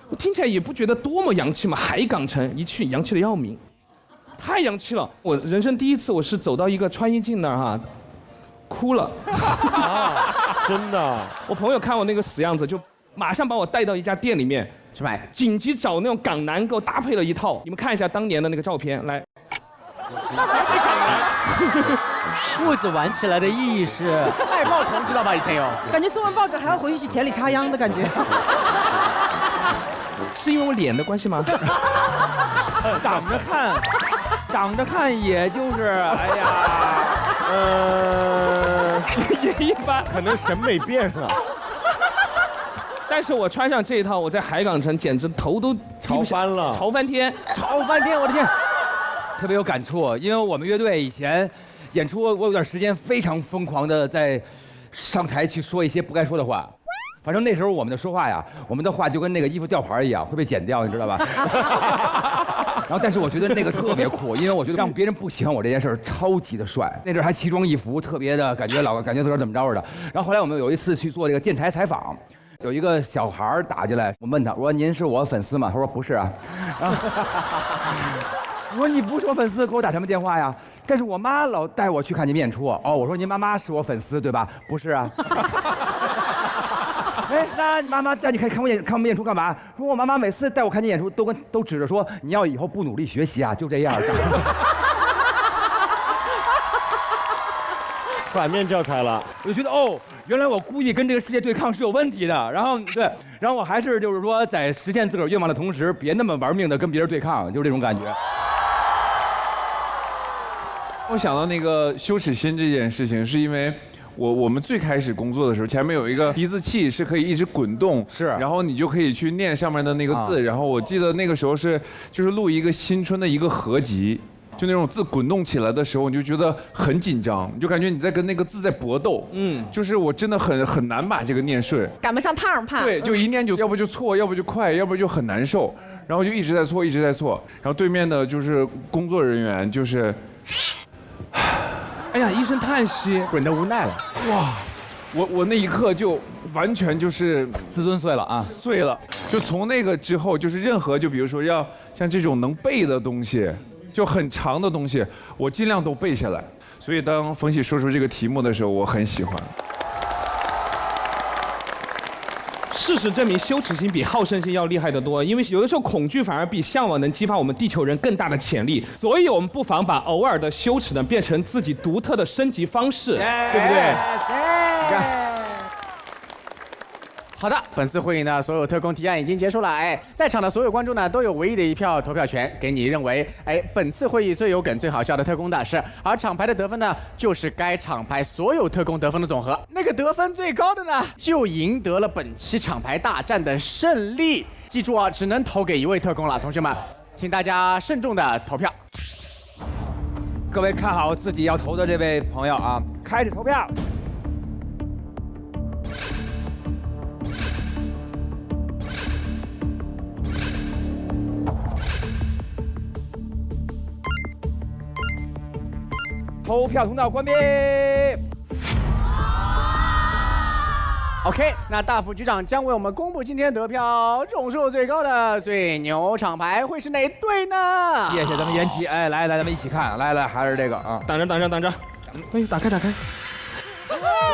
我听起来也不觉得多么洋气嘛，海港城一去洋气的要命。太洋气了！我人生第一次，我是走到一个穿衣镜那儿哈，哭了。
真的？
我朋友看我那个死样子，就马上把我带到一家店里面
去买，
紧急找那种港男给我搭配了一套。你们看一下当年的那个照片，来。
裤子玩起来的意义是
爱报童，知道吧？以前有。
感觉送完报纸还要回去田里插秧的感觉。
是因为我脸的关系吗？
长着看也就是，哎呀，
也一般，
可能审美变了。
但是我穿上这一套，我在海港城简直头都
潮翻了，
潮翻天，
潮翻天！我的天，特别有感触，因为我们乐队以前演出，我有段时间非常疯狂的在上台去说一些不该说的话。反正那时候我们的说话呀，我们的话就跟那个衣服吊牌一样，会被剪掉，你知道吧？然后，但是我觉得那个特别酷，因为我觉得让别人不喜欢我这件事儿超级的帅。那阵儿还奇装异服，特别的感觉自个儿怎么着似的。然后后来我们有一次去做这个电台采访，有一个小孩儿打进来，我问他，我说您是我粉丝吗？他说不是啊。然后我说你不是我粉丝，给我打什么电话呀？但是我妈老带我去看您演出。哦，我说您妈妈是我粉丝对吧？不是啊。哎，那你妈妈带你看我们演出干嘛？说我妈妈每次带我看你演出都指着说你要以后不努力学习啊，就这样。
反面教材了，
我就觉得哦，原来我故意跟这个世界对抗是有问题的。然后对，然后我还是就是说在实现自个儿愿望的同时，别那么玩命的跟别人对抗，就是这种感觉。
我想到那个羞耻心这件事情，是因为我们最开始工作的时候，前面有一个提字器是可以一直滚动，
是，
然后你就可以去念上面的那个字。然后我记得那个时候就是录一个新春的一个合集，就那种字滚动起来的时候，你就觉得很紧张，你就感觉你在跟那个字在搏斗。就是我真的很难把这个念顺，
赶不上趟怕。
对，就一念就要不就错，要不就快，要不就很难受，然后就一直在错，一直在错。然后对面的就是工作人员就是。
哎呀，一声叹息，
滚得无奈了。
哇，我那一刻就完全就是
自尊碎了啊，
碎了。就从那个之后，就是任何就比如说要像这种能背的东西，就很长的东西，我尽量都背下来。所以当冯喜说出这个题目的时候，我很喜欢。
事实证明，羞耻心比好胜心要厉害得多。因为有的时候，恐惧反而比向往能激发我们地球人更大的潜力。所以，我们不妨把偶尔的羞耻呢，变成自己独特的升级方式，对不对？
好的，本次会议呢，所有特工提案已经结束了。哎，在场的所有观众呢，都有唯一的一票投票权，给你认为本次会议最有梗、最好笑的特工的是，而厂牌的得分呢，就是该厂牌所有特工得分的总和。那个得分最高的呢，就赢得了本期厂牌大战的胜利。记住啊，只能投给一位特工了，同学们，请大家慎重的投票。
各位看好自己要投的这位朋友啊，开始投票。投票通道关闭。
OK， 那大副局长将为我们公布今天得票总数最高的最牛厂牌会是哪队呢？
谢谢咱们延期，哎，来，咱们一起看，来，还是这个啊，
等着，哎，打开，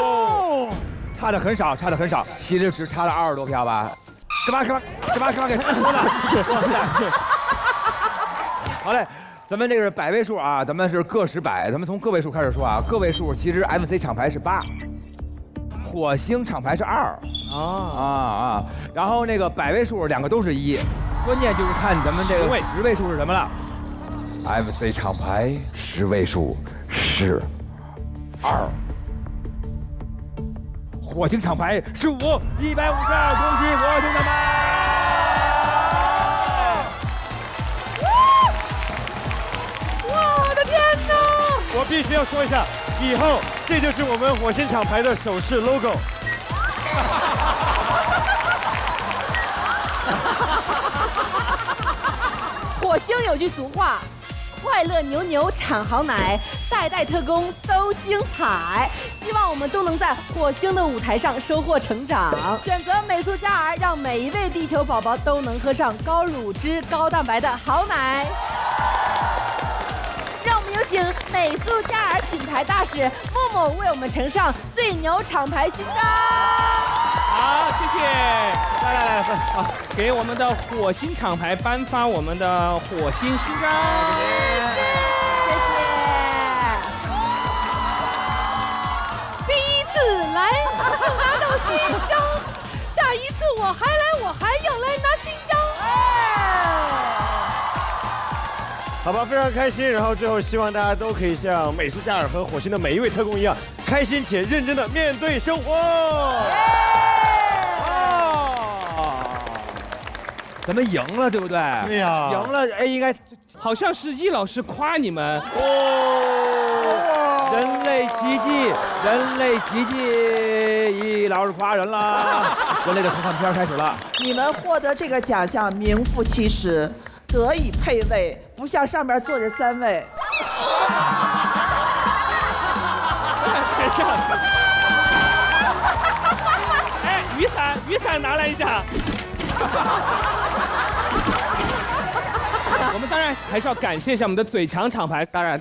哦，差的很少，其实只差了20多票吧？干嘛给说呢？好嘞。咱们这个是百位数啊，咱们是个十百，咱们从个位数开始说啊。个位数其实 MC 厂牌是8，火星厂牌是2然后那个百位数2个都是1，关键就是看咱们这个10位数是什么了。MC 厂牌10位数是2，火星厂牌是5，152，恭喜火星厂牌！
我必须要说一下，以后这就是我们火星厂牌的首饰 logo。
火星有句俗话，快乐牛牛产好奶，代代特工都精彩。希望我们都能在火星的舞台上收获成长。选择美素佳儿，让每一位地球宝宝都能喝上高乳脂、高蛋白的好奶。让我们有请美素佳儿品牌大使默默为我们呈上最牛厂牌勋章。
好，谢谢。
来，
好，给我们的火星厂牌颁发我们的火星勋章。
谢谢。
第一次来就拿到勋章，下一次我还来，我还要来拿勋章。
好吧，非常开心。然后最后希望大家都可以像美素佳儿和火星的每一位特工一样，开心且认真的面对生活。
咱们赢了，对不对？
对呀，
赢了，哎，应该
好像是易老师夸你们
哦。人类奇迹，易老师夸人了。人类的科幻片开始了。
你们获得这个奖项名副其实。得以配位，不像上面坐着3位。
哎，雨伞拿来一下。我们当然还是要感谢一下我们的嘴强厂牌，
当然，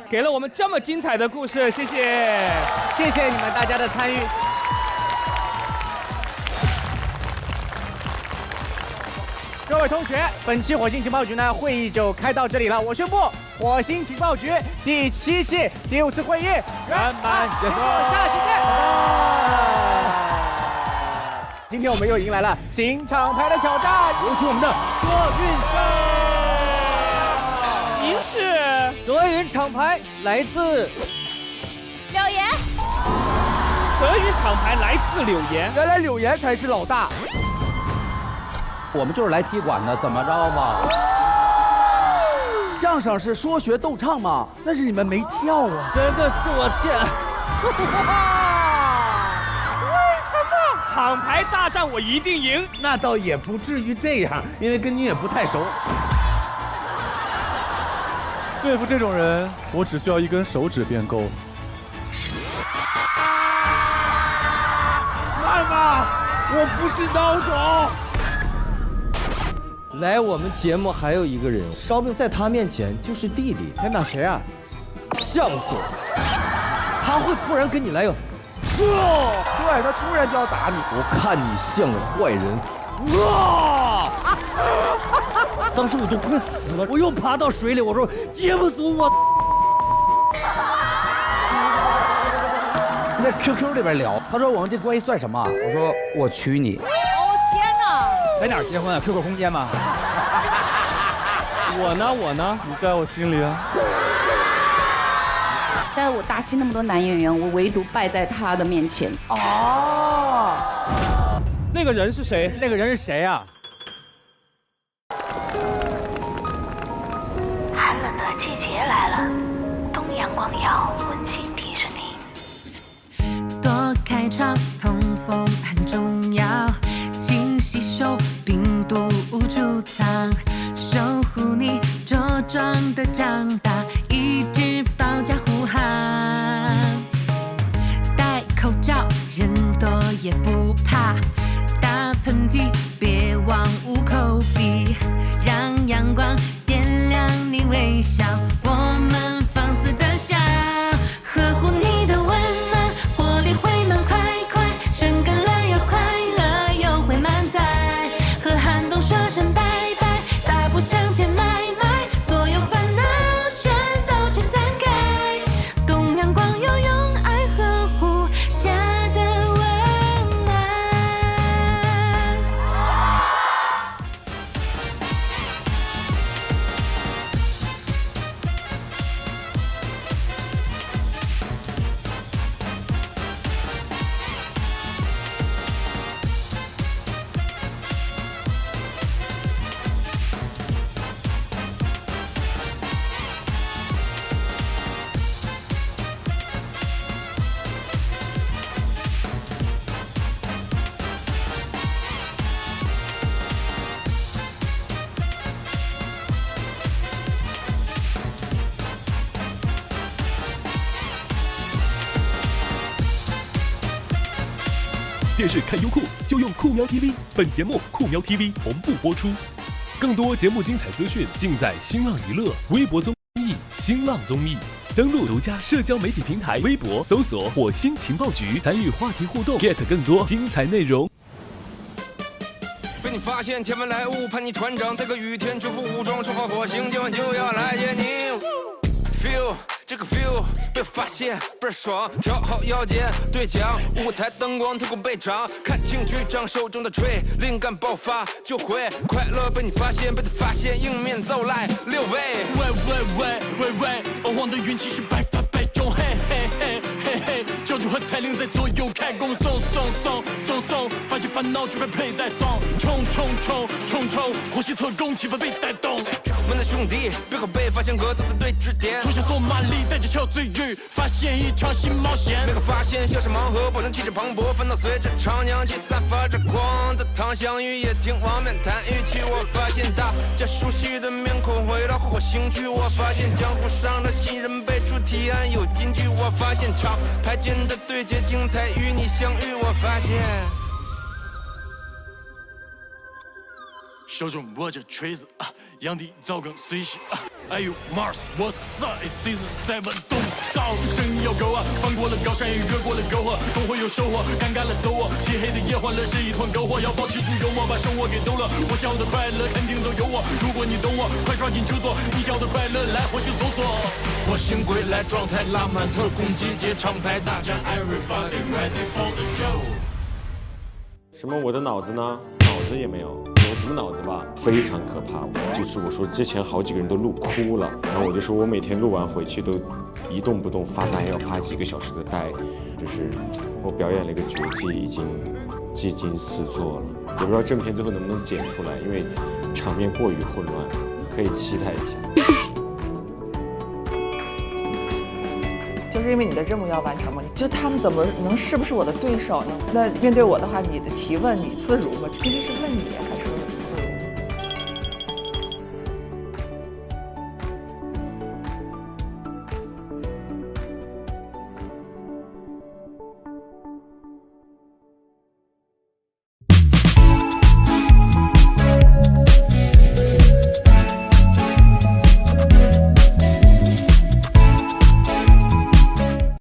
给了我们这么精彩的故事，谢谢
你们大家的参与。各位同学，本期火星情报局呢会议就开到这里了。我宣布，火星情报局第7期第5次会议圆满结束。下期见。今天我们又迎来了新厂牌的挑战，有请我们的
德云社。您是
德云厂牌，来自
柳岩。
德云厂牌来自柳岩，
原来柳岩才是老大。我们就是来踢馆的，怎么着吧？相声是说学逗唱嘛，但是你们没跳啊！真的是我天！
为什么？厂牌大战我一定赢。
那倒也不至于这样，因为跟你也不太熟。
对付这种人，我只需要一根手指便够。
慢吧，我不是孬种。
来我们节目还有一个人，烧饼在他面前就是弟弟。
天哪，谁啊？
向总，他会突然跟你来个，
对，他突然就要打你。
我看你像个坏人。当时我都快死了，我又爬到水里，我说节目组我。在 QQ 里边聊，他说我们这关系算什么？我说我娶你。
在哪儿结婚啊 ？QQ 空间吗？
我呢？
你在我心里啊。
但是我大戏那么多男演员，我唯独败在他的面前。
哦，那个人是谁？
那个人是谁啊？
寒冷的季节来了，东阳光药温馨提示您：
躲开窗，通风很重要。吸收病毒无处藏，守护你茁壮的长大，一直保驾护航。戴口罩，人多也不
电视看优酷就用酷喵 TV。本节目酷喵 TV 同步播出。更多节目精彩资讯尽在新浪娱乐、微博综艺、新浪综艺。登录独家社交媒体平台微博，搜索火星情报局，参与话题互动 ，get 更多精彩内容。
被你发现，天外来物，叛逆船长，在个雨天全副武装，冲vào火星，今晚就要来接你。feel 这个 feel 被发现倍儿爽，调好腰间对讲，舞台灯光透过背场，看清局长手中的锤，灵感爆发就会快乐被你发现，被他发现，迎面走来6位。喂，欧皇的运气是百发百中，嘿嘿嘿嘿嘿，教主和彩铃在左右开弓，送，发现烦恼就被佩戴送，冲，火系特工气氛被带动。们的兄弟，别和被发现哥走在对支点，出现索马里带着巧嘴语，发现一场新冒险。每个发现像是盲盒，保证气质磅礴，烦恼随着长扬起散发着光。的汤香鱼也挺往面谈语气，我发现大家熟悉的面孔回到火星去，我发现江湖上的新人辈出提案有金句，我发现长牌间的对决精彩与你相遇，我发现。手中握着锤子，阳底造梗随喜。哎呦 Mars， 我操 ，It's season 7，动刀生意要够翻过了高山也越过了沟总会有收获。尴尬了搜我，漆黑的夜欢乐是一团篝火，要保持住幽默，把生活给逗乐。我想要的快乐肯定都有我，如果你懂我，快抓紧就做。你想要的快乐来火星搜索。火星归来，状态拉满，特工集结，厂牌大战 ，Everybody ready for the show。
什么？我的脑子呢？脑子也没有。有什么脑子吧，非常可怕。就是我说之前好几个人都录哭了，然后我就说我每天录完回去都一动不动发呆，要发几个小时的呆。就是我表演了一个绝技，已经技惊四座了，也不知道正片最后能不能剪出来，因为场面过于混乱，可以期待一下。
就是因为你的任务要完成嘛，就他们怎么能是不是我的对手呢？那面对我的话，你的提问你自如吗？毕竟是问你，还是